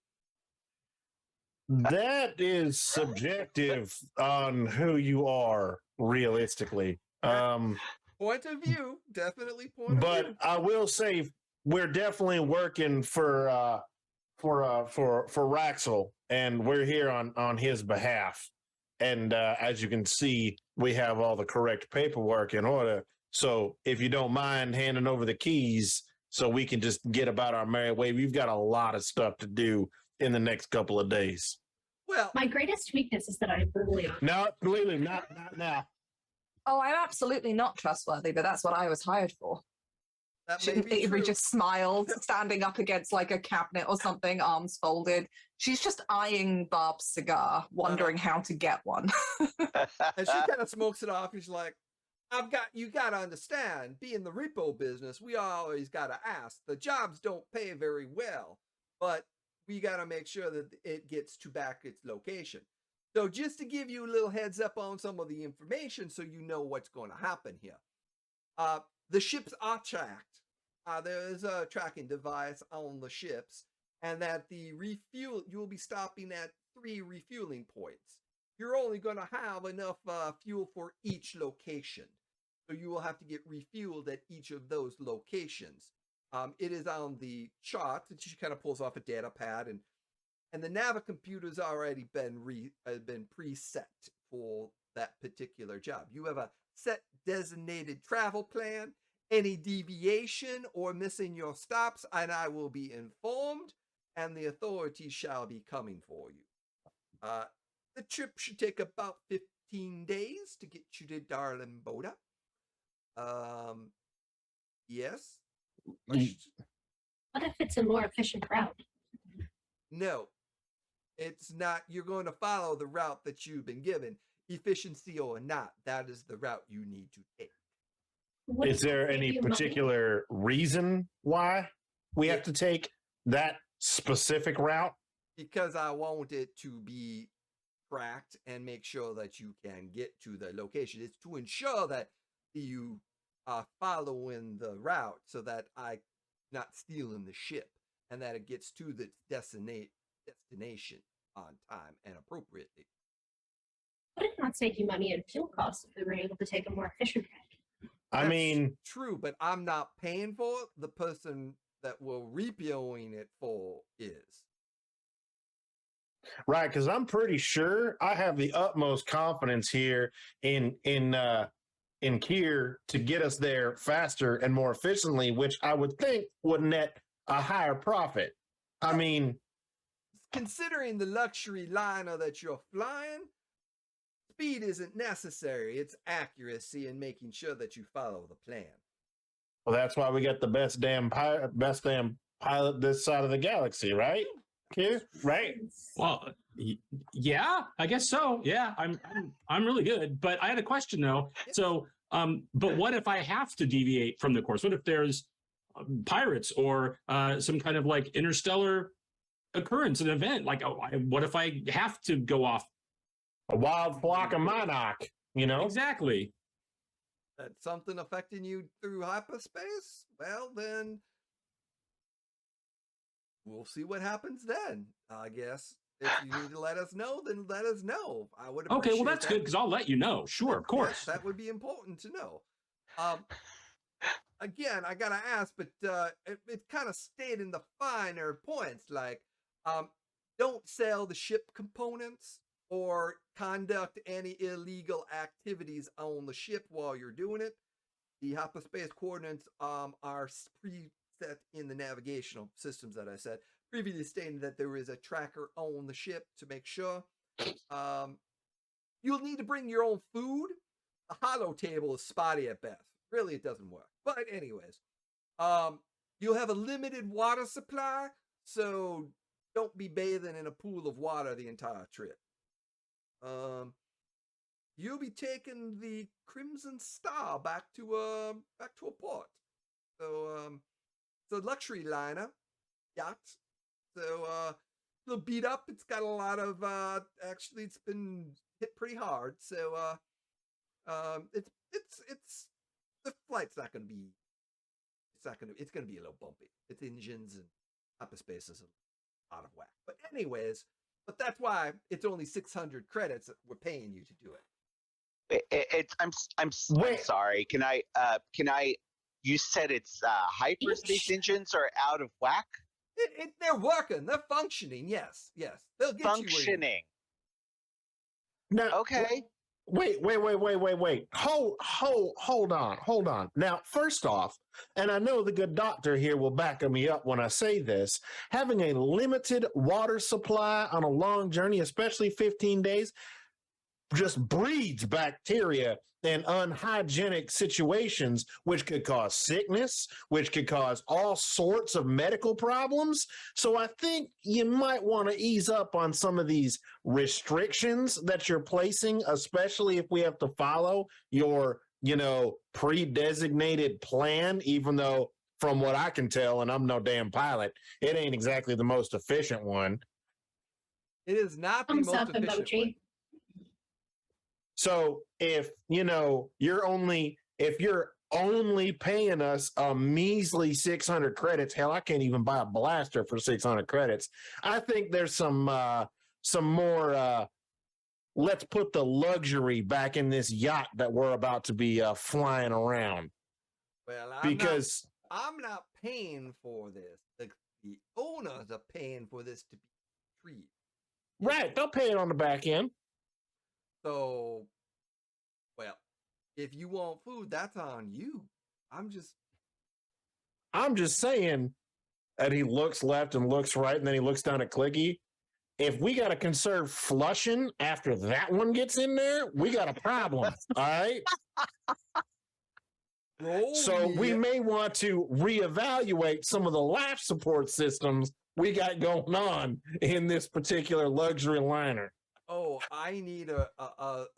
Speaker 6: That is subjective on who you are, realistically.
Speaker 1: Point of view, definitely point of view.
Speaker 6: But I will say we're definitely working for Raxel, and we're here on his behalf. And as you can see, we have all the correct paperwork in order. So if you don't mind handing over the keys so we can just get about our merry way, we've got a lot of stuff to do in the next couple of days.
Speaker 1: Well,
Speaker 7: my greatest weakness is that I'm brutally honest.
Speaker 6: No, completely not now.
Speaker 8: Oh, I'm absolutely not trustworthy, but that's what I was hired for.
Speaker 1: Shouldn't
Speaker 8: Avery just smiled, standing up against like a cabinet or something, arms folded. She's just eyeing Barb's cigar, wondering how to get one.
Speaker 1: And she kind of smokes it off. She's like, you got to understand, being the repo business, we always got to ask. The jobs don't pay very well, but we got to make sure that it gets to back its location. So just to give you a little heads up on some of the information so you know what's going to happen here. The ships are tracked. There is a tracking device on the ships, and that the refuel, you will be stopping at 3 refueling points. You're only going to have enough fuel for each location. So you will have to get refueled at each of those locations. It is on the chart that she kind of pulls off a data pad, and the Navicomputer's already been preset for that particular job. You have a set designated travel plan. Any deviation or missing your stops, and I will be informed, and the authorities shall be coming for you. The trip should take about 15 days to get you to Darlin Boda. Yes?
Speaker 7: What if it's a more efficient route?
Speaker 1: No, it's not. You're going to follow the route that you've been given. Efficiency or not, that is the route you need to take.
Speaker 6: Is there any particular reason why we have to take that specific route?
Speaker 1: Because I want it to be tracked and make sure that you can get to the location. It's to ensure that you are following the route so that I'm not stealing the ship and that it gets to the destination on time and appropriately.
Speaker 7: Would it not save you money and fuel costs if we were able to take a more efficient route?
Speaker 6: I mean,
Speaker 1: true, but I'm not paying for it. The person that will refueling it for is.
Speaker 6: Right, because I'm pretty sure I have the utmost confidence here in Kier to get us there faster and more efficiently, which I would think would net a higher profit. I mean,
Speaker 1: considering the luxury liner that you're flying, speed isn't necessary. It's accuracy and making sure that you follow the plan.
Speaker 6: Well, that's why we got the best damn pilot this side of the galaxy, right? Kier, right?
Speaker 2: Well, yeah, I guess so. Yeah, I'm really good. But I had a question though. So, but what if I have to deviate from the course? What if there's pirates or some kind of like interstellar occurrence, an event. Like, what if I have to go off?
Speaker 6: A wild flock of monarch, you know?
Speaker 2: Exactly.
Speaker 1: That's something affecting you through hyperspace? Well, then we'll see what happens then, I guess. If you need to let us know, then let us know. I would appreciate
Speaker 2: Okay, well, that's good because I'll let you know. Sure, of course.
Speaker 1: That would be important to know. Again, I gotta ask, but it kind of stayed in the finer points, like don't sell the ship components or conduct any illegal activities on the ship while you're doing it. The hyperspace coordinates are preset in the navigational systems that I said. Previously stated that there is a tracker on the ship to make sure. You'll need to bring your own food. A hollow table is spotty at best. Really, it doesn't work. But anyways, you'll have a limited water supply, so don't be bathing in a pool of water the entire trip. You'll be taking the Crimson Star back to a port. So it's a luxury liner yacht. So a little beat up. It's got a lot of actually it's been hit pretty hard. So it's the flight's not going to be. It's going to be a little bumpy. Its engines and hyperspace is out of whack. But anyways, that's why it's only 600 credits that we're paying you to do it.
Speaker 5: I'm sorry. Can I? You said it's hyperspace engines are out of whack.
Speaker 1: They're working. They're functioning. Yes. They'll get
Speaker 5: functioning.
Speaker 6: Now,
Speaker 5: okay.
Speaker 6: Wait. Hold on. Now, first off, and I know the good doctor here will back me up when I say this, having a limited water supply on a long journey, especially 15 days, just breeds bacteria and unhygienic situations, which could cause sickness, which could cause all sorts of medical problems. So I think you might want to ease up on some of these restrictions that you're placing, especially if we have to follow your, pre-designated plan, even though from what I can tell, and I'm no damn pilot, it ain't exactly the most efficient one.
Speaker 1: It is not the most efficient one.
Speaker 6: So if you're only paying us a measly 600 credits, hell, I can't even buy a blaster for 600 credits. I think there's some more. Let's put the luxury back in this yacht that we're about to be flying around.
Speaker 1: Well, I'm not paying for this. The owners are paying for this to be free.
Speaker 6: Right, they'll pay it on the back end.
Speaker 1: So, well, if you want food, that's on you. I'm just
Speaker 6: saying that he looks left and looks right, and then he looks down at Clicky. If we got to conserve flushing after that one gets in there, we got a problem. All right. So we may want to reevaluate some of the life support systems we got going on in this particular luxury liner.
Speaker 1: Oh, I need a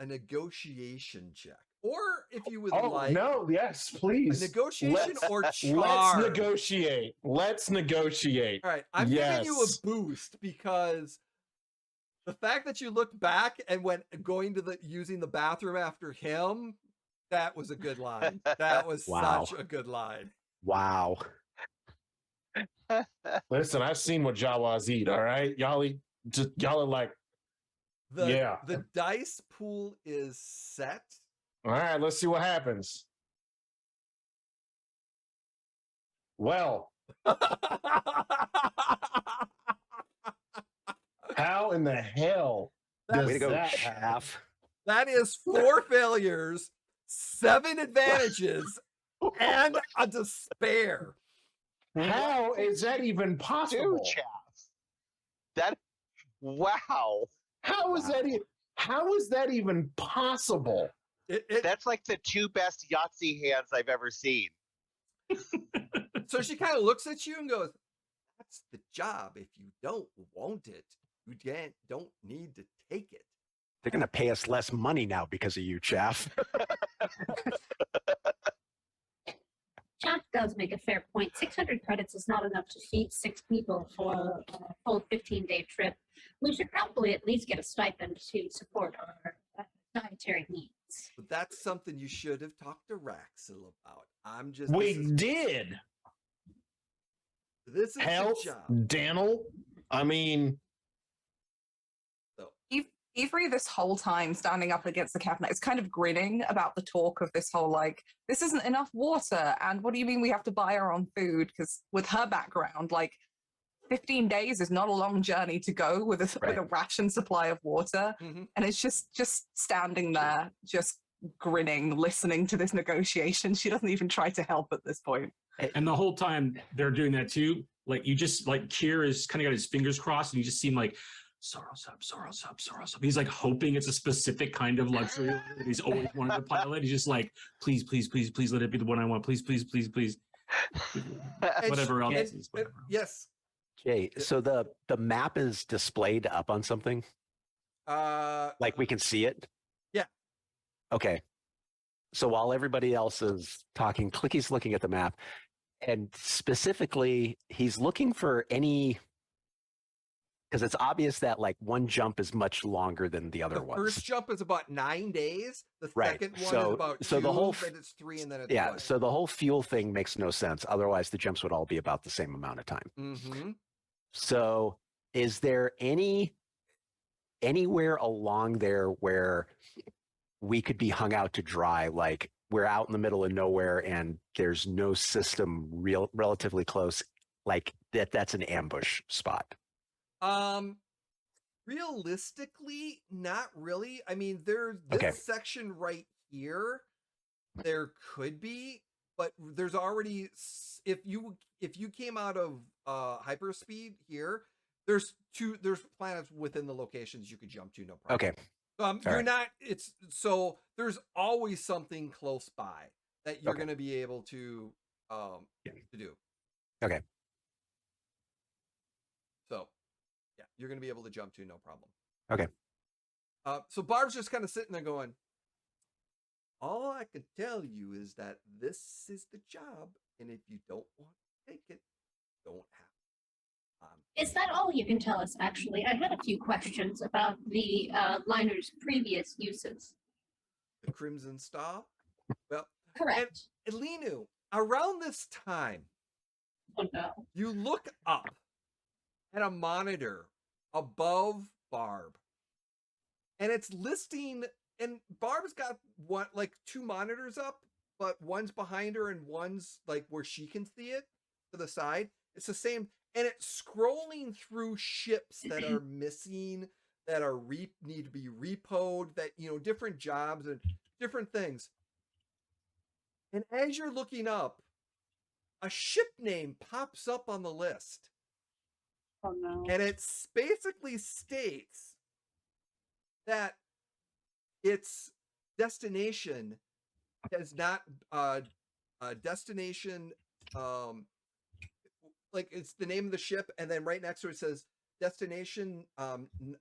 Speaker 1: negotiation check. Or if you would like.
Speaker 6: No, yes, please.
Speaker 1: A negotiation or charge.
Speaker 6: Let's negotiate.
Speaker 1: All right. I'm giving you a boost because the fact that you looked back and went using the bathroom after him, that was a good line. That was such a good line.
Speaker 4: Wow.
Speaker 6: Listen, I've seen what Jawas eat, all right? Y'all are like,
Speaker 1: The dice pool is set.
Speaker 6: All right, let's see what happens. Well, how in the hell does that happen?
Speaker 1: That is 4 failures, 7 advantages, and a despair.
Speaker 6: How is that even possible?
Speaker 5: Wow.
Speaker 6: How is that even possible?
Speaker 5: That's like the 2 best Yahtzee hands I've ever seen.
Speaker 1: So she kind of looks at you and goes, "That's the job. If you don't want it, you don't need to take it."
Speaker 4: They're going to pay us less money now because of you, Chaff.
Speaker 7: Chaff does make a fair point. 600 credits is not enough to feed 6 people for a full 15-day trip. We should probably at least get a stipend to support our dietary needs.
Speaker 1: But that's something you should have talked to Raxel about. I'm just.
Speaker 6: We did.
Speaker 1: This is
Speaker 6: Health,
Speaker 1: the job.
Speaker 6: dental. I mean,
Speaker 8: Avery, this whole time standing up against the cabinet, is kind of grinning about the talk of this whole, like, this isn't enough water. And what do you mean we have to buy our own food? Because with her background, like, 15 days is not a long journey to go with a ration supply of water.
Speaker 1: Mm-hmm.
Speaker 8: And it's just standing there, just grinning, listening to this negotiation. She doesn't even try to help at this point.
Speaker 2: And the whole time they're doing that too, like you just like Kier is kind of got his fingers crossed, and you just seem like sorrow sub. He's like hoping it's a specific kind of luxury that he's always wanted to pilot. He's just like, please let it be the one I want. Please. Whatever else is. Whatever.
Speaker 1: Yes.
Speaker 4: Jay, so the map is displayed up on something? Like we can see it?
Speaker 1: Yeah.
Speaker 4: Okay. So while everybody else is talking, Clicky's looking at the map, and specifically, he's looking for any, because it's obvious that like one jump is much longer than the other
Speaker 1: The
Speaker 4: ones.
Speaker 1: first jump is about 9 days. The
Speaker 4: Right.
Speaker 1: second one
Speaker 4: So-
Speaker 1: is about
Speaker 4: so
Speaker 1: 2,
Speaker 4: the whole
Speaker 1: then it's 3, and then it's
Speaker 4: Yeah,
Speaker 1: 1.
Speaker 4: so the whole fuel thing makes no sense. Otherwise, the jumps would all be about the same amount of time.
Speaker 1: Mm-hmm.
Speaker 4: So is there anywhere along there where we could be hung out to dry? Like we're out in the middle of nowhere and there's no system relatively close, like that's an ambush spot.
Speaker 1: Realistically, not really. I mean, there's this
Speaker 4: Okay.
Speaker 1: section right here. There could be, but there's already if you came out of hyperspeed here, there's planets within the locations you could jump to, no problem.
Speaker 4: Okay.
Speaker 1: You're
Speaker 4: right.
Speaker 1: not. It's so there's always something close by that you're
Speaker 4: Okay.
Speaker 1: going to be able to
Speaker 4: Yeah.
Speaker 1: to do.
Speaker 4: Okay.
Speaker 1: So yeah, you're going to be able to jump to, no problem.
Speaker 4: Okay.
Speaker 1: So Barb's just kind of sitting there going, all I can tell you is that this is the job, and if you don't want to take it, don't have.
Speaker 7: Is that all you can tell us, actually? I had a few questions about the liner's previous uses.
Speaker 1: The Crimson Star. Well,
Speaker 7: Correct.
Speaker 1: Elinu, around this time,
Speaker 7: Oh no.
Speaker 1: you look up at a monitor above Barb, and it's listing. And Barb's got like 2 monitors up, but one's behind her and one's like where she can see it to the side. It's the same, and it's scrolling through ships that are missing, that are need to be repoed, that different jobs and different things. And as you're looking up, a ship name pops up on the list.
Speaker 3: Oh no.
Speaker 1: And it basically states that its destination has not destination like it's the name of the ship, and then right next to it says destination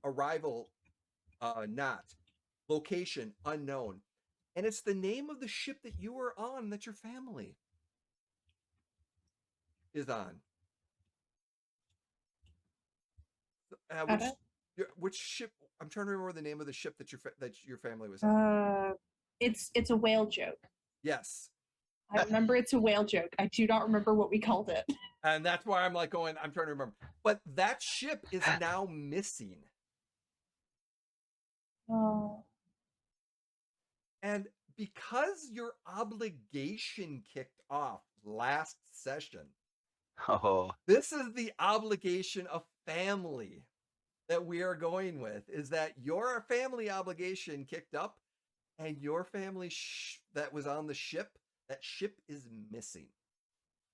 Speaker 1: arrival not location unknown, and it's the name of the ship that you were on, that your family is on. Which ship? I'm trying to remember the name of the ship that your family was on.
Speaker 3: It's a whale joke.
Speaker 1: Yes.
Speaker 3: I remember it's a whale joke. I do not remember what we called it.
Speaker 1: And that's why I'm like going, I'm trying to remember. But that ship is now missing.
Speaker 3: Oh.
Speaker 1: And because your obligation kicked off last session,
Speaker 5: Oh,
Speaker 1: this is the obligation of family that we are going with, is that your family obligation kicked up, and your family that was on the ship, that ship is missing.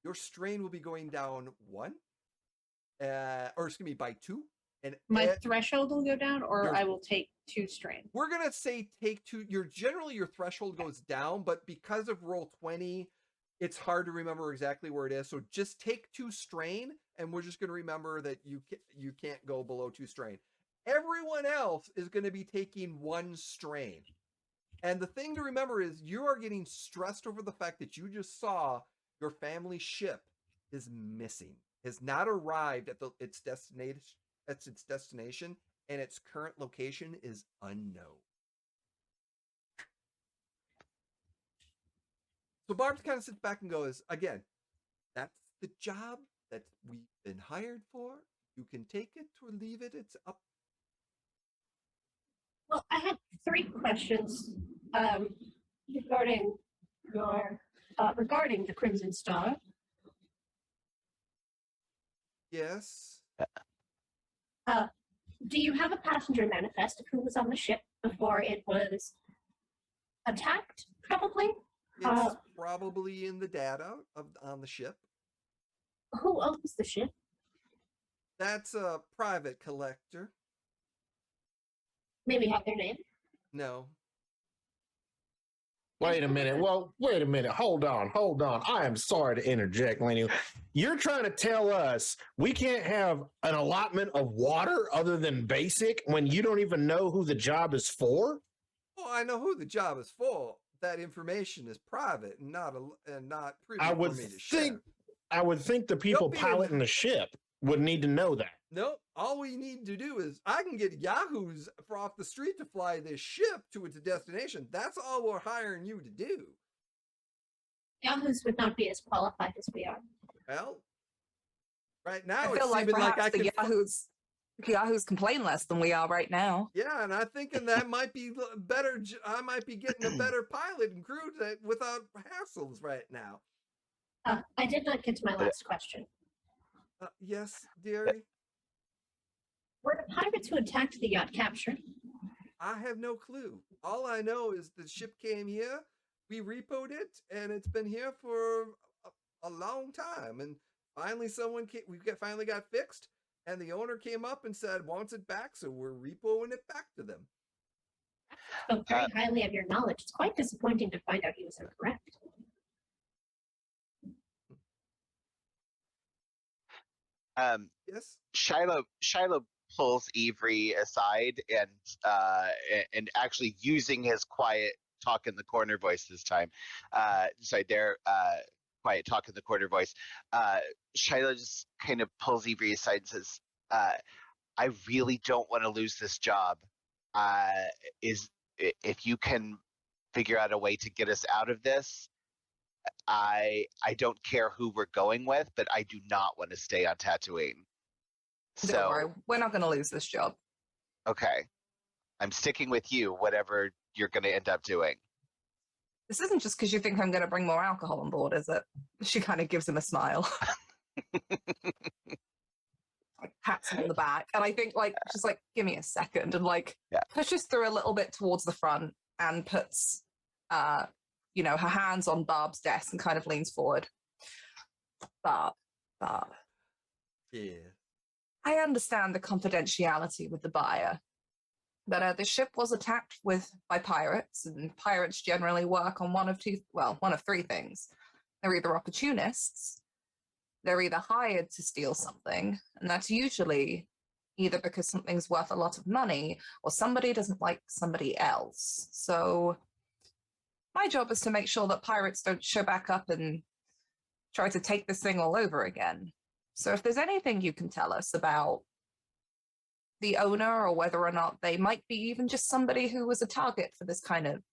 Speaker 1: Your strain will be going down 1, or excuse me, by 2. And
Speaker 3: My threshold will go down, or
Speaker 1: Your-
Speaker 3: I will take 2 strain.
Speaker 1: we're gonna say take 2. Generally your threshold goes down, but because of roll 20, it's hard to remember exactly where it is. So just take 2 strain, and we're just gonna remember that you can't go below 2 strain. Everyone else is gonna be taking 1 strain. And the thing to remember is you are getting stressed over the fact that you just saw your family ship is missing, has not arrived at its destination, and its current location is unknown. So Barbs kind of sits back and goes, again, that's the job that we've been hired for. You can take it or leave it. It's up.
Speaker 7: Well, I had 3 questions regarding your regarding the Crimson Star.
Speaker 1: Yes.
Speaker 7: Do you have a passenger manifest of who was on the ship before it was attacked? Probably.
Speaker 1: It's probably in the data on the ship.
Speaker 7: Who owns the ship?
Speaker 1: That's a private collector.
Speaker 7: Maybe have their name.
Speaker 1: No.
Speaker 6: Wait a minute. Well, wait a minute. Hold on. I am sorry to interject, Lenny. You're trying to tell us we can't have an allotment of water other than basic when you don't even know who the job is for?
Speaker 1: Well, I know who the job is for. That information is private and not privy
Speaker 6: I would
Speaker 1: for me to share.
Speaker 6: I would think the people piloting the ship would need to know that.
Speaker 1: Nope. All we need to do is I can get Yahoos off the street to fly this ship to its destination. That's all we're hiring you to do.
Speaker 7: Yahoos would not be as qualified as we are.
Speaker 1: Well, right now
Speaker 8: I
Speaker 1: it's
Speaker 8: feel like
Speaker 1: seeming like
Speaker 8: perhaps
Speaker 1: I
Speaker 8: the
Speaker 1: can.
Speaker 8: Yahoos complain less than we are right now.
Speaker 1: Yeah, and I'm thinking that might be better. I might be getting a better pilot and crew without hassles right now.
Speaker 7: I did not get to my last question.
Speaker 1: Yes, dearie.
Speaker 7: Were the pirates who attacked the yacht captured?
Speaker 1: I have no clue. All I know is the ship came here, we repoed it, and it's been here for a long time. And finally, finally got fixed, and the owner came up and said wants it back, so we're repoing it back to them.
Speaker 7: Spoke very highly of your knowledge. It's quite disappointing to find out he was incorrect.
Speaker 1: Yes.
Speaker 5: Shiloh pulls Avery aside and actually using his quiet talk in the corner voice this time. Quiet talk in the corner voice. Shiloh just kind of pulls Avery aside and says, I really don't want to lose this job. If you can figure out a way to get us out of this, I don't care who we're going with, but I do not want to stay on Tatooine.
Speaker 8: Don't worry, we're not going to lose this job.
Speaker 5: Okay. I'm sticking with you, whatever you're going to end up doing.
Speaker 8: This isn't just because you think I'm going to bring more alcohol on board, is it? She kind of gives him a smile. Pats him on the back. And I think, she's like, give me a second. And, pushes through a little bit towards the front and puts, her hands on Barb's desk and kind of leans forward. Barb.
Speaker 1: Yeah.
Speaker 8: I understand the confidentiality with the buyer, but the ship was attacked by pirates, and pirates generally work on one of 3 things. They're either opportunists, they're either hired to steal something, and that's usually either because something's worth a lot of money or somebody doesn't like somebody else. So my job is to make sure that pirates don't show back up and try to take this thing all over again. So if there's anything you can tell us about the owner or whether or not they might be even just somebody who was a target for this kind of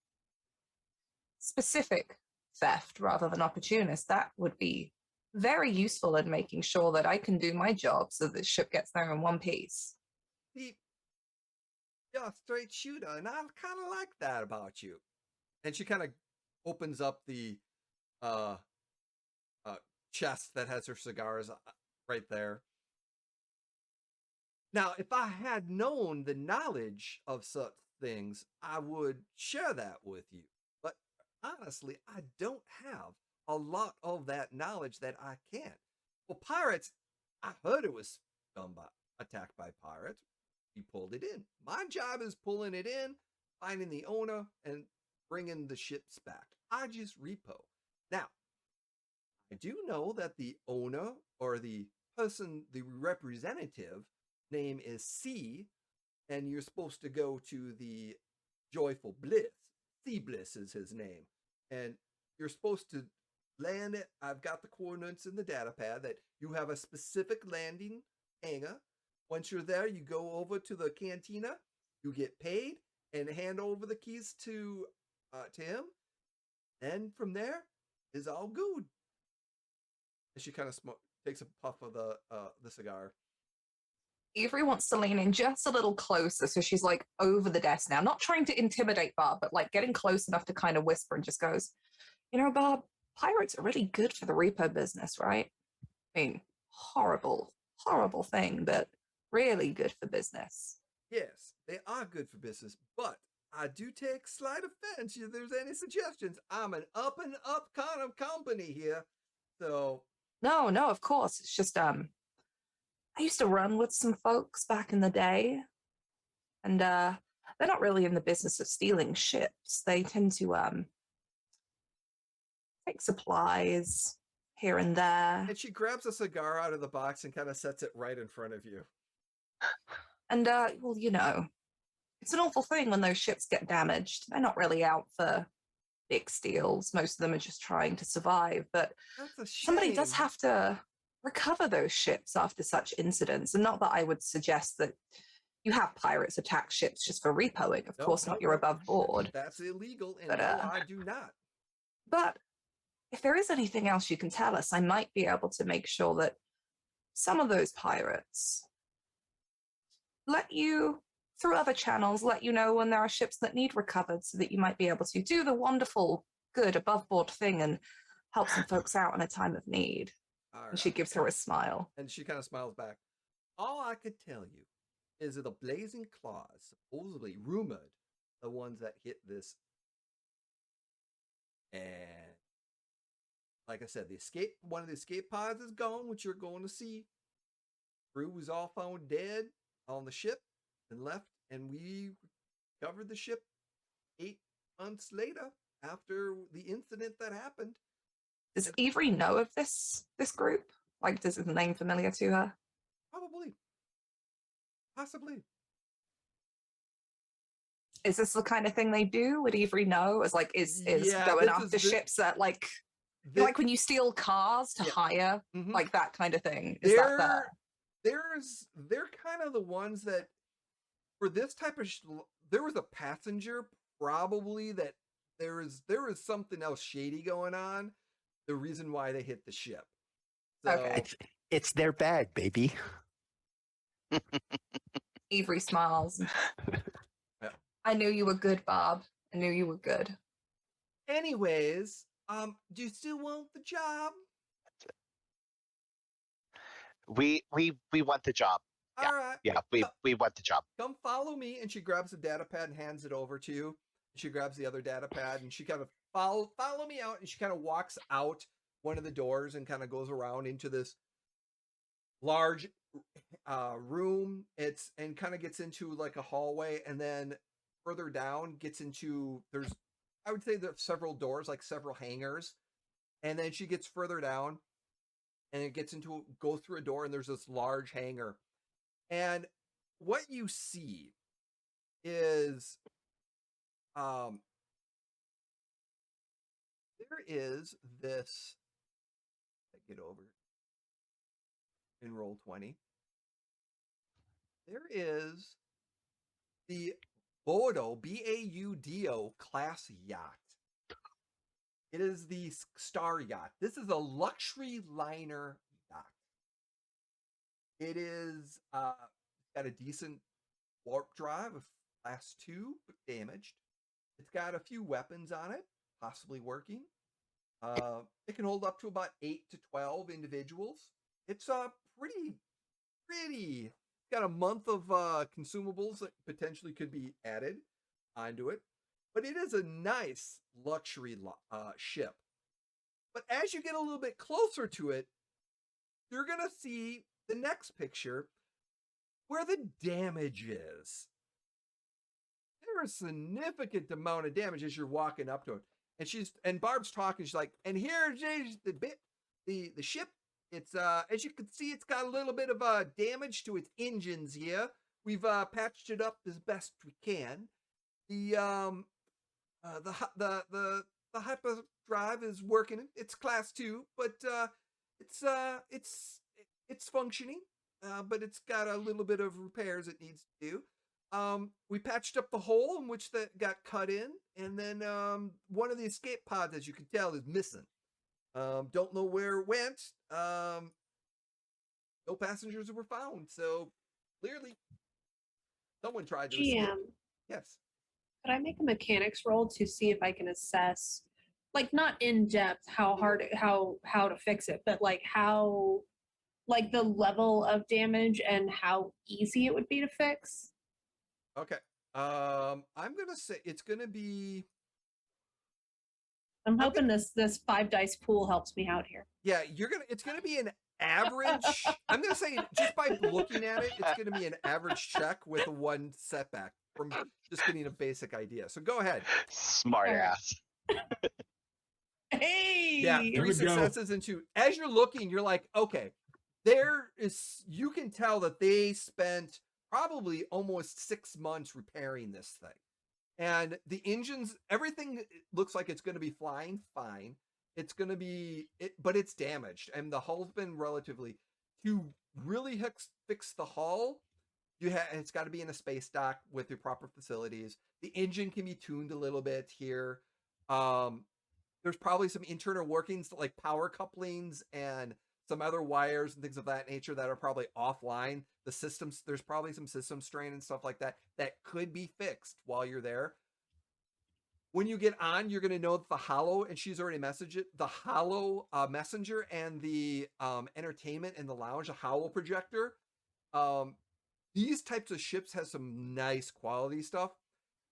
Speaker 8: specific theft rather than opportunist, that would be very useful in making sure that I can do my job so that the ship gets there in one piece.
Speaker 1: You're a straight shooter, and I kind of like that about you. And she kind of opens up the chest that has her cigars right there. Now, if I had known the knowledge of such things, I would share that with you. But honestly, I don't have a lot of that knowledge that I can. Well, pirates, I heard it was attacked by pirates. We pulled it in. My job is pulling it in, finding the owner, and bringing the ships back. I just repo. Now, I do know that the owner or the person, the representative name is C, and you're supposed to go to the Joyful Bliss. C Bliss is his name. And you're supposed to land it. I've got the coordinates in the data pad that you have a specific landing hangar. Once you're there, you go over to the cantina, you get paid, and hand over the keys to him. And from there is all good. And she kind of takes a puff of the cigar.
Speaker 8: Avery wants to lean in just a little closer, so she's like over the desk now, not trying to intimidate Bob, but like getting close enough to kind of whisper, and just goes, "You know, Bob, pirates are really good for the repo business, right? I mean, horrible, horrible thing, but really good for business."
Speaker 1: Yes, they are good for business, but I do take slight offense if there's any suggestions. I'm an up and up kind of company here, so
Speaker 8: No, of course. It's just I used to run with some folks back in the day, and they're not really in the business of stealing ships. They tend to take supplies here and there.
Speaker 1: And she grabs a cigar out of the box and kind of sets it right in front of you.
Speaker 8: And well, you know, it's an awful thing when those ships get damaged. They're not really out for big steals. Most of them are just trying to survive. But
Speaker 1: That's a shame.
Speaker 8: somebody does have to recover those ships after such incidents. And not that I would suggest that you have pirates attack ships just for repoing. Of course not, you're above board.
Speaker 1: That's illegal, and
Speaker 8: But,
Speaker 1: no, I do not.
Speaker 8: But if there is anything else you can tell us, I might be able to make sure that some of those pirates let you, through other channels, let you know when there are ships that need recovered, so that you might be able to do the wonderful, good, above board thing and help some folks out in a time of need. And she gives her a smile.
Speaker 1: And she kind of smiles back. All I could tell you is that the Blazing Claws, supposedly rumored, the ones that hit this. And like I said, one of the escape pods is gone, which you're going to see. Crew was all found dead on the ship and left, and we covered the ship 8 months later after the incident that happened.
Speaker 8: Does Avery know of this group? Like, does the name familiar to her?
Speaker 1: Probably. Possibly.
Speaker 8: Is this the kind of thing they do? Would Avery know? Is going after ships that like when you steal cars to hire, like that kind of thing? Is that
Speaker 1: they're kind of the ones that for this type of there was a passenger probably that there was something else shady going on. The reason why they hit the ship. So,
Speaker 8: okay,
Speaker 4: it's their bag, baby.
Speaker 8: Avery smiles.
Speaker 1: Yeah.
Speaker 8: I knew you were good, Bob. I knew you were good.
Speaker 1: Anyways, do you still want the job?
Speaker 5: We want the job. Yeah.
Speaker 1: All right.
Speaker 5: Yeah, we want the job.
Speaker 1: Come follow me. And she grabs the data pad and hands it over to you. She grabs the other data pad and she kind of follow me out, and she kind of walks out one of the doors and kind of goes around into this large room. And kind of gets into like a hallway, and then further down gets into I would say there's several doors, like several hangars. And then she gets further down and it goes through a door, and there's this large hangar. And what you see is there is this, get over in roll 20. There is the Baudo, Baudo class yacht. It is the Star Yacht. This is a luxury liner yacht. It is got a decent warp drive of class 2, but damaged. It's got a few weapons on it, possibly working. It can hold up to about 8 to 12 individuals. It's pretty. It's got a month of consumables that potentially could be added onto it. But it is a nice luxury ship. But as you get a little bit closer to it, you're going to see the next picture where the damage is. There's a significant amount of damage as you're walking up to it. And Barb's talking. She's like, and here's the ship. It's as you can see, it's got a little bit of damage to its engines here. We've patched it up as best we can. The hyperdrive is working. It's class 2, but it's functioning. But it's got a little bit of repairs it needs to do. We patched up the hole in which that got cut in, and then one of the escape pods, as you can tell, is missing. Don't know where it went. No passengers were found, so clearly someone tried to escape.
Speaker 3: GM,
Speaker 1: Yes.
Speaker 3: could I make a mechanics roll to see if I can assess, like not in depth how to fix it, but like how, like the level of damage and how easy it would be to fix?
Speaker 1: Okay. I'm gonna say it's gonna be.
Speaker 3: I'm hoping this 5 dice pool helps me out here.
Speaker 1: Yeah, it's gonna be an average. I'm gonna say just by looking at it, it's gonna be an average check with a 1 setback from just getting a basic idea. So go ahead.
Speaker 5: Smart
Speaker 3: All right.
Speaker 5: ass.
Speaker 3: Hey!
Speaker 1: Yeah,
Speaker 2: There
Speaker 1: 3
Speaker 2: we go.
Speaker 1: successes into. As you're looking, you're like, okay, you can tell that they spent probably almost 6 months repairing this thing. And the engines, everything looks like it's going to be flying fine. It's going to be, but it's damaged. And the hull's been relatively, to really fix the hull, it's got to be in a space dock with the proper facilities. The engine can be tuned a little bit here. There's probably some internal workings like power couplings and some other wires and things of that nature that are probably offline. The systems, there's probably some system strain and stuff like that could be fixed while you're there. When you get on, you're going to know that the Hollow, and she's already messaged it, the Hollow messenger and the entertainment in the lounge, the Howl projector. These types of ships has some nice quality stuff.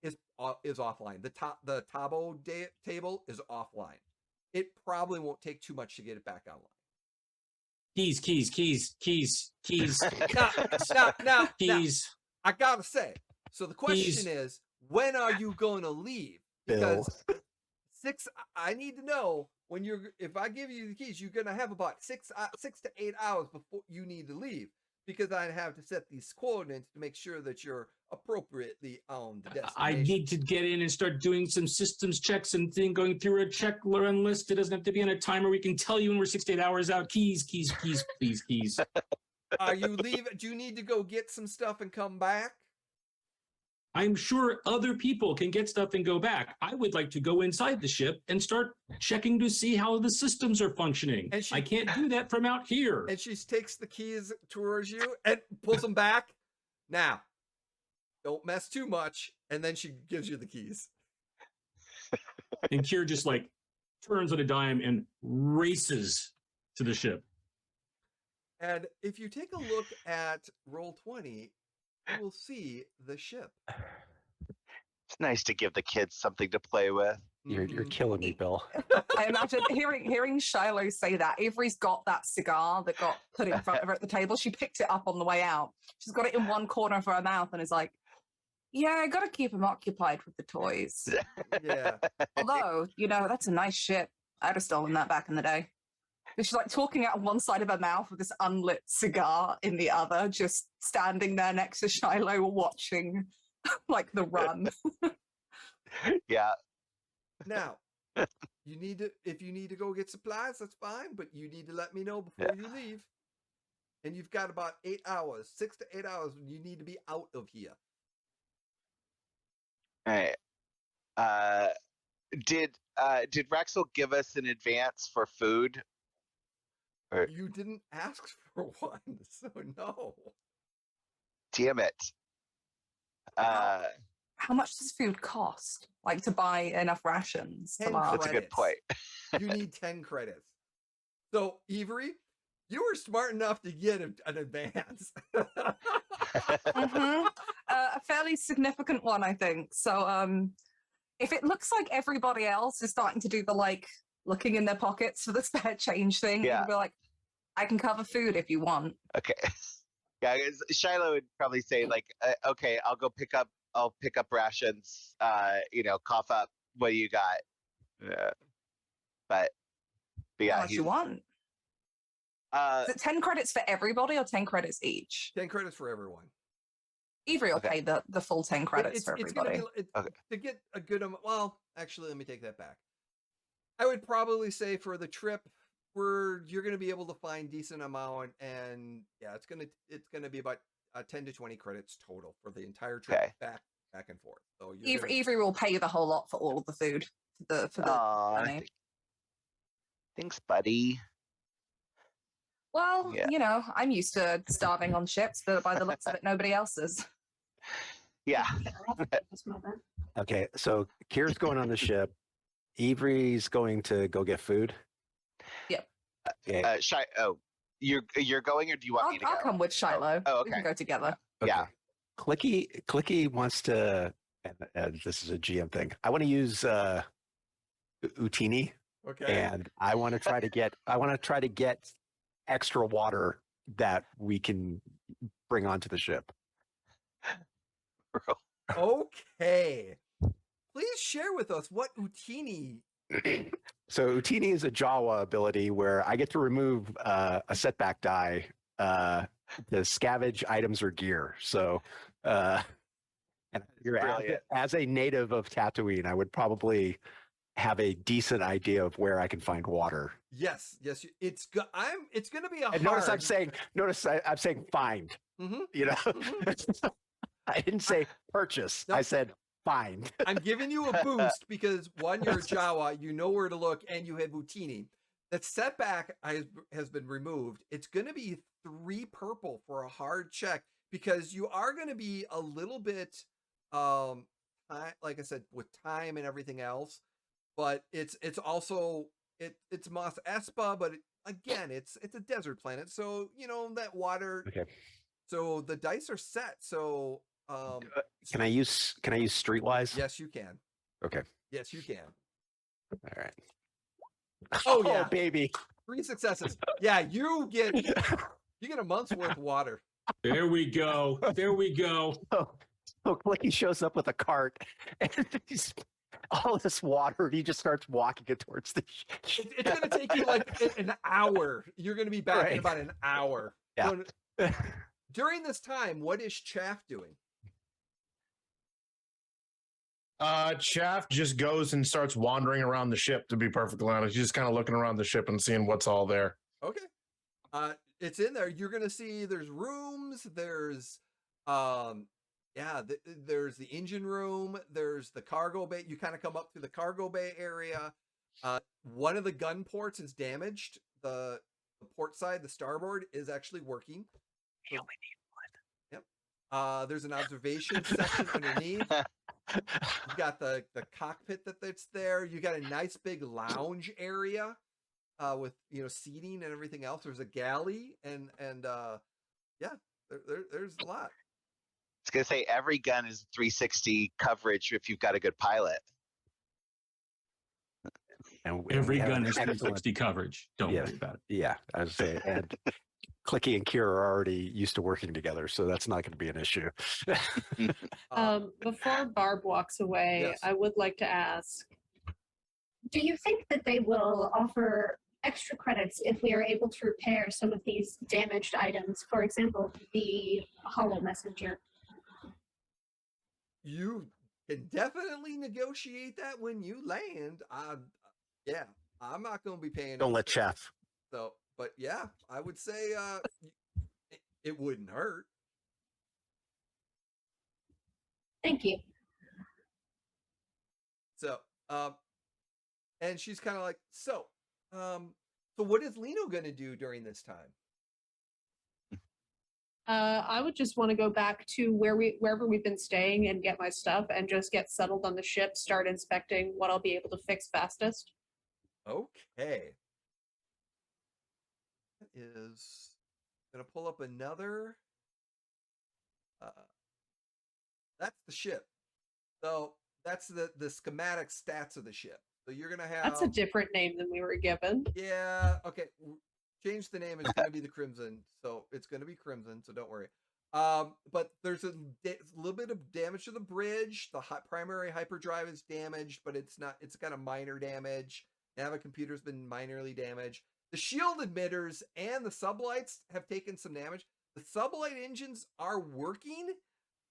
Speaker 1: Is offline. The Tabo table is offline. It probably won't take too much to get it back online.
Speaker 2: Keys.
Speaker 1: Now,
Speaker 2: Keys.
Speaker 1: I gotta say. So the question is, when are you going to leave? Because I need to know when if I give you the keys, you're gonna have about 6 to 8 hours before you need to leave, because I have to set these coordinates to make sure that you're appropriately on the destination.
Speaker 2: I need to get in and start doing some systems checks and going through a check run list. It doesn't have to be on a timer. We can tell you when we're 6 to 8 hours out. Keys, please, keys.
Speaker 1: Are you leaving? Do you need to go get some stuff and come back?
Speaker 2: I'm sure other people can get stuff and go back. I would like to go inside the ship and start checking to see how the systems are functioning. And I can't do that from out here.
Speaker 1: And she takes the keys towards you and pulls them back. Now, don't mess too much. And then she gives you the keys.
Speaker 2: And Kier just like turns on a dime and races to the ship.
Speaker 1: And if you take a look at Roll20, you will see the ship.
Speaker 5: It's nice to give the kids something to play with.
Speaker 4: You're killing me, Bill.
Speaker 8: I imagine hearing Shiloh say that. Avery's got that cigar that got put in front of her at the table. She picked it up on the way out. She's got it in one corner of her mouth and is like, yeah, I got to keep him occupied with the toys.
Speaker 1: Yeah.
Speaker 8: Although, that's a nice ship. I'd have stolen that back in the day. She's like talking out of one side of her mouth with this unlit cigar in the other, just standing there next to Shiloh watching like the run.
Speaker 5: Yeah.
Speaker 1: Now, if you need to go get supplies, that's fine, but you need to let me know before you leave. And you've got about 8 hours, 6 to 8 hours when you need to be out of here.
Speaker 5: All right. Did Rexel give us an advance for food? Or...
Speaker 1: You didn't ask for one, so no.
Speaker 5: Damn it.
Speaker 8: How much does food cost? Like to buy enough rations to last?
Speaker 5: That's a good point.
Speaker 1: You need 10 credits. So, Avery, you were smart enough to get an advance.
Speaker 8: A fairly significant one, I think. So, if it looks like everybody else is starting to do the looking in their pockets for the spare change thing, you'll be like, I can cover food if you want.
Speaker 5: Okay. Yeah, Shiloh would probably say okay, I'll pick up rations. Cough up. What do you got? But yeah,
Speaker 8: how much you want? Is it 10 credits for everybody or 10 credits each?
Speaker 1: 10 credits for everyone.
Speaker 8: Avery will pay the full 10 credits for everybody.
Speaker 1: To get a good amount. Well, actually, let me take that back. I would probably say for the trip, you're going to be able to find decent amount, and yeah, it's gonna be about 10 to 20 credits total for the entire trip,
Speaker 5: Okay.
Speaker 1: back and forth. So you're
Speaker 8: Avery will pay you the whole lot for all of the food for the
Speaker 5: Aw,
Speaker 8: journey.
Speaker 5: thanks, buddy.
Speaker 8: Well,
Speaker 5: Yeah.
Speaker 8: you know, I'm used to starving on ships, but by the looks of it, nobody else is.
Speaker 5: Yeah.
Speaker 4: Okay, so Kira's going on the ship. Avery's going to go get food.
Speaker 8: Yep.
Speaker 4: Okay.
Speaker 5: You're going, or do you want me to go?
Speaker 8: I'll come with Shiloh.
Speaker 5: Oh,
Speaker 8: We
Speaker 5: okay.
Speaker 8: can go together.
Speaker 4: Okay.
Speaker 5: Yeah.
Speaker 4: Clicky wants to, and this is a GM thing. I want to use Utini,
Speaker 1: okay.
Speaker 4: and I want to try to get extra water that we can bring onto the ship.
Speaker 1: Okay. Please share with us what Utini.
Speaker 4: So Utini is a Jawa ability where I get to remove a setback die to scavenge items or gear. So, and as a native of Tatooine, I would probably have a decent idea of where I can find water.
Speaker 1: Yes, it's going to be a
Speaker 4: And
Speaker 1: hard.
Speaker 4: notice I'm saying find.
Speaker 1: Mhm.
Speaker 4: You know, I didn't say purchase.
Speaker 1: Nope.
Speaker 4: I said find.
Speaker 1: I'm giving you a boost because one, you're a Jawa, you know where to look, and you have Utini. That setback has been removed. It's going to be 3 purple for a hard check because you are going to be a little bit, like I said, with time and everything else. But it's also it's Mos Espa, but again, it's a desert planet, so you know that water.
Speaker 4: Okay.
Speaker 1: So the dice are set. So
Speaker 4: Can I use Streetwise?
Speaker 1: yes, you can.
Speaker 4: Okay.
Speaker 1: Yes, you can.
Speaker 4: All right.
Speaker 1: Oh yeah,
Speaker 4: baby.
Speaker 1: 3 successes. Yeah, you get a month's worth of water.
Speaker 2: There we go. There we go.
Speaker 4: So Clicky shows up with a cart and he's all this water, and he just starts walking it towards the ship.
Speaker 1: It's going to take you like an hour. You're going to be back in about an hour.
Speaker 4: Yeah.
Speaker 1: So, during this time, what is Chaff doing?
Speaker 6: Chaff just goes and starts wandering around the ship, to be perfectly honest. He's just kind of looking around the ship and seeing what's all there.
Speaker 1: Okay. It's in there. You're going to see there's rooms, there's there's the engine room, there's the cargo bay. You kind of come up through the cargo bay area. One of the gun ports is damaged. The port side, the starboard, is actually working.
Speaker 4: We only need one.
Speaker 1: Yep. There's an observation section underneath. You got the cockpit that's there. You got a nice big lounge area with seating and everything else. There's a galley and there's a lot.
Speaker 5: I was gonna say every gun is 360 coverage if you've got a good pilot.
Speaker 4: And
Speaker 2: Every gun is 360 coverage. Don't worry about it.
Speaker 4: Yeah, I was saying, and Clicky and Kira are already used to working together, so that's not going to be an issue.
Speaker 3: Before Barb walks away,
Speaker 1: Yes.
Speaker 3: I would like to ask,
Speaker 7: Do you think that they will offer extra credits if we are able to repair some of these damaged items? For example, the hollow messenger.
Speaker 1: You can definitely negotiate that when you land. I'm not going to be paying.
Speaker 4: Don't let Chaff.
Speaker 1: So, but yeah, I would say it wouldn't hurt.
Speaker 7: Thank you.
Speaker 1: So, and she's kind of like, so what is Lino going to do during this time?
Speaker 3: I would just want to go back to wherever we've been staying and get my stuff and just get settled on the ship, start inspecting what I'll be able to fix fastest.
Speaker 1: Okay. That is going to pull up another. That's the ship. So that's the schematic stats of the ship. So you're going to have.
Speaker 3: That's a different name than we were given.
Speaker 1: Yeah. Okay. Change the name. It's going to be the Crimson. So it's going to be Crimson. So don't worry. But there's a little bit of damage to the bridge. The primary hyperdrive is damaged, but it's got a minor damage. Nav computer's been minorly damaged. The shield emitters and the sublights have taken some damage. The sublight engines are working,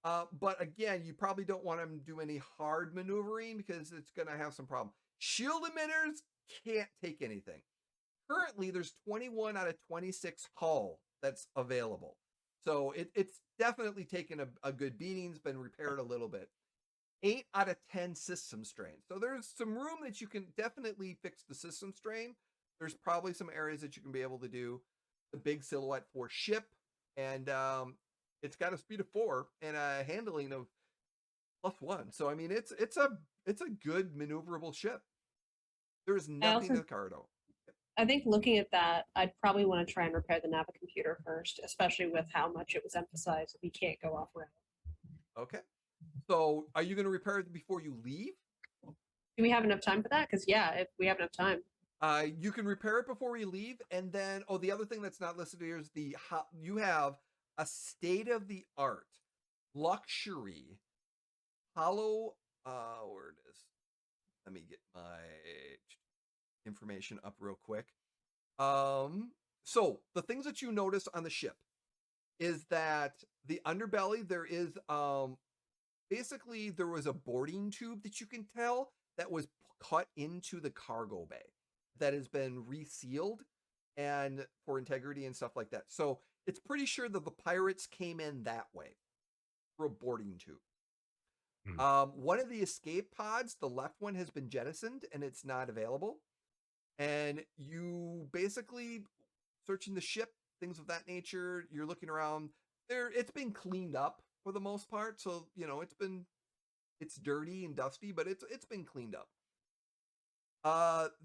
Speaker 1: but again, you probably don't want them to do any hard maneuvering because it's going to have some problem. Shield emitters can't take anything. Currently, there's 21 out of 26 hull that's available. So it's definitely taken a good beating. It's been repaired a little bit. 8 out of 10 system strain. So there's some room that you can definitely fix the system strain. There's probably some areas that you can be able to do. The big silhouette 4 ship, and it's got a speed of 4 and a handling of +1. So I mean, it's a good maneuverable ship. There's nothing to cargo.
Speaker 3: I think looking at that, I'd probably want to try and repair the Navicomputer first, especially with how much it was emphasized that we can't go off route.
Speaker 1: Okay. So are you going to repair it before you leave?
Speaker 3: Do we have enough time for that? Because yeah, if we have enough time.
Speaker 1: You can repair it before you leave, and then the other thing that's not listed here is you have a state-of-the-art luxury hollow. Where it is? Let me get my information up real quick. So the things that you notice on the ship is that the underbelly, there is basically there was a boarding tube that you can tell that was cut into the cargo bay that has been resealed and for integrity and stuff like that. So it's pretty sure that the pirates came in that way through a boarding tube. One of the escape pods, the left one, has been jettisoned and it's not available. And you basically searching the ship, things of that nature. You're looking around there. It's been cleaned up for the most part. So, it's dirty and dusty, but it's been cleaned up.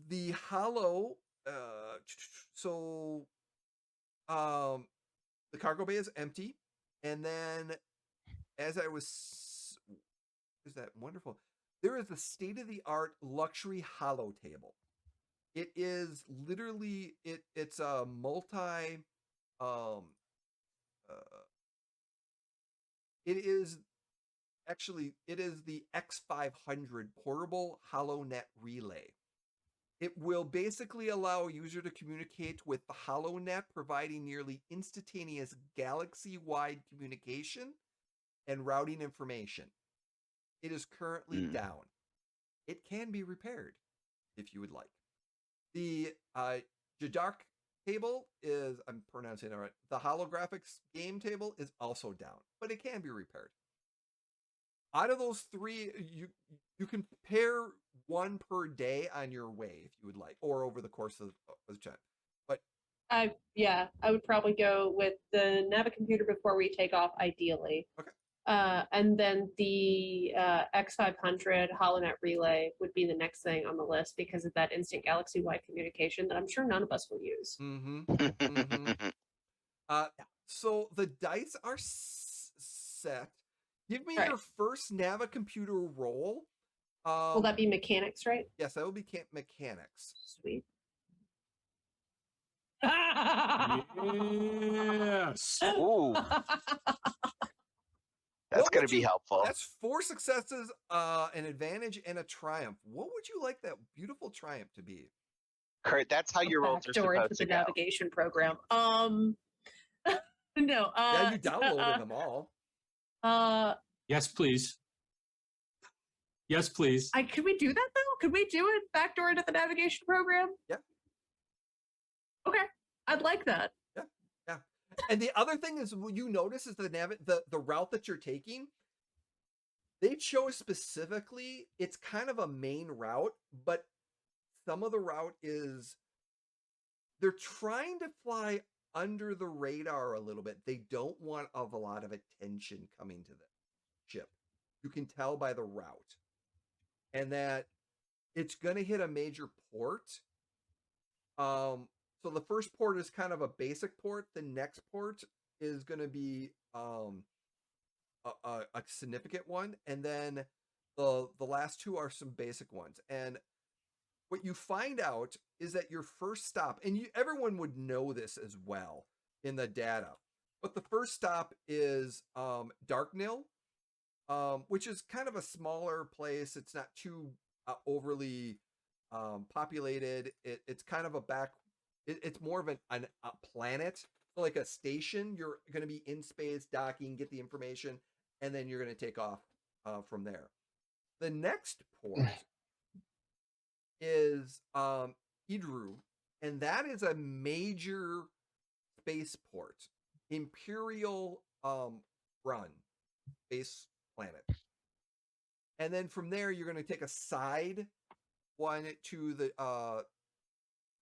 Speaker 1: The hollow, the cargo bay is empty. And then as I was, is that wonderful? There is a state-of-the-art luxury hollow table. It is literally it's a multi it is the X500 portable HoloNet relay. It will basically allow a user to communicate with the HoloNet, providing nearly instantaneous galaxy-wide communication and routing information. It is currently down. It can be repaired if you would like. The Jadark table is, I'm pronouncing it right, the holographics game table is also down, but it can be repaired. Out of those three, you can pair one per day on your way if you would like, or over the course of the time. But
Speaker 3: I would probably go with the Navicomputer before we take off, ideally.
Speaker 1: Okay.
Speaker 3: And then the X500 HoloNet relay would be the next thing on the list because of that instant galaxy-wide communication that I'm sure none of us will use.
Speaker 1: So the dice are set. Give me
Speaker 3: right.
Speaker 1: your first Navicomputer roll.
Speaker 3: Will that be mechanics, right?
Speaker 1: Yes, that will be mechanics.
Speaker 3: Sweet.
Speaker 2: Yes.
Speaker 5: Ooh. That's going to be helpful.
Speaker 1: That's 4 successes, an advantage, and a triumph. What would you like that beautiful triumph to be?
Speaker 5: Kurt, that's how your rolls are supposed to
Speaker 3: the
Speaker 5: go.
Speaker 3: navigation program. No.
Speaker 1: Yeah, you downloaded them all.
Speaker 2: Yes, please. Yes, please.
Speaker 3: Could we do that though? Could we do it backdoor into the navigation program?
Speaker 1: Yeah.
Speaker 3: Okay, I'd like that.
Speaker 1: Yeah. And the other thing is, what you notice is the route that you're taking. They chose specifically. It's kind of a main route, but some of the route is they're trying to fly under the radar a little bit. They don't want a lot of attention coming to the ship. You can tell by the route. And that it's going to hit a major port. So the first port is kind of a basic port. The next port is going to be a significant one. And then the last two are some basic ones. And what you find out is that your first stop, and everyone would know this as well in the data, but the first stop is Darknil, which is kind of a smaller place. It's not too overly populated. It's kind of it's more of a planet, so like a station. You're going to be in space, docking, get the information, and then you're going to take off from there. The next port is is Idru, and that is a major spaceport, Imperial run space planet. And then from there, you're going to take a side one to the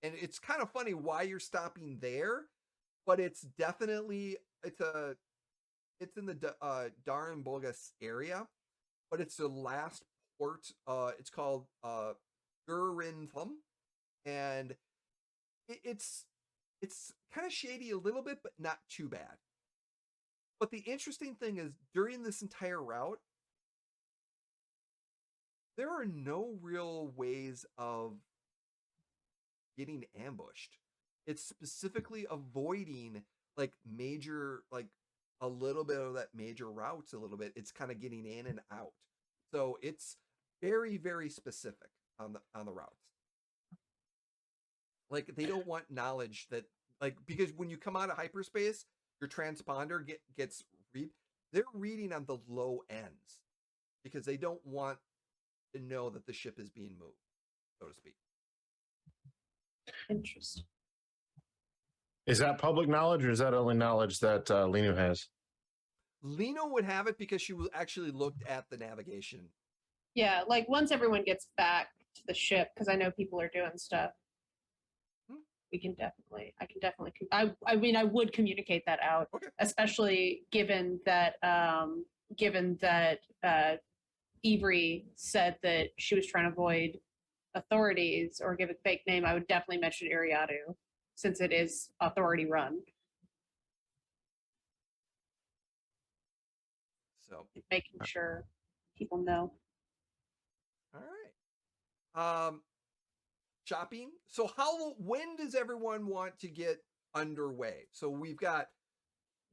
Speaker 1: and it's kind of funny why you're stopping there, but it's definitely it's in the Darren Bogus area, but it's the last port. It's called Gurintham, and it's kind of shady a little bit, but not too bad. But the interesting thing is, during this entire route, there are no real ways of getting ambushed. It's specifically avoiding like major, like a little bit of that major routes a little bit. It's kind of getting in and out. So it's very, very specific on the routes. Like they don't want knowledge that like because when you come out of hyperspace, your transponder gets read. They're reading on the low ends because they don't want to know that the ship is being moved, so to speak.
Speaker 3: Interesting.
Speaker 6: Is that public knowledge, or is that only knowledge that Lino has?
Speaker 1: Lino would have it because she actually looked at the navigation.
Speaker 3: Yeah, like once everyone gets back to the ship, because I know people are doing stuff. I can definitely. I mean, I would communicate that out,
Speaker 1: Okay.
Speaker 3: especially given that Ivry said that she was trying to avoid authorities or give a fake name. I would definitely mention Iriadu, since it is authority run.
Speaker 1: So
Speaker 3: making sure people know.
Speaker 1: all right. Shopping. So when does everyone want to get underway? So we've got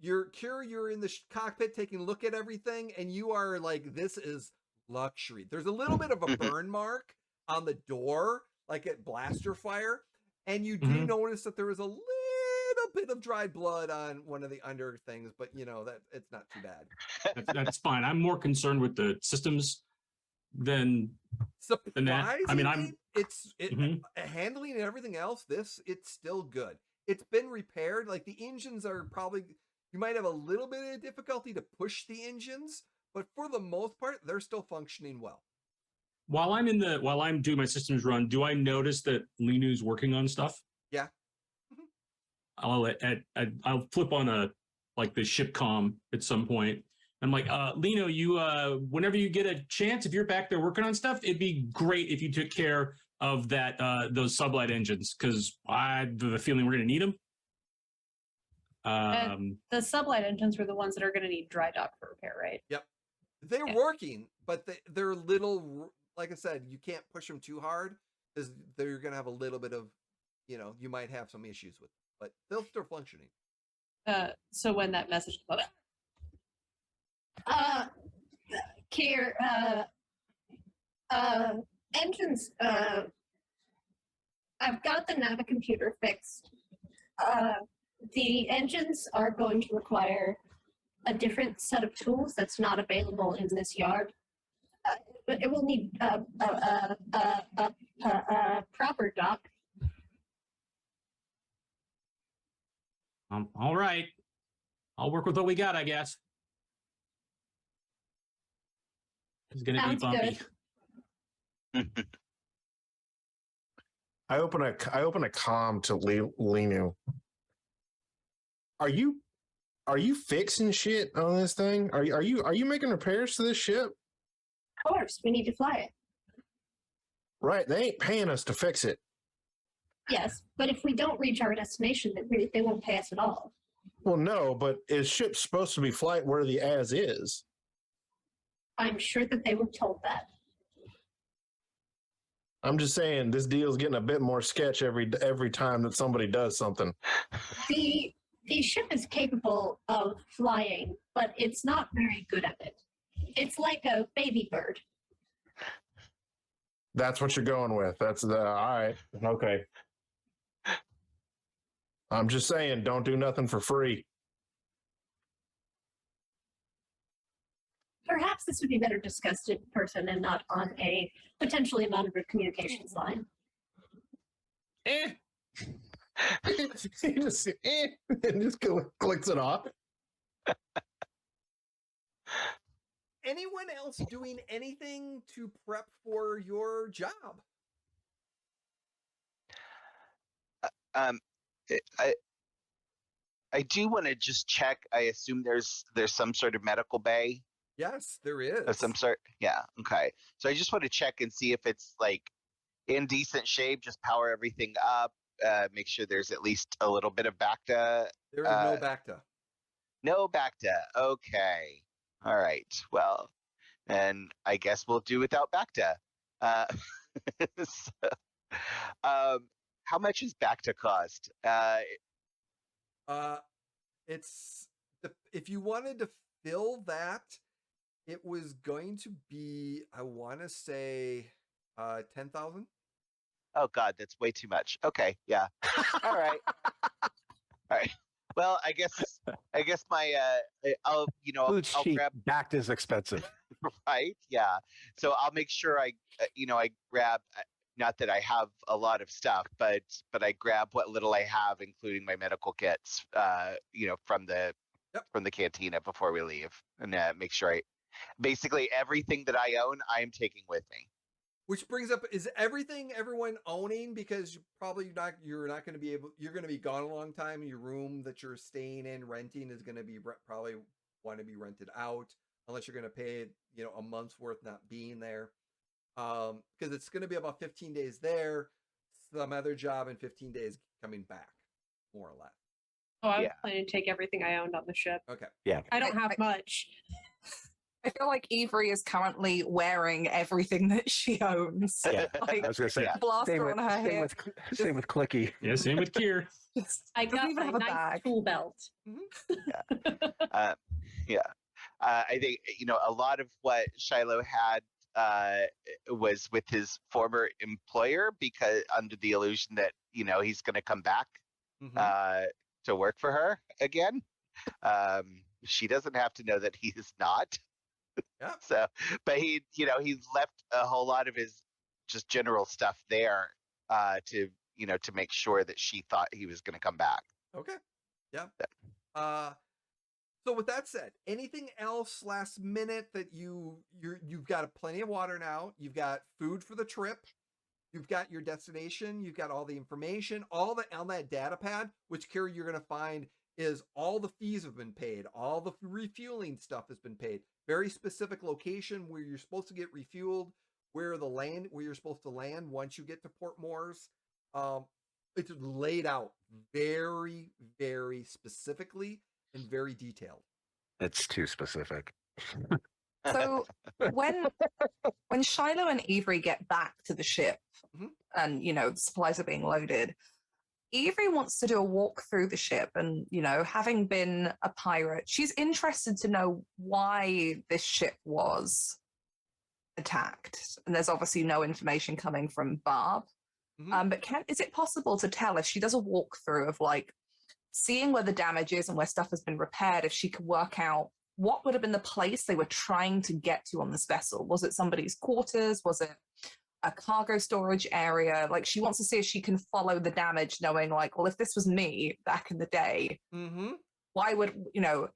Speaker 1: you're in the cockpit taking a look at everything, and you are like, this is luxury. There's a little bit of a burn mark on the door, like at blaster fire, and you do notice that there is a little bit of dried blood on one of the under things, but you know that it's not too bad.
Speaker 2: That's fine. I'm more concerned with the systems than that. I mean,
Speaker 1: handling and everything else. It's still good. It's been repaired. Like the engines are probably, you might have a little bit of difficulty to push the engines, but for the most part, they're still functioning well.
Speaker 2: While I'm doing my systems run, do I notice that Linu's working on stuff?
Speaker 1: Yeah.
Speaker 2: I'll flip on the ship comm at some point. I'm like, Lino, you whenever you get a chance, if you're back there working on stuff, it'd be great if you took care of that those sublight engines, because I have the feeling we're going to need them.
Speaker 3: The sublight engines were the ones that are going to need dry dock for repair, right?
Speaker 1: Yep. They're working, but they're little, like I said, you can't push them too hard because they're going to have a little bit of, you might have some issues with them, but they'll still functioning.
Speaker 3: So when that message comes up,
Speaker 7: Kier, engines, I've got the navicomputer fixed. The engines are going to require a different set of tools that's not available in this yard. But it will need a proper dock.
Speaker 2: All right. I'll work with what we got, I guess. It's going to be bumpy.
Speaker 6: I open a comm to Linu. Are you fixing shit on this thing? Are you making repairs to this ship?
Speaker 7: Of course, we need to fly it.
Speaker 6: Right, they ain't paying us to fix it.
Speaker 7: Yes, but if we don't reach our destination, they won't pay us at all.
Speaker 6: Well, no, but is ship supposed to be flight worthy as is?
Speaker 7: I'm sure that they were told that.
Speaker 6: I'm just saying this deal's getting a bit more sketch every time that somebody does something.
Speaker 7: The ship is capable of flying, but it's not very good at it. It's like a baby bird.
Speaker 6: That's what you're going with. That's all right. Okay. I'm just saying, don't do nothing for free.
Speaker 7: Perhaps this would be better discussed in person and not on a potentially monitored communications line.
Speaker 6: eh. He just and just clicks it off.
Speaker 1: Anyone else doing anything to prep for your job?
Speaker 5: Um, I do want to just check. I assume there's some sort of medical bay
Speaker 1: Yes, there
Speaker 5: of
Speaker 1: is.
Speaker 5: some sort. Yeah. Okay. So I just want to check and see if it's like in decent shape. Just power everything up. Make sure there's at least a little bit of Bacta.
Speaker 1: There is no Bacta.
Speaker 5: No Bacta. Okay. All right. Well, and I guess we'll do without Bacta. So, how much is Bacta cost?
Speaker 1: It's if you wanted to fill that, it was going to be, I want to say, 10,000.
Speaker 5: Oh God, that's way too much. Okay, yeah. All right. All right. Well, I guess my I'll
Speaker 4: Food's
Speaker 5: I'll
Speaker 4: cheap.
Speaker 5: grab
Speaker 4: Backed is expensive.
Speaker 5: right. Yeah. So I'll make sure I grab not that I have a lot of stuff, but I grab what little I have, including my medical kits, from the from the cantina before we leave, and make sure basically everything that I own, I am taking with me.
Speaker 1: Which brings up, is everything everyone owning? Because you're not going to be able, you're going to be gone a long time. Your room that you're staying in, renting, is going to be probably want to be rented out, unless you're going to pay, a month's worth not being there. Because it's going to be about 15 days there, some other job, and 15 days coming back, more or less.
Speaker 3: Oh, I was planning to take everything I owned on the ship.
Speaker 1: Okay.
Speaker 4: Yeah.
Speaker 3: I don't have much.
Speaker 8: I feel like Avery is currently wearing everything that she owns.
Speaker 4: Yeah.
Speaker 8: Like,
Speaker 4: I was going to say,
Speaker 8: blaster on her hip.
Speaker 4: same with Clicky.
Speaker 2: Yeah, same with Kier.
Speaker 3: I got
Speaker 8: even
Speaker 3: my
Speaker 8: have a
Speaker 3: nice
Speaker 8: bag.
Speaker 3: tool belt.
Speaker 5: I think a lot of what Shiloh had was with his former employer, because under the illusion that he's going to come back to work for her again. She doesn't have to know that he is not.
Speaker 1: Yeah.
Speaker 5: So, but he left a whole lot of his just general stuff there to make sure that she thought he was going to come back.
Speaker 1: Okay. Yeah. So with that said, anything else last minute that you've got plenty of water now, you've got food for the trip, you've got your destination, you've got all the information, all the on that data pad, which Carrie you're going to find is all the fees have been paid, all the refueling stuff has been paid, very specific location where you're supposed to get refueled, where you're supposed to land once you get to Port Moores. It's laid out very, very specifically and very detailed.
Speaker 4: It's too specific.
Speaker 8: So when Shiloh and Avery get back to the ship and supplies are being loaded, Avery wants to do a walk through the ship, and having been a pirate, she's interested to know why this ship was attacked. And there's obviously no information coming from Barb. But is it possible to tell, if she does a walkthrough of like seeing where the damage is and where stuff has been repaired, if she could work out what would have been the place they were trying to get to on this vessel? Was it somebody's quarters? Was it a cargo storage area? Like, she wants to see if she can follow the damage, knowing like, well, if this was me back in the day, why would,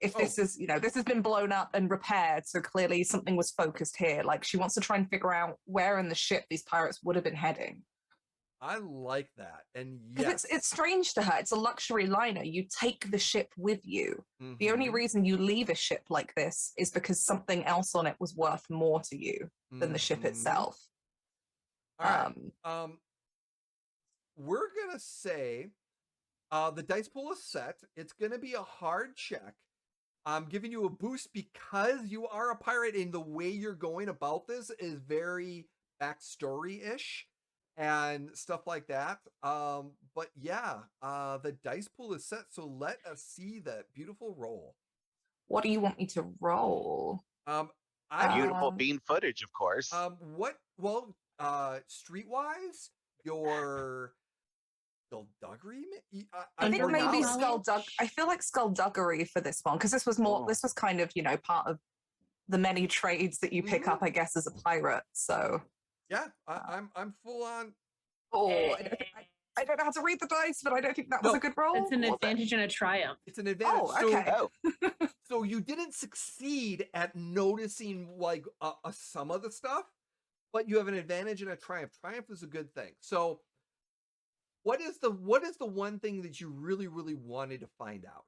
Speaker 8: if this is, this has been blown up and repaired, so clearly something was focused here. Like, she wants to try and figure out where in the ship these pirates would have been heading.
Speaker 1: I like that. And yes,
Speaker 8: it's strange to her. It's a luxury liner. You take the ship with you. The only reason you leave a ship like this is because something else on it was worth more to you than the ship itself.
Speaker 1: All right. We're gonna say the dice pool is set. It's gonna be a hard check. I'm giving you a boost because you are a pirate, and the way you're going about this is very backstory-ish and stuff like that. But yeah, the dice pool is set, so let us see that beautiful roll.
Speaker 8: What do you want me to roll?
Speaker 5: Beautiful bean footage, of course.
Speaker 1: Streetwise, your skullduggery.
Speaker 8: I think maybe skullduggery. I feel like skullduggery for this one, because this was more. This was kind of part of the many trades that you pick up, I guess, as a pirate. So
Speaker 1: yeah, I'm full on.
Speaker 8: Oh, I don't know how to read the dice, but I don't think that was
Speaker 1: No.
Speaker 8: a good roll.
Speaker 3: It's an
Speaker 5: Well,
Speaker 3: advantage and a triumph.
Speaker 1: It's an advantage.
Speaker 8: Oh, okay.
Speaker 5: Oh,
Speaker 1: So you didn't succeed at noticing like some of the stuff, but you have an advantage and a triumph. Triumph is a good thing. So what is the one thing that you really, really wanted to find out?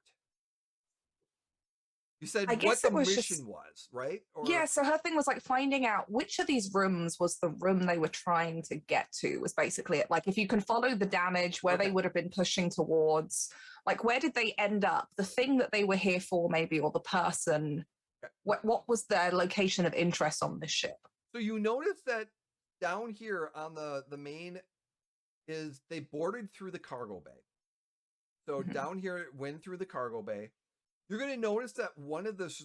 Speaker 1: You said
Speaker 8: I
Speaker 1: what
Speaker 8: guess
Speaker 1: the
Speaker 8: it was
Speaker 1: mission
Speaker 8: just-
Speaker 1: was, right? Or,
Speaker 8: Yeah, so her thing was like finding out which of these rooms was the room they were trying to get to, was basically it. Like if you can follow the damage, where
Speaker 1: Okay.
Speaker 8: they would have been pushing towards, like where did they end up? The thing that they were here for, maybe, or the person.
Speaker 1: Okay.
Speaker 8: What was their location of interest on this ship?
Speaker 1: So you notice that down here on the main is they boarded through the cargo bay. So
Speaker 8: Mhm.
Speaker 1: down here it went through the cargo bay. You're going to notice that one of this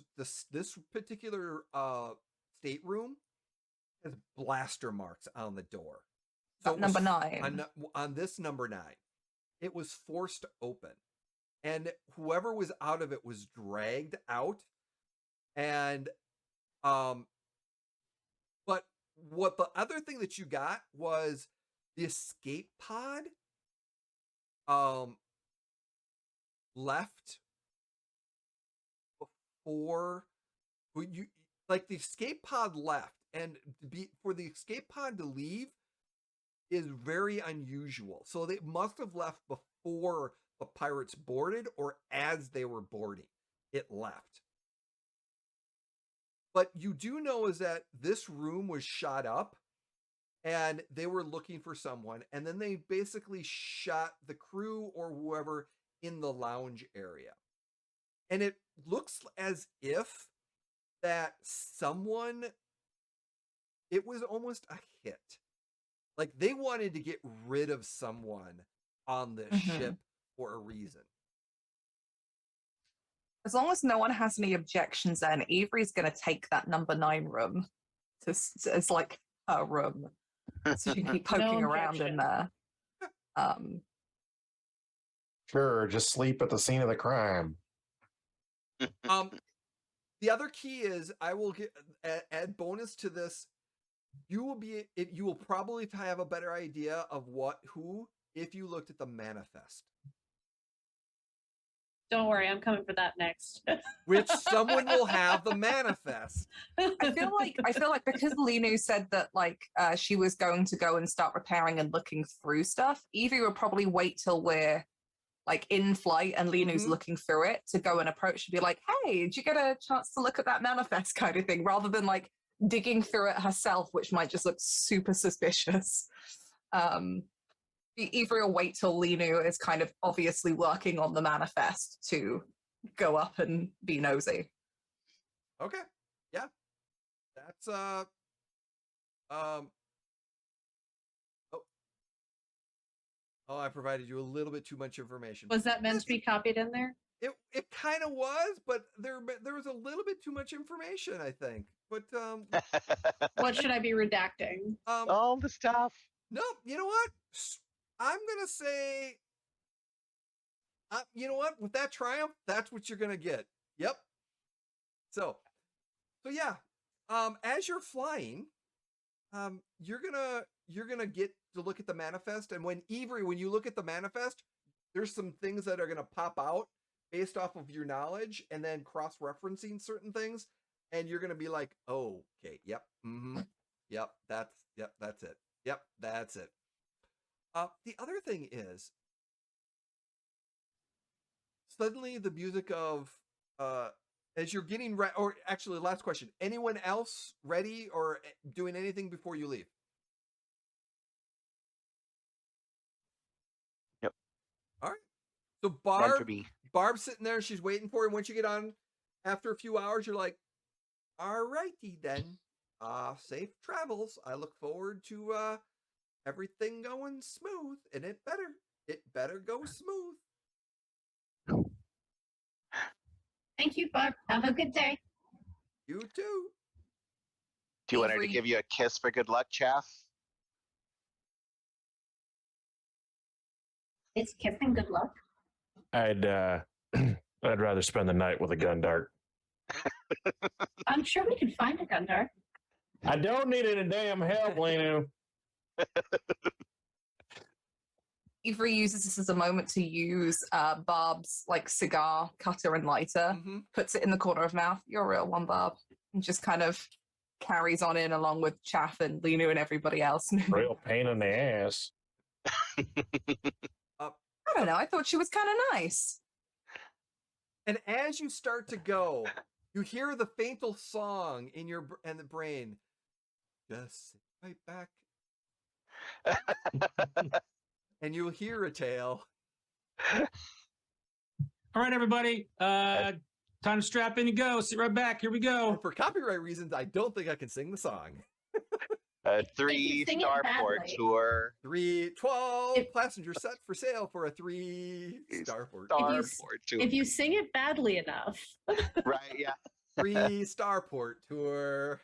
Speaker 1: particular stateroom has blaster marks on the door. So it was
Speaker 8: Number 9.
Speaker 1: on this number 9, it was forced open, and whoever was out of it was dragged out. And but what the other thing that you got was the escape pod left before you, like the escape pod left, and for the escape pod to leave is very unusual. So they must have left before the pirates boarded, or as they were boarding it left. But you do know is that this room was shot up and they were looking for someone, and then they basically shot the crew or whoever in the lounge area. And it looks as if that someone, it was almost a hit. Like they wanted to get rid of someone on this ship for a reason.
Speaker 8: As long as no one has any objections, then Avery's going to take that number 9 room as like her room, so she can keep poking around in there.
Speaker 6: Sure, just sleep at the scene of the crime.
Speaker 1: The other key is I will add bonus to this. You will probably have a better idea of who if you looked at the manifest.
Speaker 3: Don't worry, I'm coming for that next.
Speaker 1: Which someone will have the manifest.
Speaker 8: I feel like because Linu said that like she was going to go and start repairing and looking through stuff, Evie would probably wait till we're like in flight and Linu's looking through it to go and approach and be like, hey, did you get a chance to look at that manifest kind of thing, rather than like digging through it herself, which might just look super suspicious. Evie will wait till Linu is kind of obviously working on the manifest to go up and be nosy.
Speaker 1: Okay. Yeah. That's Oh, I provided you a little bit too much information.
Speaker 3: Was that meant to be copied in there?
Speaker 1: It kind of was, but there was a little bit too much information, I think. But
Speaker 3: What should I be redacting?
Speaker 5: all the stuff.
Speaker 1: No, you know what? I'm gonna say, you know what? With that triumph, that's what you're gonna get. Yep. So yeah. As you're flying, you're gonna get to look at the manifest, and when you look at the manifest, there's some things that are gonna pop out based off of your knowledge, and then cross-referencing certain things, and you're gonna be like, oh, okay, yep, yep, that's it, yep, that's it. The other thing is, suddenly the music of as you're getting ready, or actually, last question: anyone else ready or doing anything before you leave?
Speaker 5: Yep.
Speaker 1: All right. So
Speaker 5: Time for me.
Speaker 1: Barb's sitting there. She's waiting for you. Once you get on, after a few hours, you're like, all righty then. Safe travels. I look forward to everything going smooth, and it better go smooth.
Speaker 7: Thank you, Barb. Have a good day.
Speaker 1: You too.
Speaker 5: Do you want her to
Speaker 8: Avery-
Speaker 5: give you a kiss for good luck, Chaff?
Speaker 7: Is kissing good luck?
Speaker 6: I'd rather spend the night with a gun dart.
Speaker 7: I'm sure we can find a Gundar.
Speaker 6: I don't need any damn help, Lenu.
Speaker 8: Avery uses this as a moment to use Barb's like cigar cutter and lighter, puts it in the corner of mouth. You're a real one, Barb. And just kind of carries on in along with Chaff and Linu and everybody else.
Speaker 6: Real pain in the ass.
Speaker 8: I don't know. I thought she was kind of nice.
Speaker 1: And as you start to go, you hear the faintal song in your and the brain. Just sit right back. And you'll hear a tale.
Speaker 2: All right, everybody. Time to strap in and go. Sit right back. Here we go.
Speaker 1: And for copyright reasons, I don't think I can sing the song.
Speaker 5: 3-starport tour.
Speaker 1: 12 passenger set for sale for a 3-starport.
Speaker 3: If you sing it badly enough.
Speaker 5: Right, yeah.
Speaker 1: 3-starport tour.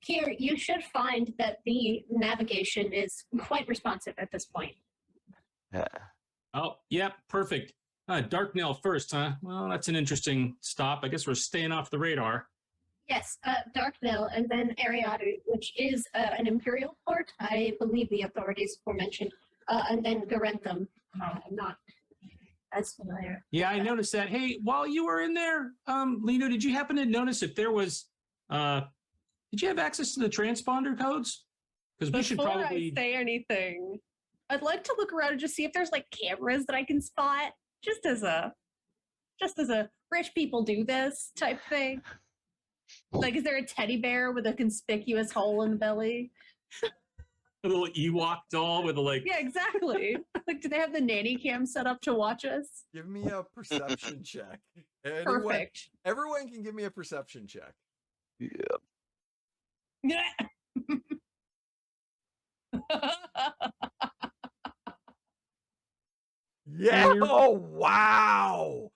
Speaker 7: Here, you should find that the navigation is quite responsive at this point.
Speaker 2: Oh, yep, perfect. Darknell first, huh? Well, that's an interesting stop. I guess we're staying off the radar.
Speaker 7: Yes, Darknell, and then Ariadu, which is an imperial port. I believe the authorities aforementioned, and then Garentham. I'm not as familiar.
Speaker 2: Yeah, I noticed that. Hey, while you were in there, Lino, did you happen to notice if there was, did you have access to the transponder codes? Because we should probably
Speaker 3: Before I say anything, I'd like to look around and just see if there's like cameras that I can spot, just as a rich people do this type thing. Like, is there a teddy bear with a conspicuous hole in the belly?
Speaker 2: a little Ewok doll with a like.
Speaker 3: Yeah, exactly. Like, do they have the nanny cam set up to watch us?
Speaker 1: Give me a perception check.
Speaker 3: Perfect.
Speaker 1: Everyone can give me a perception check.
Speaker 3: Yeah.
Speaker 1: Yeah. Oh, wow.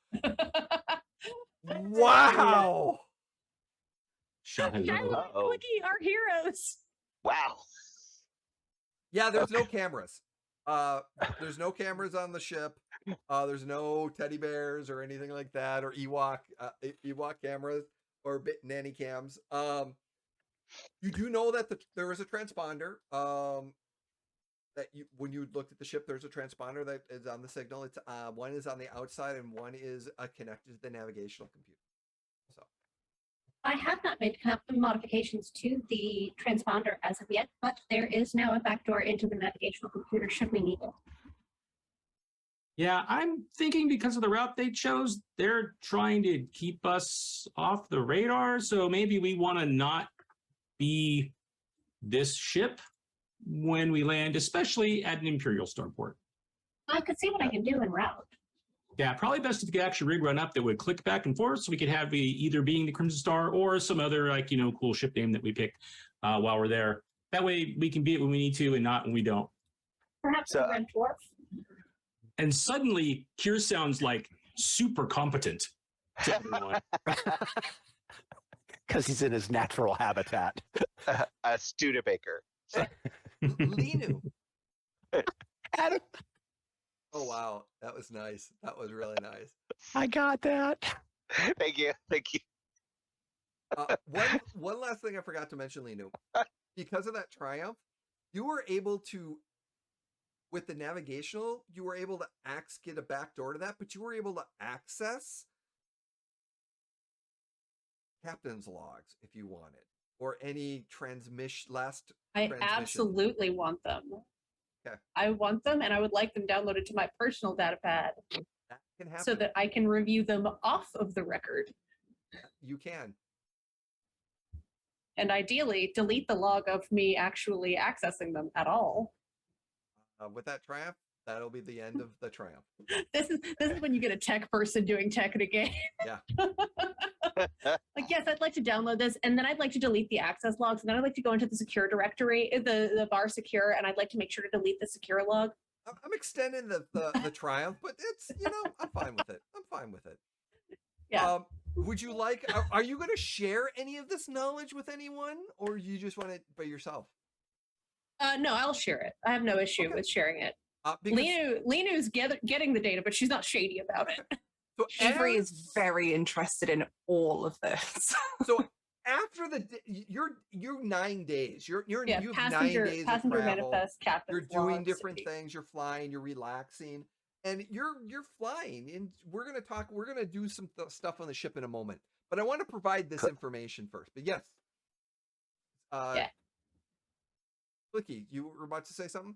Speaker 1: Wow.
Speaker 3: Shiloh and Quickie are heroes.
Speaker 5: Wow.
Speaker 1: Yeah, there's no cameras. There's no cameras on the ship. There's no teddy bears or anything like that, or Ewok cameras or nanny cams. You do know that there is a transponder. That when you looked at the ship, there's a transponder that is on the signal. It's one is on the outside and one is connected to the navigational computer. So
Speaker 7: I have not made modifications to the transponder as of yet, but there is now a backdoor into the navigational computer should we need it.
Speaker 2: Yeah, I'm thinking because of the route they chose, they're trying to keep us off the radar. So maybe we want to not be this ship when we land, especially at an Imperial starport.
Speaker 7: I could see what I can do en route.
Speaker 2: Yeah, probably best if you could actually rig run up that would click back and forth so we could have either being the Crimson Star or some other cool ship name that we pick while we're there. That way we can be it when we need to and not when we don't.
Speaker 7: Perhaps a red dwarf.
Speaker 2: And suddenly Kier sounds like super competent to everyone.
Speaker 4: Because he's in his natural habitat.
Speaker 5: A Studebaker.
Speaker 1: Linu.
Speaker 4: Adam.
Speaker 1: Oh wow, that was nice. That was really nice.
Speaker 4: I got that.
Speaker 5: Thank you.
Speaker 1: One last thing I forgot to mention, Linu. Because of that triumph, you were able to, with the navigational, you were able to get a back door to that, but you were able to access captain's logs if you wanted, or any transmission.
Speaker 3: I absolutely want them.
Speaker 1: Okay.
Speaker 3: I want them, and I would like them downloaded to my personal data pad
Speaker 1: That can happen.
Speaker 3: so that I can review them off of the record.
Speaker 1: You can.
Speaker 3: And ideally, delete the log of me actually accessing them at all.
Speaker 1: With that triumph, that'll be the end of the triumph.
Speaker 3: This is when you get a tech person doing tech in a game.
Speaker 1: Yeah.
Speaker 3: Like, yes, I'd like to download this, and then I'd like to delete the access logs, and then I'd like to go into the secure directory, the bar secure, and I'd like to make sure to delete the secure log.
Speaker 1: I'm extending the triumph, but it's, I'm fine with it.
Speaker 3: Yeah.
Speaker 1: Would you like, are you going to share any of this knowledge with anyone, or you just want it by yourself?
Speaker 3: No, I'll share it. I have no issue with sharing it. Linu's getting the data, but she's not shady about it.
Speaker 1: So
Speaker 8: Avery is very interested in all of this.
Speaker 1: So after you're 9 days. You've 9 days of
Speaker 3: passenger
Speaker 1: travel.
Speaker 3: manifest, captain's
Speaker 1: You're doing
Speaker 3: log,
Speaker 1: different
Speaker 3: city.
Speaker 1: things. You're flying. You're relaxing, and you're flying. And we're gonna talk. We're gonna do some stuff on the ship in a moment. But I want to provide this information first. But yes,
Speaker 3: Yeah.
Speaker 1: Clicky, you were about to say something?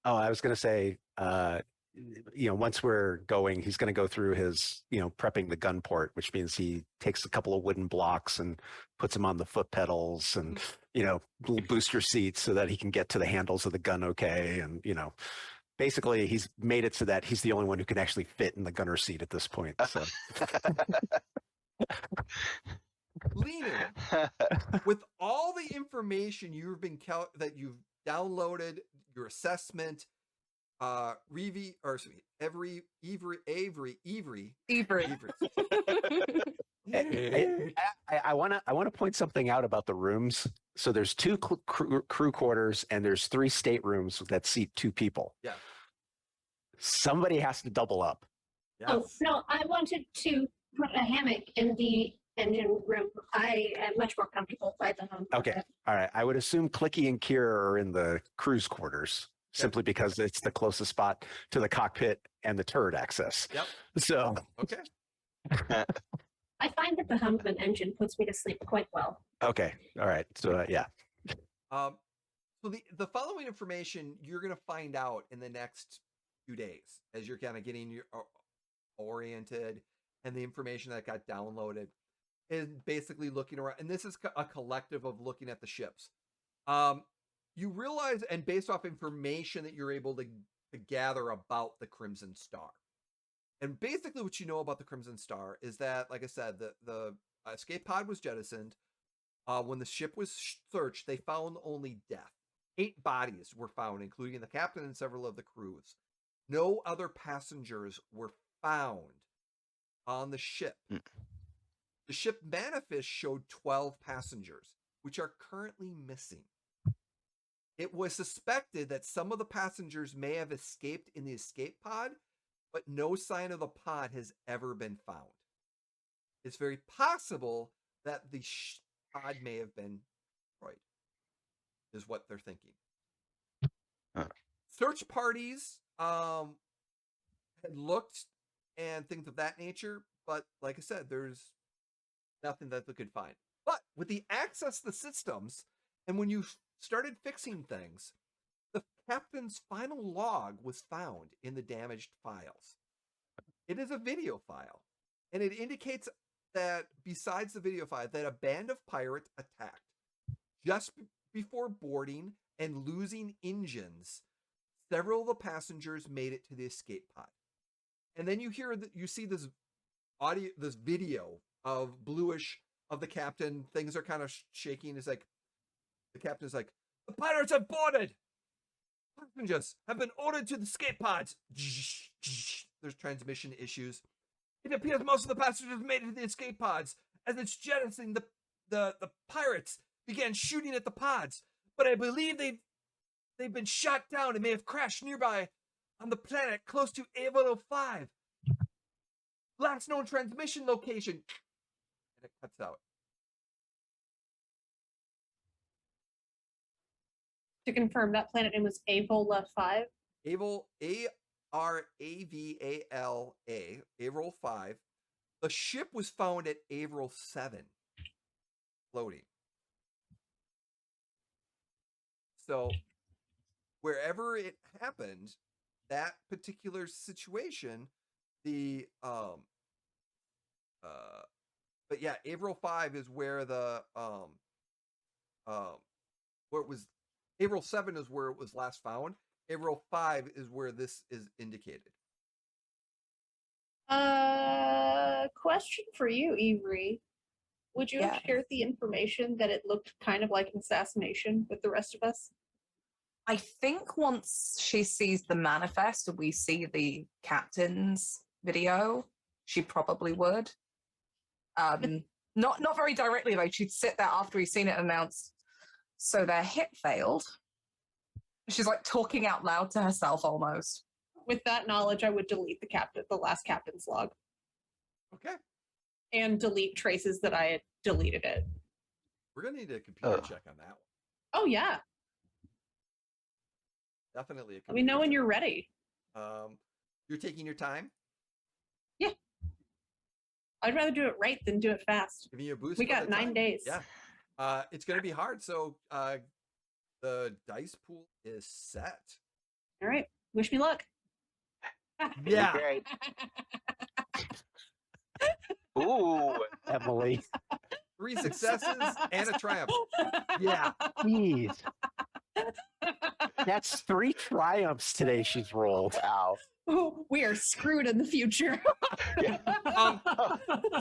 Speaker 4: Oh, I was going to say, once we're going, he's going to go through his, prepping the gun port, which means he takes a couple of wooden blocks and puts them on the foot pedals and, little booster seats so that he can get to the handles of the gun okay. And, basically he's made it so that he's the only one who can actually fit in the gunner seat at this point. So.
Speaker 1: Lena, with all the information that you've downloaded, your assessment, Avery.
Speaker 4: I want to point something out about the rooms. So there's 2 crew quarters and there's 3 staterooms that seat 2 people.
Speaker 1: Yeah.
Speaker 4: Somebody has to double up.
Speaker 1: Yes.
Speaker 7: Oh, no, I wanted to put a hammock in the engine room. I am much more comfortable by the home.
Speaker 4: Okay. All right. I would assume Clicky and Kira are in the crew's quarters simply because it's the closest spot to the cockpit and the turret access.
Speaker 1: Yep.
Speaker 4: So.
Speaker 1: Okay.
Speaker 7: I find that the hum of an engine puts me to sleep quite well.
Speaker 4: Okay. All right. So, yeah.
Speaker 1: So the following information you're going to find out in the next few days as you're kind of getting oriented, and the information that got downloaded is basically looking around. And this is a collective of looking at the ships. You realize, and based off information that you're able to gather about the Crimson Star. And basically what you know about the Crimson Star is that, like I said, the escape pod was jettisoned. When the ship was searched, they found only death. 8 bodies were found, including the captain and several of the crews. No other passengers were found on the ship. The ship manifest showed 12 passengers, which are currently missing. It was suspected that some of the passengers may have escaped in the escape pod, but no sign of the pod has ever been found. It's very possible that the pod may have been destroyed, is what they're thinking. Search parties had looked and things of that nature, but like I said, there's nothing that they could find. But with the access to the systems, and when you started fixing things, the captain's final log was found in the damaged files. It is a video file, and it indicates that besides the video file, that a band of pirates attacked just before boarding and losing engines. Several of the passengers made it to the escape pod. And then you see this video of bluish of the captain. Things are kind of shaking. It's like the captain's like, "The pirates have boarded. Passengers have been ordered to the escape pods." There's transmission issues. It appears most of the passengers made it to the escape pods. As it's jettisoning, the pirates began shooting at the pods. But I believe they've been shot down and may have crashed nearby on the planet close to Avalo 5. Last known transmission location. And it cuts out.
Speaker 3: To confirm, that planet name was Avola 5.
Speaker 1: Aval, A-R-A-V-A-L-A, Avral 5. The ship was found at Avral 7, floating. So, wherever it happened, that particular situation, but yeah, Avral 5 is where where it was. Avral 7 is where it was last found. Avral 5 is where this is indicated.
Speaker 3: Question for you, Avery. Would you have shared the information that it looked kind of like an assassination with the rest of us?
Speaker 8: I think once she sees the manifest and we see the captain's video, she probably would. Not very directly, though. She'd sit there after he's seen it and announce, "So their hit failed." She's like talking out loud to herself almost.
Speaker 3: With that knowledge, I would delete the last captain's log.
Speaker 1: Okay.
Speaker 3: and delete traces that I had deleted it.
Speaker 1: We're gonna need a computer check on that one.
Speaker 3: Oh yeah.
Speaker 1: Definitely a
Speaker 3: Let me know
Speaker 1: computer
Speaker 3: when
Speaker 1: check.
Speaker 3: you're ready.
Speaker 1: You're taking your time.
Speaker 3: Yeah. I'd rather do it right than do it fast.
Speaker 1: Giving you a boost.
Speaker 3: We
Speaker 1: for
Speaker 3: got
Speaker 1: the
Speaker 3: 9
Speaker 1: time.
Speaker 3: days.
Speaker 1: Yeah. It's gonna be hard. So the dice pool is set.
Speaker 3: All right. Wish me luck.
Speaker 1: Yeah.
Speaker 5: Great. Ooh.
Speaker 4: Emily.
Speaker 1: 3 successes and a triumph. Yeah.
Speaker 4: Jeez. That's 3 triumphs today she's rolled.
Speaker 5: Wow.
Speaker 3: Ooh, we are screwed in the future.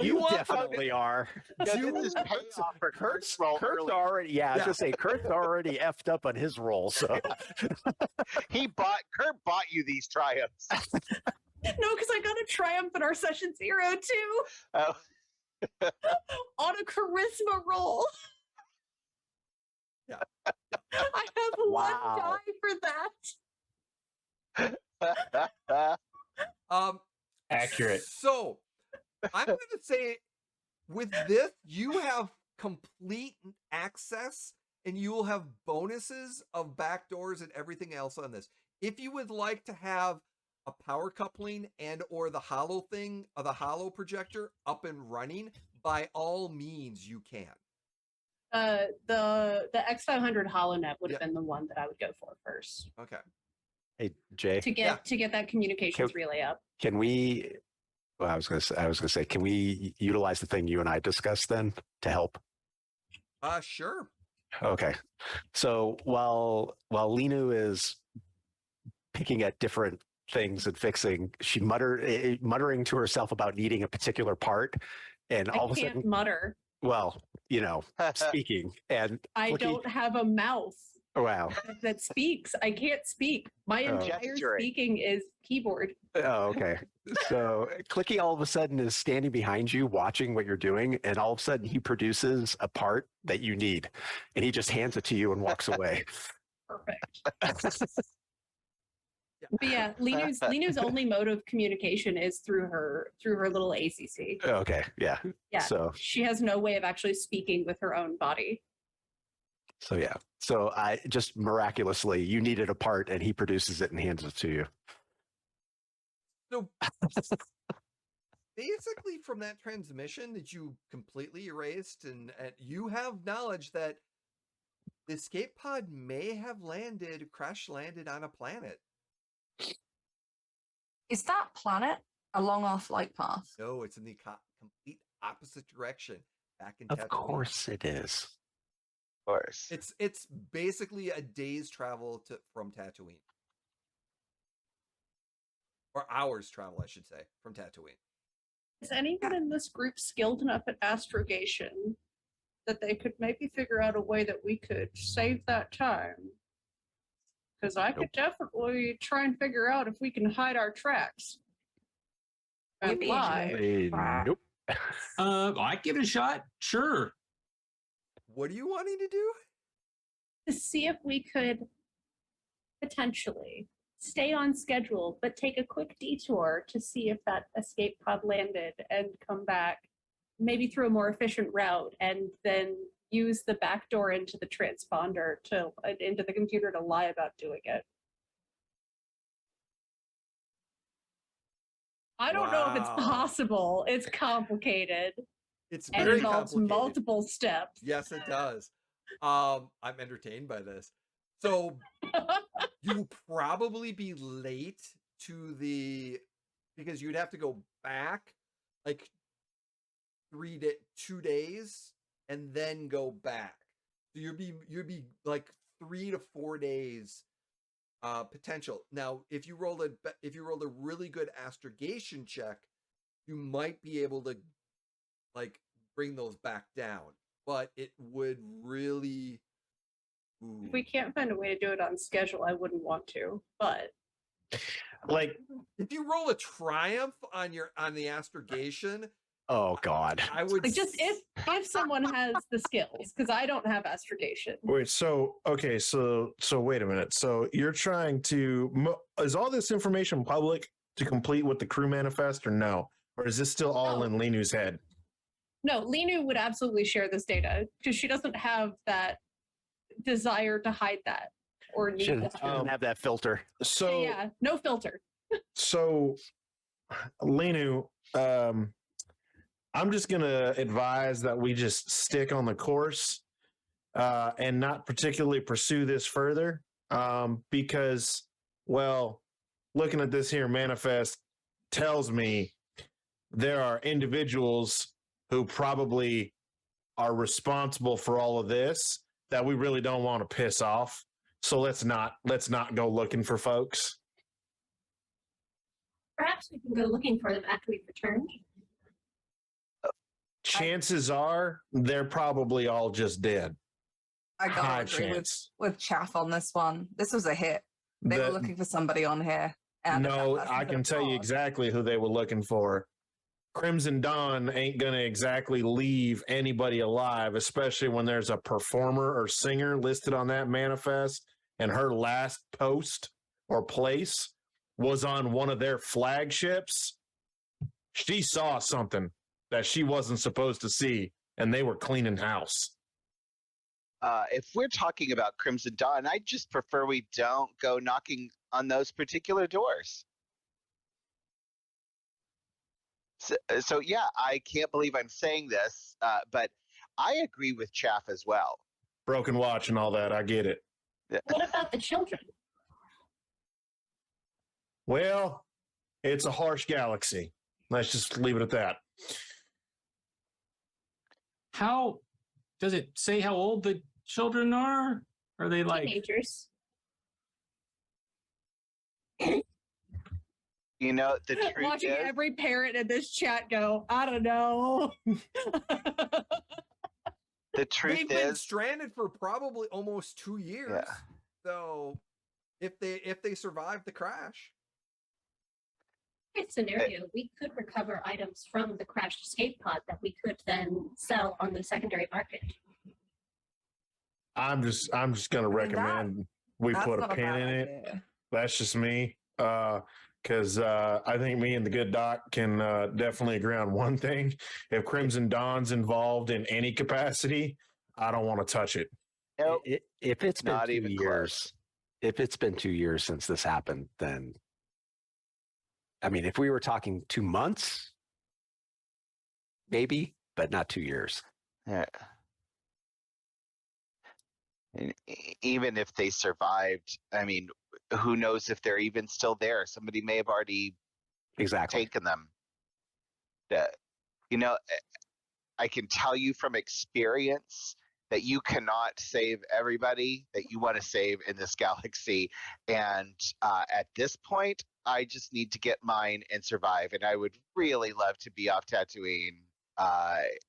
Speaker 4: You
Speaker 1: want-
Speaker 4: definitely are.
Speaker 5: No,
Speaker 1: You-
Speaker 5: this is payoff for
Speaker 4: Kurt's
Speaker 5: roll earlier.
Speaker 4: already, I was gonna say Kurt's already effed up on his roll. So
Speaker 5: Kurt bought you these triumphs.
Speaker 3: No, because I got a triumph in our session 0 too
Speaker 5: Oh.
Speaker 3: on a charisma roll.
Speaker 1: Yeah.
Speaker 3: I have
Speaker 4: Wow.
Speaker 3: 1 die for that.
Speaker 6: Accurate.
Speaker 1: So I'm going to say with this, you have complete access and you will have bonuses of backdoors and everything else on this. If you would like to have a power coupling and or the hollow thing, or the hollow projector up and running, by all means you can.
Speaker 3: The X500 HoloNet would have
Speaker 1: Yeah.
Speaker 3: been the one that I would go for first
Speaker 1: Okay.
Speaker 4: hey Jay,
Speaker 3: to get that communications relay up.
Speaker 4: can we? Well, I was gonna say, can we utilize the thing you and I discussed then to help?
Speaker 1: Sure.
Speaker 4: Okay. So while Linu is picking at different things and fixing, she muttering to herself about needing a particular part, and all
Speaker 3: I
Speaker 4: of a
Speaker 3: can't
Speaker 4: sudden,
Speaker 3: mutter.
Speaker 4: well, speaking, and
Speaker 3: I
Speaker 4: Clicky-
Speaker 3: don't have a mouth
Speaker 4: Wow.
Speaker 3: that speaks. I can't speak. My
Speaker 4: Oh.
Speaker 3: entire
Speaker 5: Gesturing.
Speaker 3: speaking is keyboard.
Speaker 4: Oh, okay. So Clicky all of a sudden is standing behind you, watching what you're doing, and all of a sudden he produces a part that you need, and he just hands it to you and walks away.
Speaker 3: Perfect. But yeah, Linu's only mode of communication is through her little ACC.
Speaker 4: Okay, yeah.
Speaker 3: Yeah.
Speaker 4: So
Speaker 3: She has no way of actually speaking with her own body.
Speaker 4: yeah. So I just miraculously, you needed a part, and he produces it and hands it to you.
Speaker 1: So basically from that transmission that you completely erased, and you have knowledge that the escape pod may have crash landed on a planet.
Speaker 8: Is that planet along our flight path?
Speaker 1: No, it's in the complete opposite direction, back in
Speaker 4: Of
Speaker 1: Tatooine.
Speaker 4: course it is.
Speaker 5: Of course.
Speaker 1: It's basically a day's travel from Tatooine. Or hours travel, I should say, from Tatooine.
Speaker 3: Is anyone in this group skilled enough at astrogation that they could maybe figure out a way that we could save that time? Because I could definitely try and figure out if we can hide our tracks. And
Speaker 8: Maybe.
Speaker 3: lie.
Speaker 4: Nope.
Speaker 2: I'd give it a shot. Sure.
Speaker 1: What are you wanting to do?
Speaker 3: To see if we could potentially stay on schedule, but take a quick detour to see if that escape pod landed and come back, maybe through a more efficient route, and then use the back door into the transponder into the computer to lie about doing it. I don't know if it's
Speaker 1: Wow.
Speaker 3: possible. It's complicated
Speaker 1: It's
Speaker 3: and
Speaker 1: very
Speaker 3: involves
Speaker 1: complicated.
Speaker 3: multiple steps.
Speaker 1: Yes, it does. I'm entertained by this. So you will probably be late to because you'd have to go back like 2 days and then go back. So you'd be like 3 to 4 days potential. Now, if you rolled a really good astrogation check, you might be able to like bring those back down, but it would really. Ooh.
Speaker 3: If we can't find a way to do it on schedule, I wouldn't want to. But
Speaker 6: Like,
Speaker 1: if you roll a triumph on the astrogation,
Speaker 4: Oh God.
Speaker 1: I would
Speaker 3: like just if someone has the skills, because I don't have astrogation.
Speaker 6: wait, so okay, so wait a minute. So you're trying to is all this information public to complete with the crew manifest, or no? Or is this still all
Speaker 3: No.
Speaker 6: in Linu's head?
Speaker 3: No, Linu would absolutely share this data because she doesn't have that desire to hide that or need
Speaker 4: Shouldn't,
Speaker 3: to.
Speaker 4: shouldn't have that filter.
Speaker 6: So
Speaker 3: Yeah, no filter.
Speaker 6: So, Lenu, I'm just going to advise that we just stick on the course and not particularly pursue this further because, well, looking at this here manifest tells me there are individuals who probably are responsible for all of this that we really don't want to piss off. So let's not go looking for folks.
Speaker 7: Perhaps we can go looking for them after we've returned.
Speaker 6: Chances are they're probably all just dead.
Speaker 8: I gotta
Speaker 6: High
Speaker 8: agree
Speaker 6: chance.
Speaker 8: with Chaff on this one. This was a hit. They were looking for somebody on here. And
Speaker 6: No, I can tell you exactly who they were looking for. Crimson Dawn ain't gonna exactly leave anybody alive, especially when there's a performer or singer listed on that manifest, and her last post or place was on one of their flagships. She saw something that she wasn't supposed to see, and they were cleaning house.
Speaker 5: If we're talking about Crimson Dawn, I just prefer we don't go knocking on those particular doors. So yeah, I can't believe I'm saying this, but I agree with Chaff as well.
Speaker 6: Broken watch and all that, I get it.
Speaker 7: What about the children?
Speaker 6: Well, it's a harsh galaxy. Let's just leave it at that.
Speaker 2: How does it say how old the children are? Are they like
Speaker 7: Teenagers.
Speaker 5: You know, the truth
Speaker 3: Watching
Speaker 5: is,
Speaker 3: every parent in this chat go, I don't know.
Speaker 5: the truth
Speaker 1: They've been
Speaker 5: is,
Speaker 1: stranded for probably almost 2 years.
Speaker 5: Yeah.
Speaker 1: So if they survive the crash,
Speaker 7: In scenario, we could recover items from the crashed escape pod that we could then sell on the secondary market.
Speaker 6: I'm just gonna recommend we
Speaker 8: That's
Speaker 6: put a
Speaker 8: not
Speaker 6: pin
Speaker 8: bad
Speaker 6: in it.
Speaker 8: idea.
Speaker 6: That's just me. Because I think me and the good doc can definitely agree on one thing. If Crimson Dawn's involved in any capacity, I don't want to touch it.
Speaker 5: nope,
Speaker 4: If it's been
Speaker 5: Not
Speaker 4: 2
Speaker 5: even
Speaker 4: years, if it's been 2 years since this happened, then I mean, if we were talking 2 months, maybe, but not 2 years.
Speaker 5: yeah. And even if they survived, I mean, who knows if they're even still there? Somebody may have already
Speaker 4: Exactly.
Speaker 5: taken them. You know, I can tell you from experience that you cannot save everybody that you want to save in this galaxy. And at this point, I just need to get mine and survive. And I would really love to be off Tatooine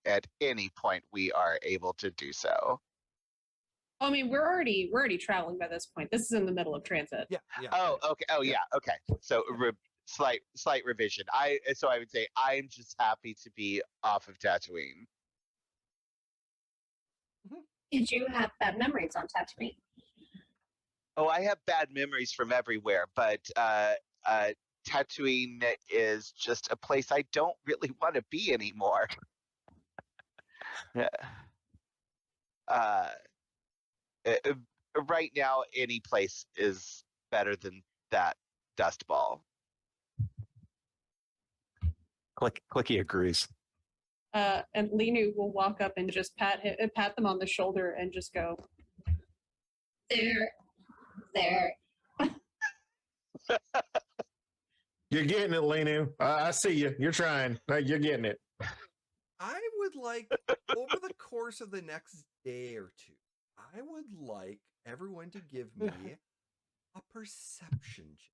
Speaker 5: at any point we are able to do so.
Speaker 3: I mean, we're already traveling by this point. This is in the middle of transit.
Speaker 1: yeah.
Speaker 5: Oh, okay. Oh, yeah. Okay. So slight revision. So I would say I'm just happy to be off of Tatooine.
Speaker 7: Did you have bad memories on Tatooine?
Speaker 5: Oh, I have bad memories from everywhere, but Tatooine is just a place I don't really want to be anymore. Yeah. Right now, any place is better than that dust ball.
Speaker 4: Clicky agrees.
Speaker 3: And Linu will walk up and just pat them on the shoulder and just go,
Speaker 7: There.
Speaker 6: You're getting it, Lenu. I see you. You're trying. You're getting it.
Speaker 1: I would like over the course of the next day or two, I would like everyone to give me a perception check.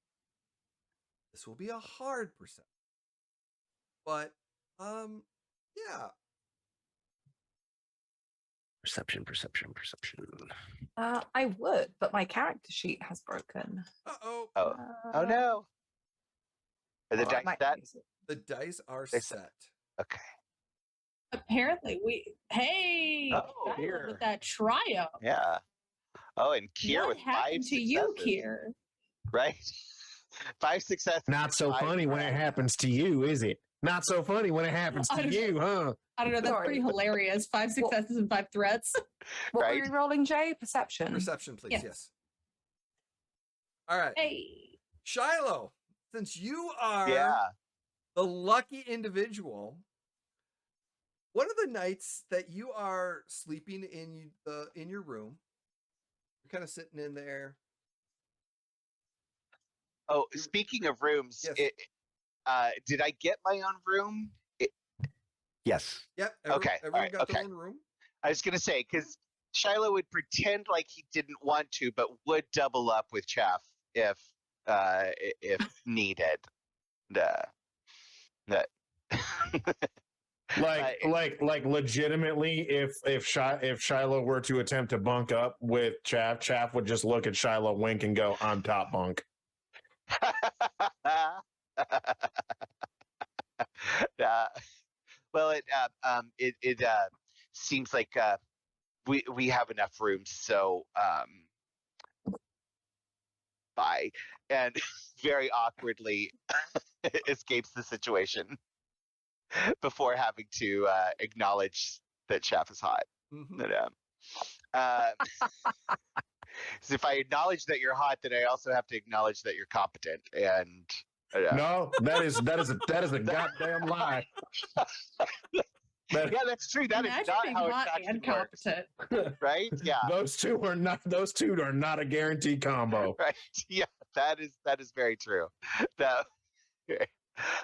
Speaker 1: This will be a hard perception. But yeah.
Speaker 4: Perception.
Speaker 8: I would, but my character sheet has broken.
Speaker 1: Uh-oh.
Speaker 5: Oh no. Are the
Speaker 8: Well, I
Speaker 5: dice
Speaker 8: might
Speaker 5: set?
Speaker 8: use it.
Speaker 1: The dice are
Speaker 5: They're
Speaker 1: set.
Speaker 5: Okay.
Speaker 3: apparently hey,
Speaker 5: Oh,
Speaker 3: Dialogue
Speaker 4: here.
Speaker 3: with that triumph.
Speaker 5: Yeah. Oh, and Kier
Speaker 3: What
Speaker 5: with
Speaker 3: happened
Speaker 5: 5
Speaker 3: to you,
Speaker 5: successes,
Speaker 3: Kier?
Speaker 5: right? 5 successes.
Speaker 6: Not so
Speaker 5: 5
Speaker 6: funny when it
Speaker 5: crits.
Speaker 6: happens to you, is it? Not so funny when it happens to you, huh?
Speaker 3: I don't know. That's
Speaker 8: Sorry,
Speaker 3: pretty
Speaker 8: but-
Speaker 3: hilarious. 5 successes and 5 threats.
Speaker 8: What
Speaker 5: Right?
Speaker 8: were you rolling, Jay? Perception.
Speaker 1: Perception, please.
Speaker 3: Yes.
Speaker 1: Yes. All right.
Speaker 3: Hey.
Speaker 1: Shiloh, since you are
Speaker 5: Yeah.
Speaker 1: the lucky individual, one of the nights that you are sleeping in your room, you're kind of sitting in there.
Speaker 5: Oh, speaking of rooms,
Speaker 1: Yes.
Speaker 5: did I get my own room?
Speaker 4: Yes.
Speaker 1: Yep.
Speaker 5: Okay,
Speaker 1: Everyone
Speaker 5: alright,
Speaker 1: got their
Speaker 5: okay.
Speaker 1: own room.
Speaker 5: I was gonna say because Shiloh would pretend like he didn't want to, but would double up with Chaff if needed. That.
Speaker 6: Like legitimately, if Shiloh were to attempt to bunk up with Chaff, Chaff would just look at Shiloh, wink, and go, "I'm top bunk."
Speaker 5: Well, it seems like we have enough rooms, so bye, and very awkwardly escapes the situation before having to acknowledge that Chaff is hot.
Speaker 1: Mhm.
Speaker 5: But, so if I acknowledge that you're hot, then I also have to acknowledge that you're competent. And
Speaker 6: No, that is a goddamn lie.
Speaker 5: yeah, that's true. That is
Speaker 3: Imagine
Speaker 5: not
Speaker 3: being
Speaker 5: how it
Speaker 3: hot
Speaker 5: actually
Speaker 3: and
Speaker 5: works,
Speaker 3: competent.
Speaker 5: right? Yeah,
Speaker 6: Those two are not a guaranteed combo.
Speaker 5: right. Yeah, that is very true. That,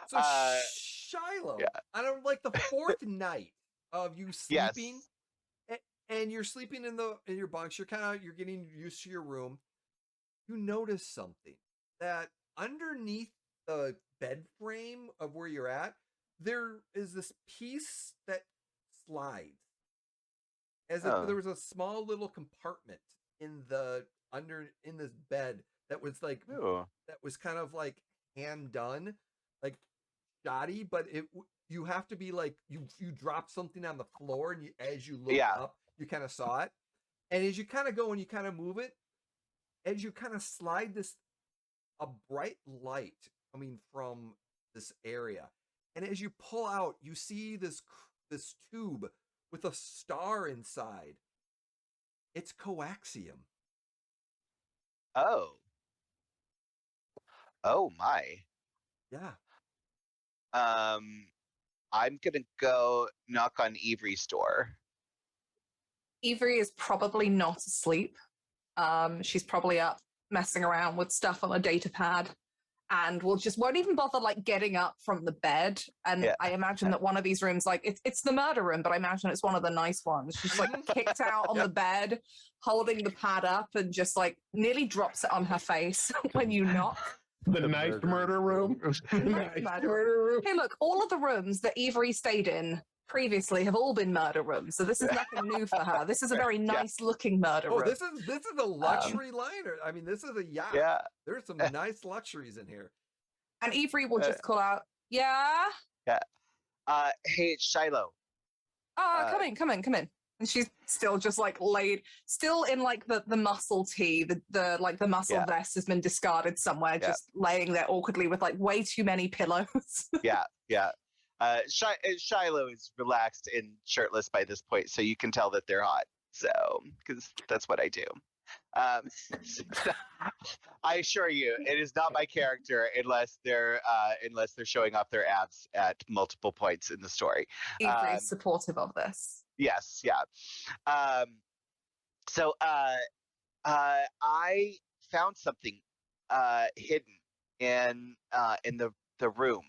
Speaker 1: So
Speaker 5: uh,
Speaker 1: Shiloh,
Speaker 5: yeah.
Speaker 1: I don't like the fourth night of you
Speaker 5: yes.
Speaker 1: sleeping, and you're sleeping in your bunks. You're getting used to your room. You notice something that underneath the bed frame of where you're at, there is this piece that slides, as if
Speaker 5: Oh.
Speaker 1: there was a small little compartment in this bed that was like
Speaker 5: Ooh.
Speaker 1: that was kind of like hand done, like shoddy, but you have to be like you drop something on the floor, and as you look
Speaker 5: Yeah.
Speaker 1: up, you kind of saw it, and as you kind of go and you kind of move it, as you kind of slide a bright light coming from this area, and as you pull out, you see this tube with a star inside. It's coaxium.
Speaker 5: Oh. Oh my.
Speaker 1: Yeah.
Speaker 5: I'm gonna go knock on Avery's door.
Speaker 8: Avery is probably not asleep. She's probably up messing around with stuff on a data pad, and won't even bother like getting up from the bed. And
Speaker 5: Yeah.
Speaker 8: I imagine that one of these rooms, like it's the murder room, but I imagine it's one of the nice ones. She's like kicked out on the bed, holding the pad up, and just like nearly drops it on her face when you knock.
Speaker 6: The nice murder room. The nice murder room.
Speaker 8: Hey, look, all of the rooms that Avery stayed in previously have all been murder rooms, so this is nothing new for her. This is a very nice looking murder room.
Speaker 1: Oh, this is a luxury liner. I mean, this is a yacht.
Speaker 5: Yeah.
Speaker 1: There's some nice luxuries in here.
Speaker 8: And Avery will just call out, "Yeah,
Speaker 5: Hey, it's Shiloh.
Speaker 8: come in." And she's still just like still in like the muscle tee, the muscle vest has been discarded somewhere, just laying there awkwardly with like way too many pillows.
Speaker 5: Yeah. Shiloh is relaxed and shirtless by this point, so you can tell that they're hot. So, because that's what I do. I assure you, it is not my character unless they're showing off their abs at multiple points in the story.
Speaker 8: Avery is supportive of this.
Speaker 5: Yes, yeah. So I found something hidden in the room,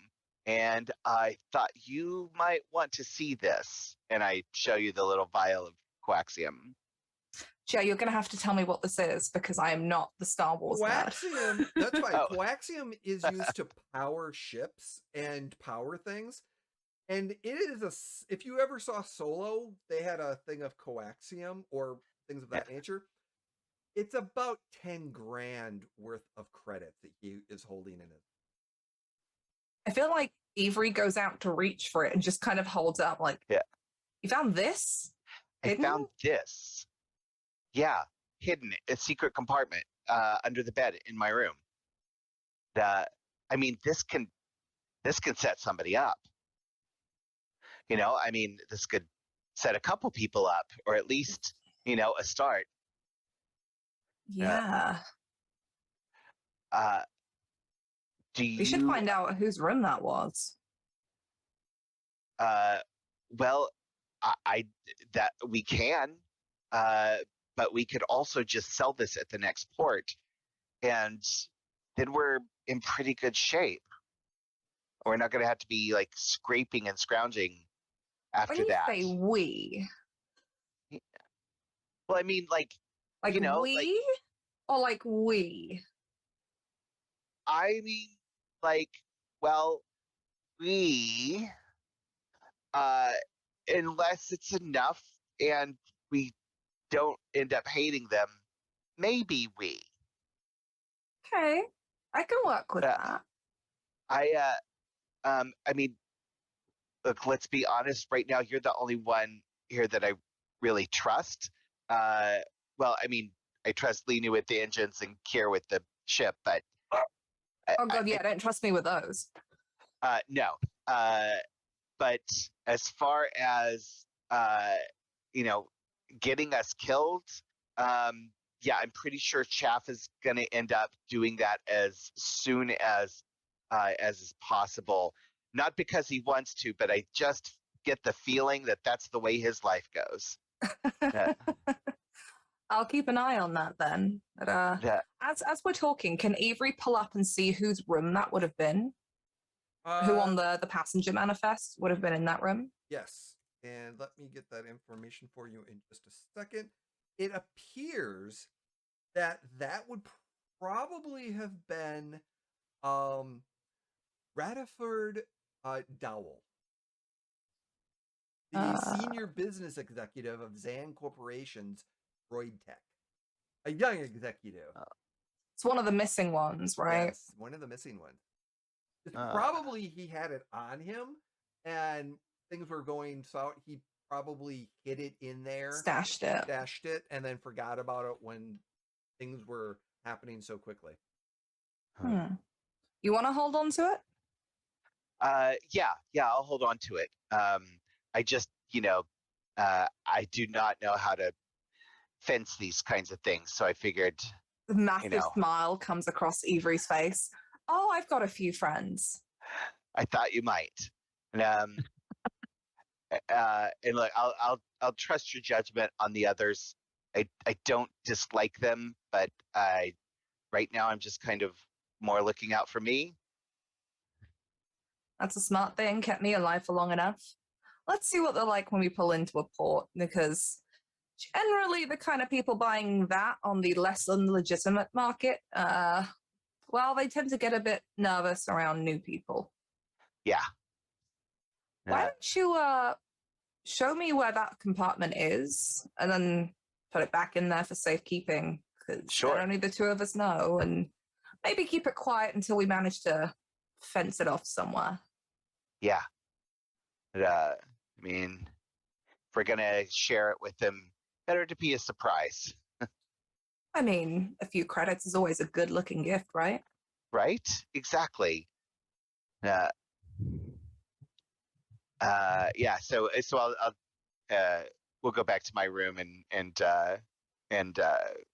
Speaker 5: and I thought you might want to see this. And I show you the little vial of coaxium.
Speaker 8: Jay, you're going to have to tell me what this is because I am not the Star Wars nerd.
Speaker 1: Coaxium, that's right.
Speaker 5: Oh.
Speaker 1: Coaxium is used to power ships and power things. And it is if you ever saw Solo, they had a thing of coaxium or things of that nature. It's about 10 grand worth of credit that he is holding in it.
Speaker 8: I feel like Avery goes out to reach for it and just kind of holds it up like, you found this? Hidden?
Speaker 5: I found this. Yeah, hidden, a secret compartment under the bed in my room. I mean, this can set somebody up. I mean, this could set a couple people up, or at least, a start.
Speaker 8: Yeah.
Speaker 5: Uh, do
Speaker 8: We should
Speaker 5: you,
Speaker 8: find out whose room that was.
Speaker 5: well, I that we can, uh, but we could also just sell this at the next port, and then we're in pretty good shape. We're not going to have to be like scraping and scrounging
Speaker 8: When
Speaker 5: after
Speaker 8: you
Speaker 5: that.
Speaker 8: say we,
Speaker 5: Well, I mean, like,
Speaker 8: like we,
Speaker 5: like,
Speaker 8: or like we?
Speaker 5: I mean, like, well, we, uh, unless it's enough and we don't end up hating them, maybe we.
Speaker 8: Okay, I can work with
Speaker 5: Uh,
Speaker 8: that.
Speaker 5: I mean, look, let's be honest. Right now, you're the only one here that I really trust. Uh, well, I mean, I trust Linu with the engines and Kier with the ship, but
Speaker 8: Oh god, yeah, don't trust me with those.
Speaker 5: no. But as far as getting us killed, yeah, I'm pretty sure Chaff is going to end up doing that as soon as is possible. Not because he wants to, but I just get the feeling that that's the way his life goes.
Speaker 8: I'll keep an eye on that then. But as we're talking, can Avery pull up and see whose room that would have been? Who on the passenger manifest would have been in that room?
Speaker 1: Yes. And let me get that information for you in just a second. It appears that would probably have been Radiford Dowell, the senior business executive of Zan Corporation's Droid Tech. A young executive.
Speaker 8: It's one of the missing ones, right?
Speaker 1: Yes, one of the missing ones. Probably he had it on him and things were going south. He probably hid it in there.
Speaker 8: Stashed it.
Speaker 1: And then forgot about it when things were happening so quickly.
Speaker 8: You want to hold on to it?
Speaker 5: Yeah, I'll hold on to it. I just, I do not know how to fence these kinds of things, so I figured.
Speaker 8: The massive smile comes across Avery's face. Oh, I've got a few friends.
Speaker 5: I thought you might. And look, I'll trust your judgment on the others. I don't dislike them, but right now I'm just kind of more looking out for me.
Speaker 8: That's a smart thing. Kept me alive for long enough. Let's see what they're like when we pull into a port, because generally the kind of people buying that on the less than legitimate market, well, they tend to get a bit nervous around new people.
Speaker 5: Yeah.
Speaker 8: Why don't you show me where that compartment is and then put it back in there for safekeeping? Because only the two of us know, and maybe keep it quiet until we manage to fence it off somewhere.
Speaker 5: Yeah. I mean, if we're going to share it with them, better to be a surprise.
Speaker 8: I mean, a few credits is always a good-looking gift, right?
Speaker 5: Right? Exactly. Yeah. So I'll we'll go back to my room and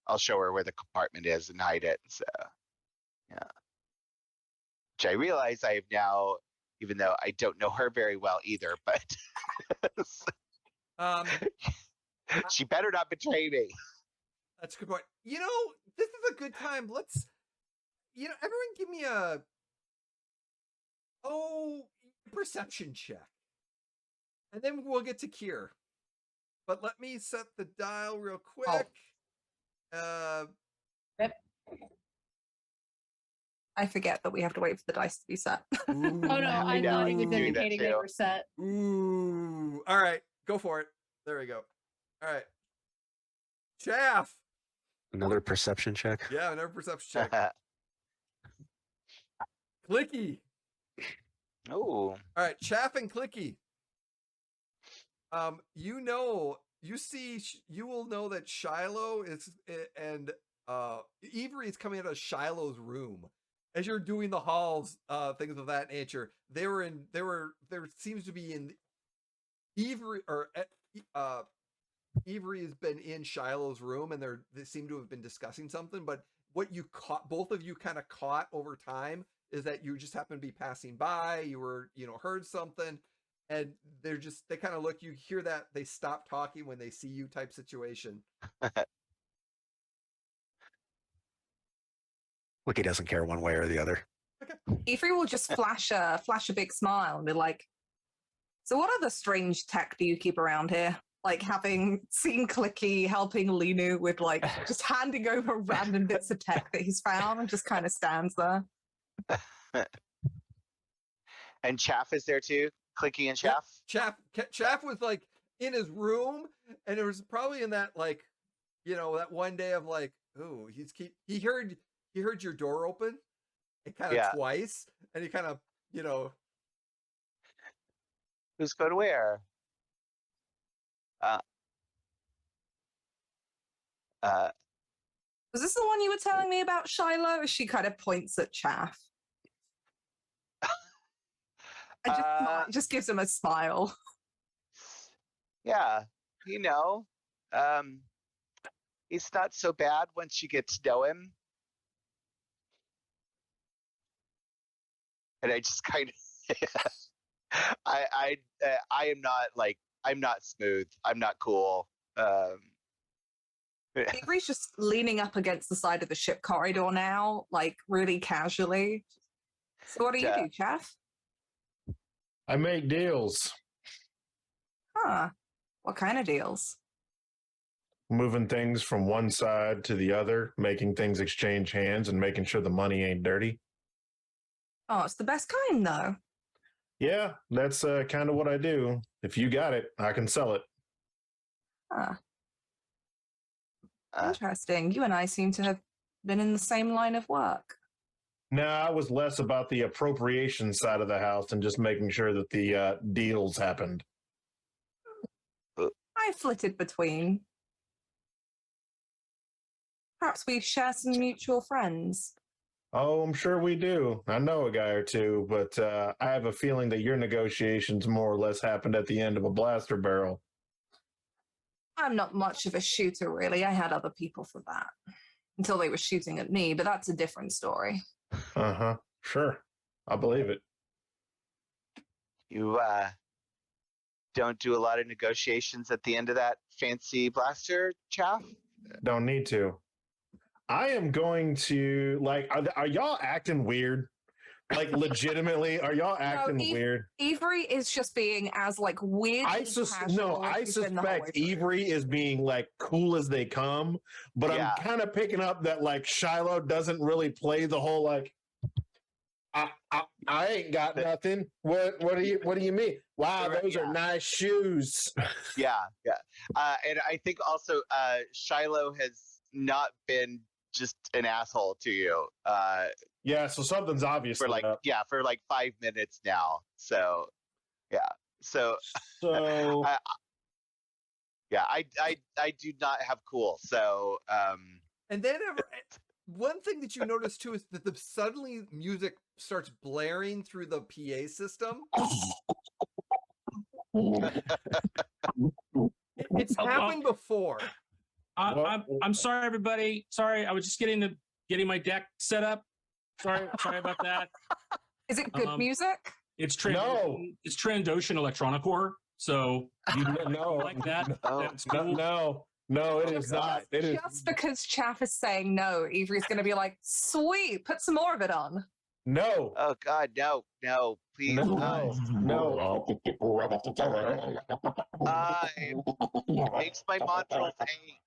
Speaker 5: I'll show her where the compartment is and hide it. So, yeah. Which I realize I have now, even though I don't know her very well either, but she better not betray me.
Speaker 1: That's a good point. This is a good time. Let's, everyone give me a perception check. And then we'll get to Kier. But let me set the dial real quick.
Speaker 8: I forget that we have to wait for the dice to be set.
Speaker 3: Oh no, I'm not even indicating they were set.
Speaker 1: Ooh. All right, go for it. There we go. All right. Chaff.
Speaker 4: Another perception check.
Speaker 1: Yeah, another perception check. Clicky.
Speaker 5: Oh.
Speaker 1: All right, Chaff and Clicky. You will know that Shiloh is and Avery is coming out of Shiloh's room as you're doing the halls, things of that nature. There seems to be Avery has been in Shiloh's room, and they seem to have been discussing something. But what you caught, both of you kind of caught over time, is that you just happened to be passing by. You were, heard something, and they kind of look. You hear that they stop talking when they see you, type situation.
Speaker 4: Look, he doesn't care one way or the other.
Speaker 8: Avery will just flash a big smile and be like, "So, what other strange tech do you keep around here? Like having seen Clicky helping Linu with like just handing over random bits of tech that he's found, and just kind of stands there."
Speaker 5: And Chaff is there too. Clicky and Chaff.
Speaker 1: Chaff was like in his room, and it was probably in that like, that one day of like, oh, he heard your door open, and kind of twice, and he kind of,
Speaker 5: Who's going where?
Speaker 8: Was this the one you were telling me about, Shiloh? She kind of points at Chaff. And just gives him a smile.
Speaker 5: Yeah, he's not so bad once you get to know him. And I just kind of, I am not like, I'm not smooth. I'm not cool.
Speaker 8: Avery's just leaning up against the side of the ship corridor now, like really casually. So what do you do, Chaff?
Speaker 6: I make deals.
Speaker 8: Huh. What kind of deals?
Speaker 6: Moving things from one side to the other, making things exchange hands, and making sure the money ain't dirty.
Speaker 8: Oh, it's the best kind, though.
Speaker 6: Yeah, that's kind of what I do. If you got it, I can sell it.
Speaker 8: Huh. Interesting. You and I seem to have been in the same line of work.
Speaker 6: No, I was less about the appropriation side of the house and just making sure that the deals happened.
Speaker 8: I flitted between. Perhaps we share some mutual friends.
Speaker 6: Oh, I'm sure we do. I know a guy or two, but I have a feeling that your negotiations more or less happened at the end of a blaster barrel.
Speaker 8: I'm not much of a shooter, really. I had other people for that. Until they were shooting at me, but that's a different story.
Speaker 6: Uh-huh. Sure. I believe it.
Speaker 5: You don't do a lot of negotiations at the end of that fancy blaster, Chaff?
Speaker 6: Don't need to. I am going to, like, are y'all acting weird? Like, legitimately, are y'all acting weird?
Speaker 8: Avery is just being as, like, weird.
Speaker 6: I suspect Avery is being, like, cool as they come, but I'm kind of picking up that, like, Shiloh doesn't really play the whole, like, I ain't got nothing. What do you mean? Wow, those are nice shoes.
Speaker 5: Yeah. And I think also Shiloh has not been just an asshole to you.
Speaker 6: Yeah, so something's obviously
Speaker 5: for like
Speaker 6: up.
Speaker 5: for like 5 minutes now. So I do not have cool. So
Speaker 1: and then one thing that you notice too is that suddenly music starts blaring through the PA system. It's happened before.
Speaker 2: I'm sorry, everybody. Sorry, I was just getting my deck set up. Sorry about that.
Speaker 8: Is it good music?
Speaker 2: It's Trandoshan Electronic Core. So you like that? That's cool.
Speaker 6: No, it is not. It is
Speaker 8: just because Chaff is saying no, Avery's going to be like, sweet, put some more of it on.
Speaker 6: No.
Speaker 5: Oh God, no, please.
Speaker 6: No.
Speaker 5: It makes my nostrils ache.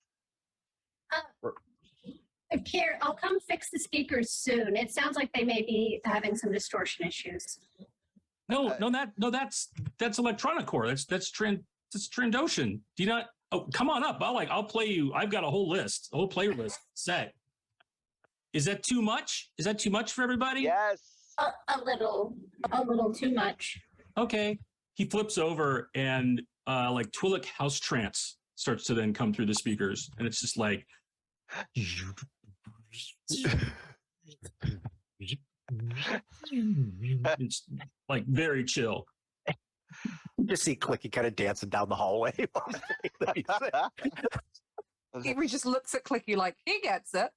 Speaker 7: Kier, I'll come fix the speakers soon. It sounds like they may be having some distortion issues.
Speaker 2: That's Electronic Core. That's Trandoshan. Do you not? Oh, come on up. I'll play you. I've got a whole playlist set. Is that too much? Is that too much for everybody?
Speaker 5: Yes.
Speaker 7: A little too much.
Speaker 2: Okay. He flips over and like Twi'lek House Trance starts to then come through the speakers, and it's just like it's like very chill.
Speaker 4: just see Clicky kind of dancing down the hallway. while he's playing the music.
Speaker 8: Avery just looks at Clicky like he gets it.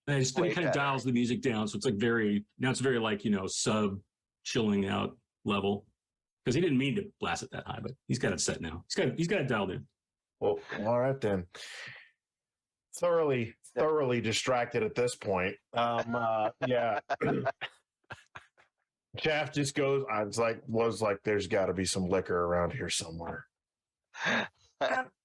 Speaker 2: And then he kind of dials the music down, so it's like very like sub chilling out level, because he didn't mean to blast it that high, but he's got it set now. He's got it dialed in.
Speaker 6: Well, all right then. Thoroughly distracted at this point. Yeah. Chaff just goes. I was like, there's got to be some liquor around here somewhere.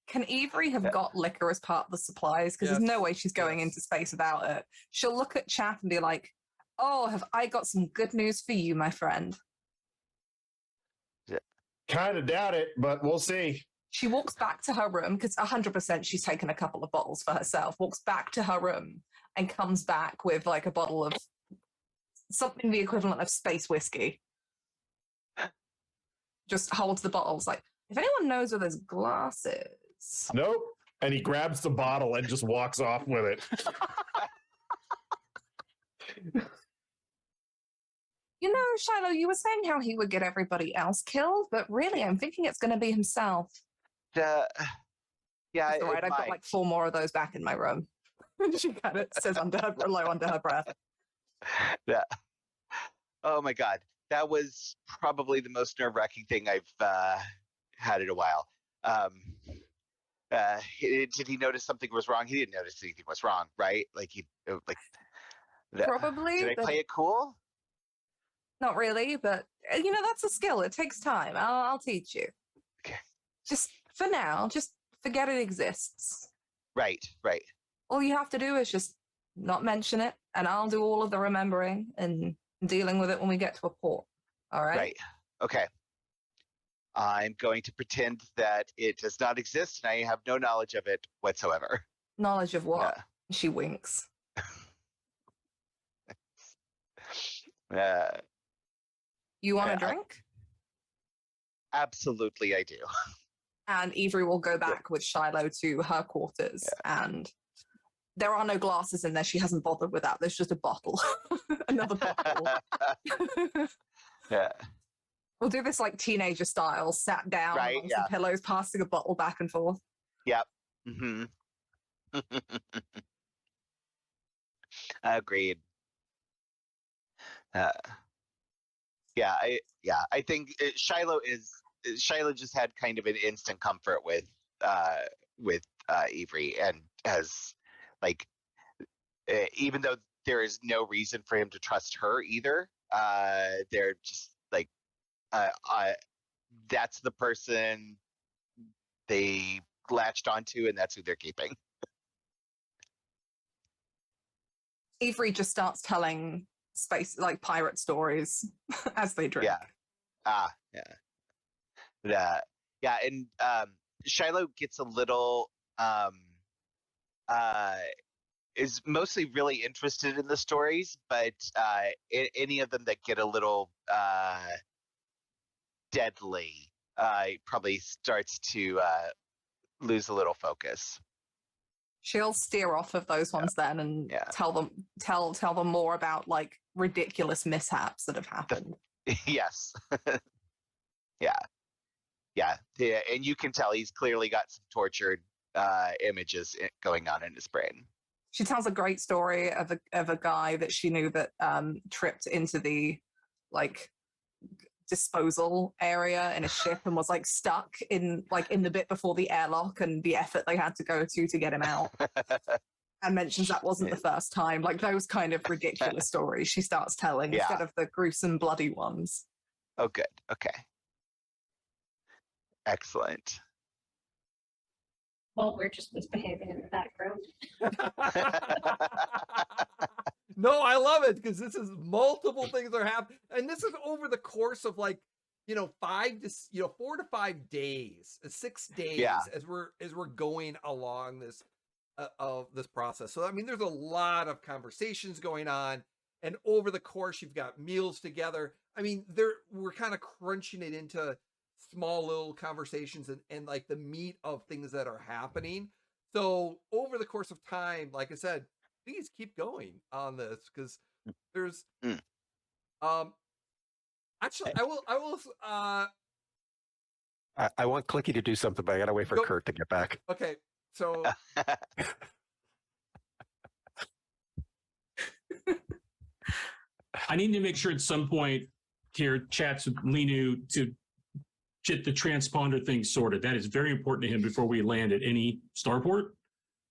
Speaker 8: Can Avery have got liquor as part of the supplies? Because there's no way she's going into space without it. She'll look at Chaff and be like, "Oh, have I got some good news for you, my friend?"
Speaker 6: Kind of doubt it, but we'll see.
Speaker 8: She walks back to her room because 100% she's taken a couple of bottles for herself. Walks back to her room and comes back with like a bottle of something the equivalent of space whiskey. Just holds the bottles like, if anyone knows where there's glasses.
Speaker 6: Nope. And he grabs the bottle and just walks off with it.
Speaker 8: You know, Shiloh, you were saying how he would get everybody else killed, but really, I'm thinking it's going to be himself.
Speaker 5: Yeah.
Speaker 8: That's all right. I've got like 4 more of those back in my room. She kind of says low under her breath.
Speaker 5: Yeah. Oh my God. That was probably the most nerve-wracking thing I've had in a while. Did he notice something was wrong? He didn't notice anything was wrong, right?
Speaker 8: Probably.
Speaker 5: Did I play it cool?
Speaker 8: Not really, but that's a skill. It takes time. I'll teach you.
Speaker 5: Okay.
Speaker 8: Just for now, just forget it exists.
Speaker 5: Right.
Speaker 8: All you have to do is just not mention it, and I'll do all of the remembering and dealing with it when we get to a port. All right?
Speaker 5: Right. Okay. I'm going to pretend that it does not exist and I have no knowledge of it whatsoever.
Speaker 8: Knowledge of what? Yeah. She winks. You want a drink?
Speaker 5: Absolutely, I do.
Speaker 8: And Avery will go back with Shiloh to her quarters, and there are no glasses in there. She hasn't bothered with that. There's just a bottle. Another bottle.
Speaker 5: Yeah.
Speaker 8: We'll do this like teenager style, sat down on some pillows, passing a bottle back and forth.
Speaker 5: Yep. Mm-hmm. Agreed. I think Shiloh just had kind of an instant comfort with Avery, and has like, even though there is no reason for him to trust her either, they're just like, that's the person they latched onto, and that's who they're keeping.
Speaker 8: Avery just starts telling space like pirate stories as they drink.
Speaker 5: And Shiloh gets a little is mostly really interested in the stories, but any of them that get a little deadly probably starts to lose a little focus.
Speaker 8: She'll steer off of those ones then and tell them more about like ridiculous mishaps that have happened.
Speaker 5: Yes. Yeah, and you can tell he's clearly got some tortured images going on in his brain.
Speaker 8: She tells a great story of a guy that she knew that tripped into the like disposal area in a ship and was like stuck in the bit before the airlock, and the effort they had to go to get him out. And mentions that wasn't the first time. Like those kind of ridiculous stories she starts telling instead of the gruesome, bloody ones.
Speaker 5: Oh, good. Okay. Excellent.
Speaker 7: Well, we're just misbehaving in the background.
Speaker 1: No, I love it because this is multiple things are happening, and this is over the course of like 4 to 5 days, 6 days as we're going along this of this process. So I mean, there's a lot of conversations going on, and over the course, you've got meals together. I mean, we're kind of crunching it into small little conversations and like the meat of things that are happening. So over the course of time, like I said, please keep going on this because there's actually I will
Speaker 4: I want Clicky to do something, but I gotta wait for
Speaker 1: Go-
Speaker 4: Kurt to get back.
Speaker 1: Okay, so
Speaker 2: I need to make sure at some point here chats with Linu to get the transponder thing sorted. That is very important to him before we land at any starport,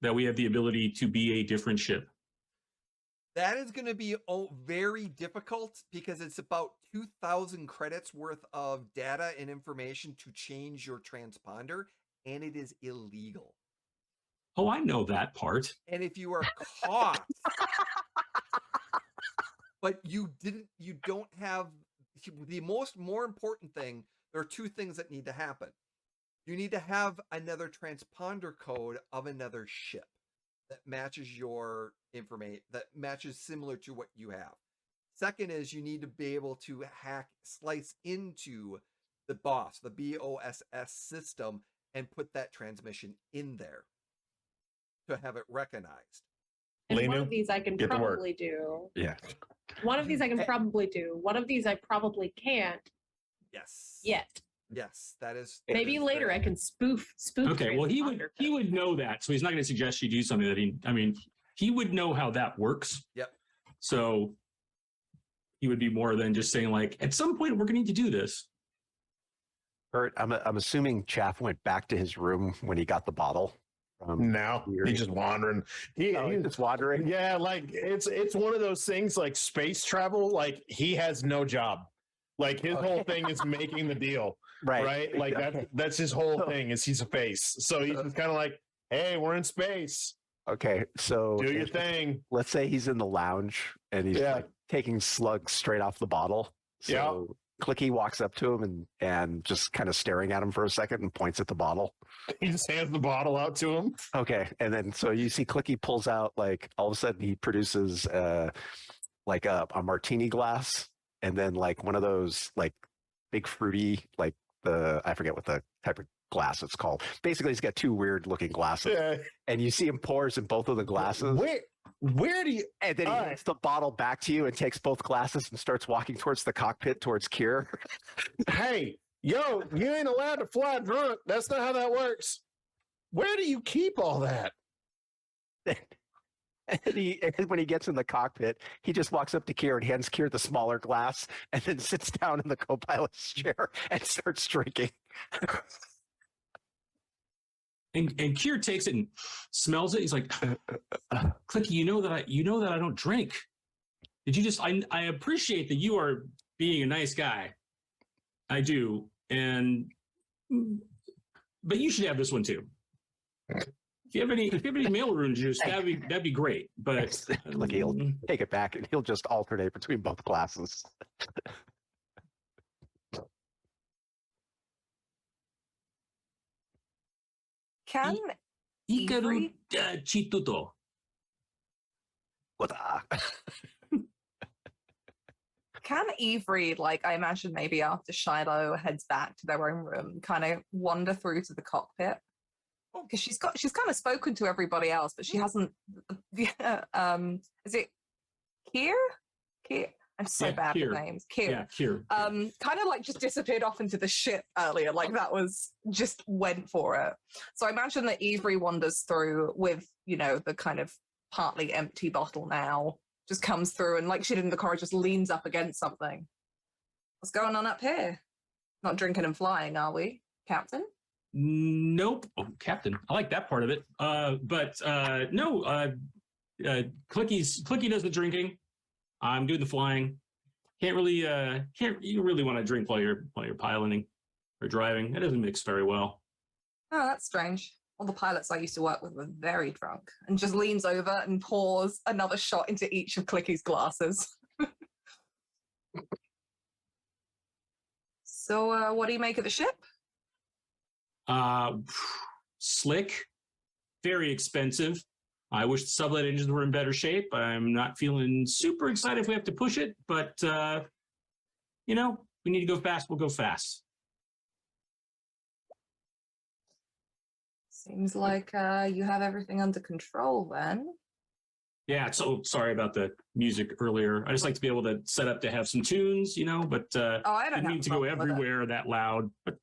Speaker 2: that we have the ability to be a different ship.
Speaker 1: that is going to be very difficult because it's about 2,000 credits worth of data and information to change your transponder, and it is illegal.
Speaker 2: Oh, I know that part.
Speaker 1: And if you are caught, but you don't have the more important thing, there are two things that need to happen. You need to have another transponder code of another ship that matches your information, that matches similar to what you have. Second is you need to be able to slice into the BOSS system, and put that transmission in there to have it recognized.
Speaker 3: And one
Speaker 6: Lenu,
Speaker 3: of these I can
Speaker 6: get to work.
Speaker 3: probably do.
Speaker 4: Yeah.
Speaker 3: One of these I can probably do. One of these I probably can't
Speaker 1: Yes.
Speaker 3: yet.
Speaker 1: Yes, that is.
Speaker 3: Maybe later I can spoof.
Speaker 2: Okay, well he
Speaker 3: transponder
Speaker 2: would know that, so he's not going to suggest you do something that he would know how that works.
Speaker 1: Yep.
Speaker 2: So he would be more than just saying like, at some point we're going to need to do this.
Speaker 4: Kurt, I'm assuming Chaff went back to his room when he got the bottle.
Speaker 6: No, he's just wandering. He's
Speaker 4: just wandering.
Speaker 6: Yeah, like it's one of those things like space travel. Like he has no job. Like his whole thing is making the deal. Right. Like that's his whole thing is he's a face. So he's just kind of like, hey, we're in space.
Speaker 4: Okay, so
Speaker 6: Do your thing.
Speaker 4: Let's say he's in the lounge and he's like taking slugs straight off the bottle. So Clicky walks up to him and just kind of staring at him for a second and points at the bottle.
Speaker 6: He just hands the bottle out to him.
Speaker 4: Okay, and then so you see Clicky pulls out, like, all of a sudden he produces like a martini glass, and then like one of those like big fruity, like I forget what the type of glass it's called. Basically, he's got two weird looking glasses, and you see him pours in both of the glasses.
Speaker 6: Where do you?
Speaker 4: And then he hands the bottle back to you and takes both glasses and starts walking towards the cockpit towards Kier.
Speaker 6: Hey, yo, you ain't allowed to fly drunk. That's not how that works. Where do you keep all that?
Speaker 4: And when he gets in the cockpit, he just walks up to Kier and hands Kier the smaller glass and then sits down in the co-pilot's chair and starts drinking.
Speaker 2: And Kier takes it and smells it. He's like, Clicky, you know that I don't drink. Did you just? I appreciate that you are being a nice guy. I do, but you should have this one too. If you have any mailroom juice, that'd be great. But
Speaker 4: Clicky, he'll take it back and he'll just alternate between both glasses.
Speaker 8: Can
Speaker 2: Ikaru chituto.
Speaker 8: Can Avery, like I imagine maybe after Shiloh heads back to their own room, kind of wander through to the cockpit? Because she's kind of spoken to everybody else, but she hasn't. Is it Kier? I'm so bad with names. Kier.
Speaker 2: Yeah, Kier.
Speaker 8: Kind of like just disappeared off into the ship earlier. Like that was just went for it. So I imagine that Avery wanders through with, the kind of partly empty bottle now, just comes through and like she did in the car, just leans up against something. What's going on up here? Not drinking and flying, are we, Captain?
Speaker 2: Nope. Oh, Captain. I like that part of it. But no, Clicky does the drinking. I'm doing the flying. You really want to drink while you're piloting or driving. That doesn't mix very well.
Speaker 8: Oh, that's strange. All the pilots I used to work with were very drunk, and just leans over and pours another shot into each of Clicky's glasses. So, what do you make of the ship?
Speaker 2: Slick, very expensive. I wish the sublet engines were in better shape. I'm not feeling super excited if we have to push it, but we need to go fast. We'll go fast.
Speaker 8: Seems like you have everything under control then.
Speaker 2: Yeah, so sorry about the music earlier. I just like to be able to set up to have some tunes, but
Speaker 8: I don't
Speaker 2: didn't mean
Speaker 8: have
Speaker 2: to
Speaker 8: a
Speaker 2: go
Speaker 8: problem with it.
Speaker 2: everywhere that loud. But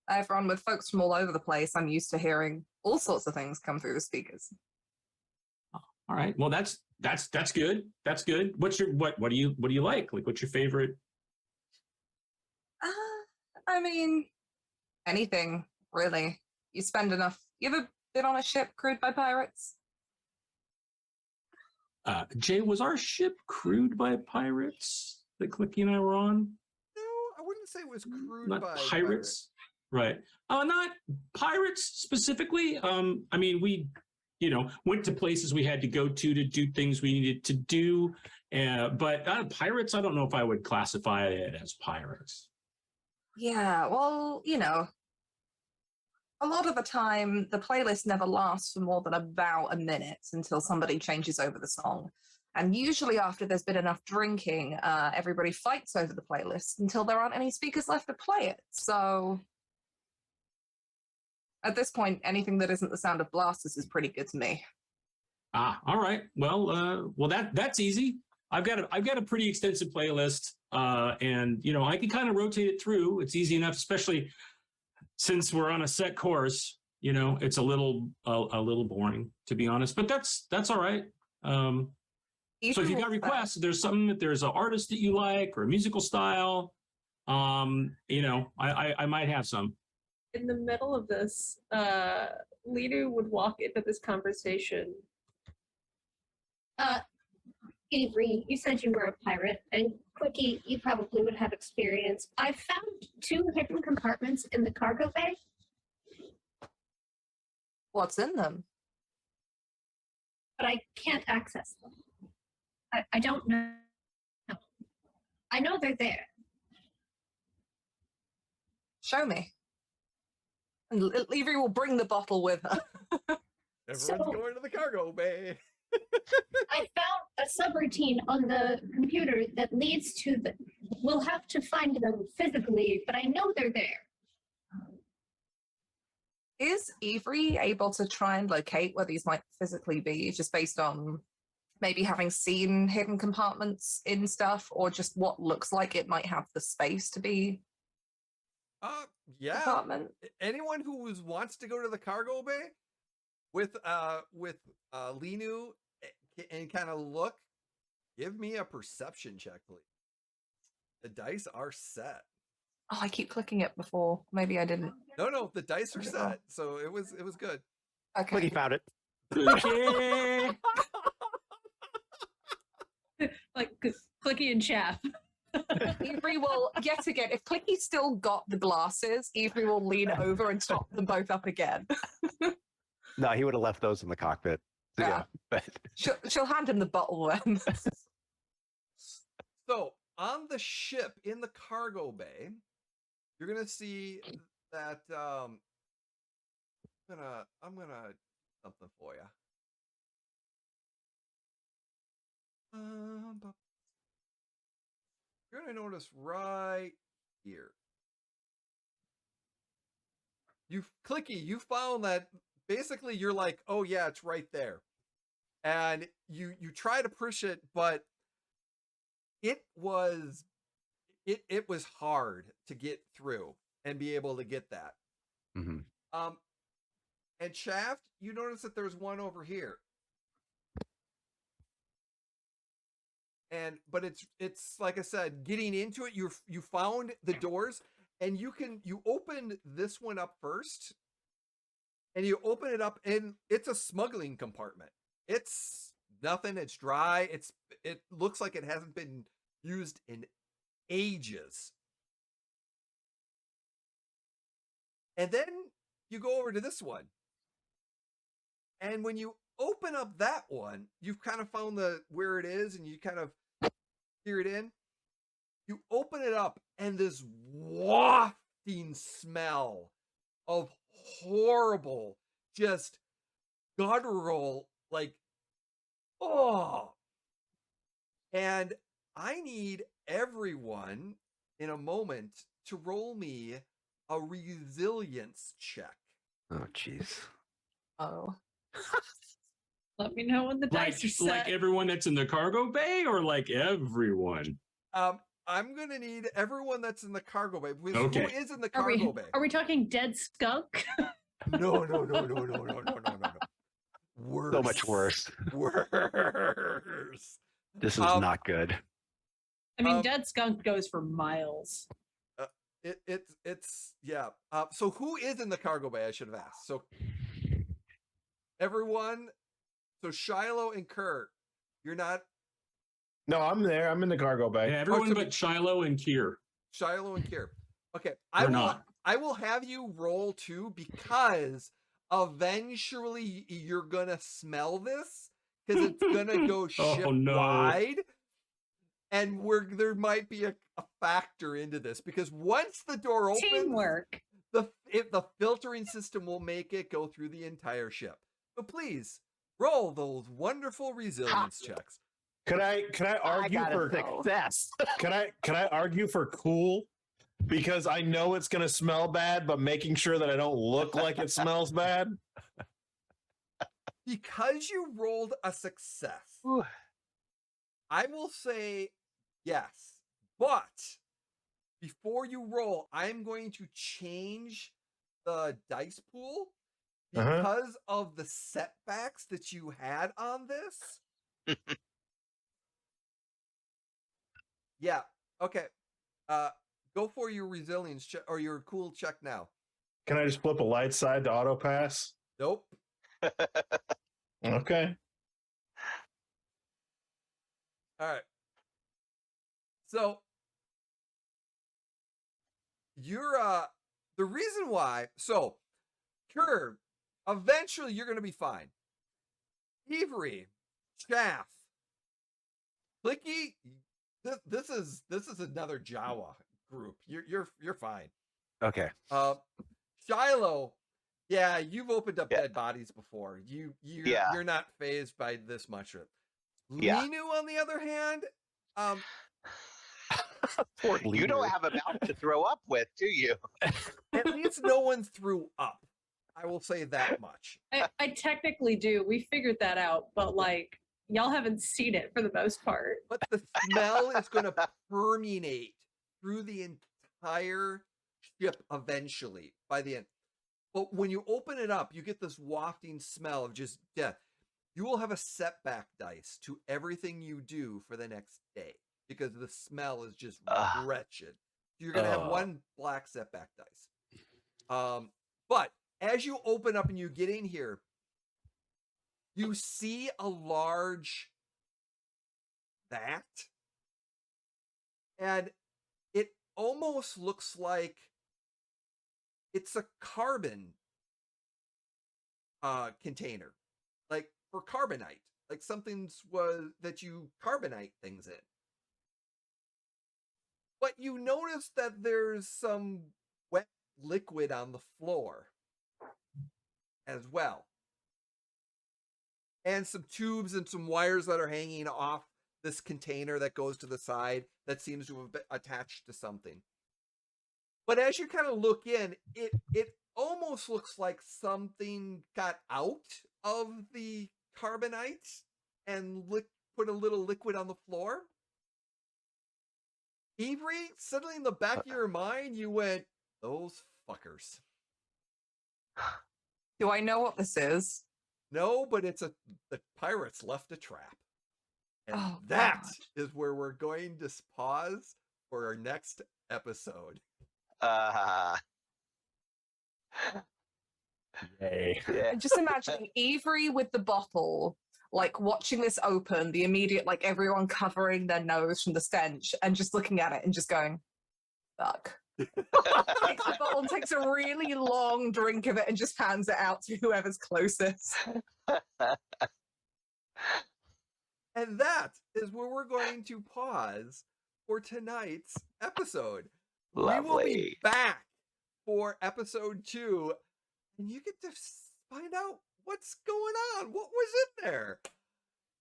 Speaker 8: I've run with folks from all over the place. I'm used to hearing all sorts of things come through the speakers.
Speaker 2: all right. Well, that's good. That's good. What's your what do you like? Like, what's your favorite?
Speaker 8: I mean, anything really. You spend enough. You ever been on a ship crewed by pirates?
Speaker 2: Jay, was our ship crewed by pirates that Clicky and I were on?
Speaker 1: No, I wouldn't say it was crewed
Speaker 2: Not
Speaker 1: by
Speaker 2: pirates. Right. Not pirates specifically. I mean, we, went to places we had to go to do things we needed to do. But pirates, I don't know if I would classify it as pirates.
Speaker 8: Yeah, well, a lot of the time the playlist never lasts for more than about a minute until somebody changes over the song. And usually after there's been enough drinking, everybody fights over the playlist until there aren't any speakers left to play it. So at this point, anything that isn't the sound of blasters is pretty good to me.
Speaker 2: All right. Well, that's easy. I've got a pretty extensive playlist, and I can kind of rotate it through. It's easy enough, especially since we're on a set course. It's a little boring, to be honest, but that's all right. So if you've got requests, there's an artist that you like or a musical style, I might have some.
Speaker 3: In the middle of this, Lidu would walk into this conversation.
Speaker 7: Avery, you said you were a pirate, and Quickie, you probably would have experience. I found 2 hidden compartments in the cargo bay.
Speaker 8: What's in them?
Speaker 7: But I can't access them. I don't know. I know they're there.
Speaker 8: Show me. And Avery will bring the bottle with her.
Speaker 1: Everyone's going to the cargo bay.
Speaker 7: I found a subroutine on the computer that leads to the. We'll have to find them physically, but I know they're there.
Speaker 8: Is Avery able to try and locate where these might physically be, just based on maybe having seen hidden compartments in stuff, or just what looks like it might have the space to be?
Speaker 1: Yeah.
Speaker 8: Compartment?
Speaker 1: Anyone who wants to go to the cargo bay with Linu and kind of look, give me a perception check, please. The dice are set.
Speaker 8: Oh, I keep clicking it before. Maybe I didn't.
Speaker 1: No, the dice are set, so it was good.
Speaker 8: Okay.
Speaker 4: Clicky found it.
Speaker 3: Like Clicky and Chaff.
Speaker 8: Avery will, yet again, if Clicky's still got the glasses, Avery will lean over and top them both up again.
Speaker 4: No, he would have left those in the cockpit. So, yeah, but
Speaker 8: She'll hand him the bottle then.
Speaker 1: So on the ship in the cargo bay, you're gonna see that I'm gonna do something for you. You're gonna notice right here. You found that basically you're like, oh yeah, it's right there. And you try to push it, but it was hard to get through and be able to get that.
Speaker 4: mm-hmm.
Speaker 1: And Shaft, you notice that there's one over here. But it's like I said, getting into it, you found the doors, and you open this one up first, and you open it up, and it's a smuggling compartment. It's nothing. It's dry. It looks like it hasn't been used in ages. And then you go over to this one, and when you open up that one, you've kind of found where it is, and you kind of hear it in. You open it up, and this wafting smell of horrible, just guttural, and I need everyone in a moment to roll me a resilience check.
Speaker 4: Oh, jeez.
Speaker 8: Oh.
Speaker 3: Let me know when the
Speaker 2: Like,
Speaker 3: dice are set.
Speaker 2: like everyone that's in the cargo bay, or like everyone?
Speaker 1: I'm gonna need everyone that's in the cargo bay. Because
Speaker 2: Okay.
Speaker 1: who is in the
Speaker 3: Are
Speaker 1: cargo
Speaker 3: we,
Speaker 1: bay?
Speaker 3: are we talking dead skunk?
Speaker 1: No. Worse.
Speaker 4: So much worse.
Speaker 1: Worse.
Speaker 4: This is not good.
Speaker 3: I mean, dead skunk goes for miles.
Speaker 1: It's yeah. So who is in the cargo bay? I should have asked. So everyone. So Shiloh and Kurt, you're not.
Speaker 6: No, I'm there. I'm in the cargo bay.
Speaker 2: Yeah, everyone
Speaker 1: so-
Speaker 2: but Shiloh and Kier.
Speaker 1: Shiloh and Kier. Okay,
Speaker 2: We're not.
Speaker 1: I will have you roll too, because eventually you're gonna smell this, because it's gonna go ship
Speaker 2: no.
Speaker 1: wide, and there might be a factor into this, because once the door opens,
Speaker 3: Teamwork.
Speaker 1: the filtering system will make it go through the entire ship. So please roll those wonderful resilience checks.
Speaker 6: Could I argue for
Speaker 4: success?
Speaker 6: Can I argue for cool? Because I know it's gonna smell bad, but making sure that I don't look like it smells bad.
Speaker 1: Because you rolled a success,
Speaker 5: Whew.
Speaker 1: I will say yes. But before you roll, I'm going to change the dice pool because of the setbacks that you had on this. Yeah. Okay. Go for your resilience check or your cool check now.
Speaker 6: Can I just flip a light side to auto pass?
Speaker 1: Nope.
Speaker 6: Okay.
Speaker 1: All right. So you're the reason why. So Curve, eventually you're gonna be fine. Avery, Chaff, Clicky, this is another Jawa group. You're fine.
Speaker 4: Okay.
Speaker 1: Shiloh, yeah, you've opened up
Speaker 5: Yeah.
Speaker 1: dead bodies before.
Speaker 5: Yeah.
Speaker 1: You're not phased by this much.
Speaker 5: Yeah.
Speaker 1: Linu, on the other hand,
Speaker 4: Poor
Speaker 5: You don't
Speaker 4: leader.
Speaker 5: have a mouth to throw up with, do you?
Speaker 1: at least no one threw up. I will say that much.
Speaker 3: I technically do. We figured that out, but like y'all haven't seen it for the most part.
Speaker 1: But the smell is going to permeate through the entire ship eventually by the end. But when you open it up, you get this wafting smell of just death. You will have a setback dice to everything you do for the next day because the smell is just wretched. You're going to have one black setback dice. But as you open up and you get in here, you see a large vat, and it almost looks like it's a carbon container, like for carbonite, like something's was that you carbonite things in. But you notice that there's some wet liquid on the floor as well, and some tubes and some wires that are hanging off this container that goes to the side that seems to have been attached to something. But as you kind of look in, it almost looks like something got out of the carbonite and put a little liquid on the floor. Avery, suddenly in the back of your mind, you went, those fuckers.
Speaker 8: Do I know what this is?
Speaker 1: No, but the pirates left a trap. And
Speaker 8: Oh,
Speaker 1: that
Speaker 8: God.
Speaker 1: is where we're going to pause for our next episode.
Speaker 6: Yay.
Speaker 5: Yeah.
Speaker 8: And just imagining Avery with the bottle, like watching this open, the immediate, like everyone covering their nose from the stench and just looking at it and just going, fuck. Takes the bottle, takes a really long drink of it and just hands it out to whoever's closest.
Speaker 1: And that is where we're going to pause for tonight's episode. We will be
Speaker 5: Lovely.
Speaker 1: back for episode 2, and you get to find out what's going on. What was in there?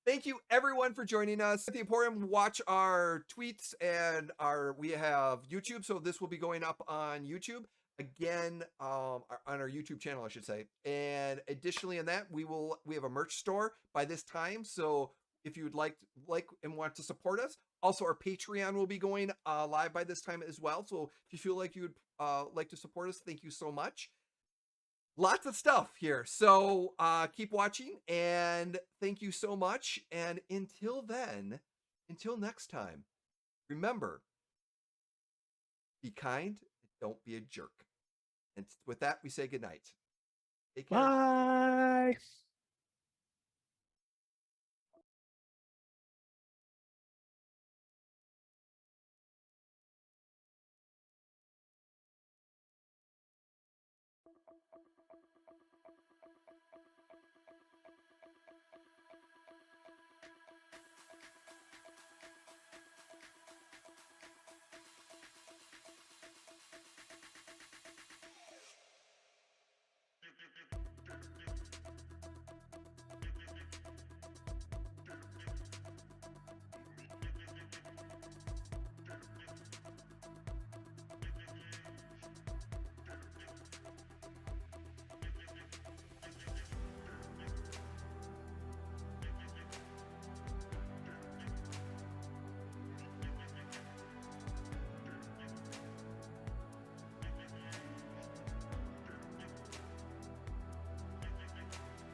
Speaker 1: Thank you everyone for joining us at the Emporium. Watch our tweets and we have YouTube, so this will be going up on YouTube. again on our YouTube channel, I should say. And additionally, in that we have a merch store by this time. So if you would like and want to support us, also our Patreon will be going live by this time as well. So if you feel like you would like to support us, thank you so much. Lots of stuff here. So keep watching and thank you so much. And until next time, remember, be kind, don't be a jerk. And with that, we say goodnight. Take care.
Speaker 6: Bye.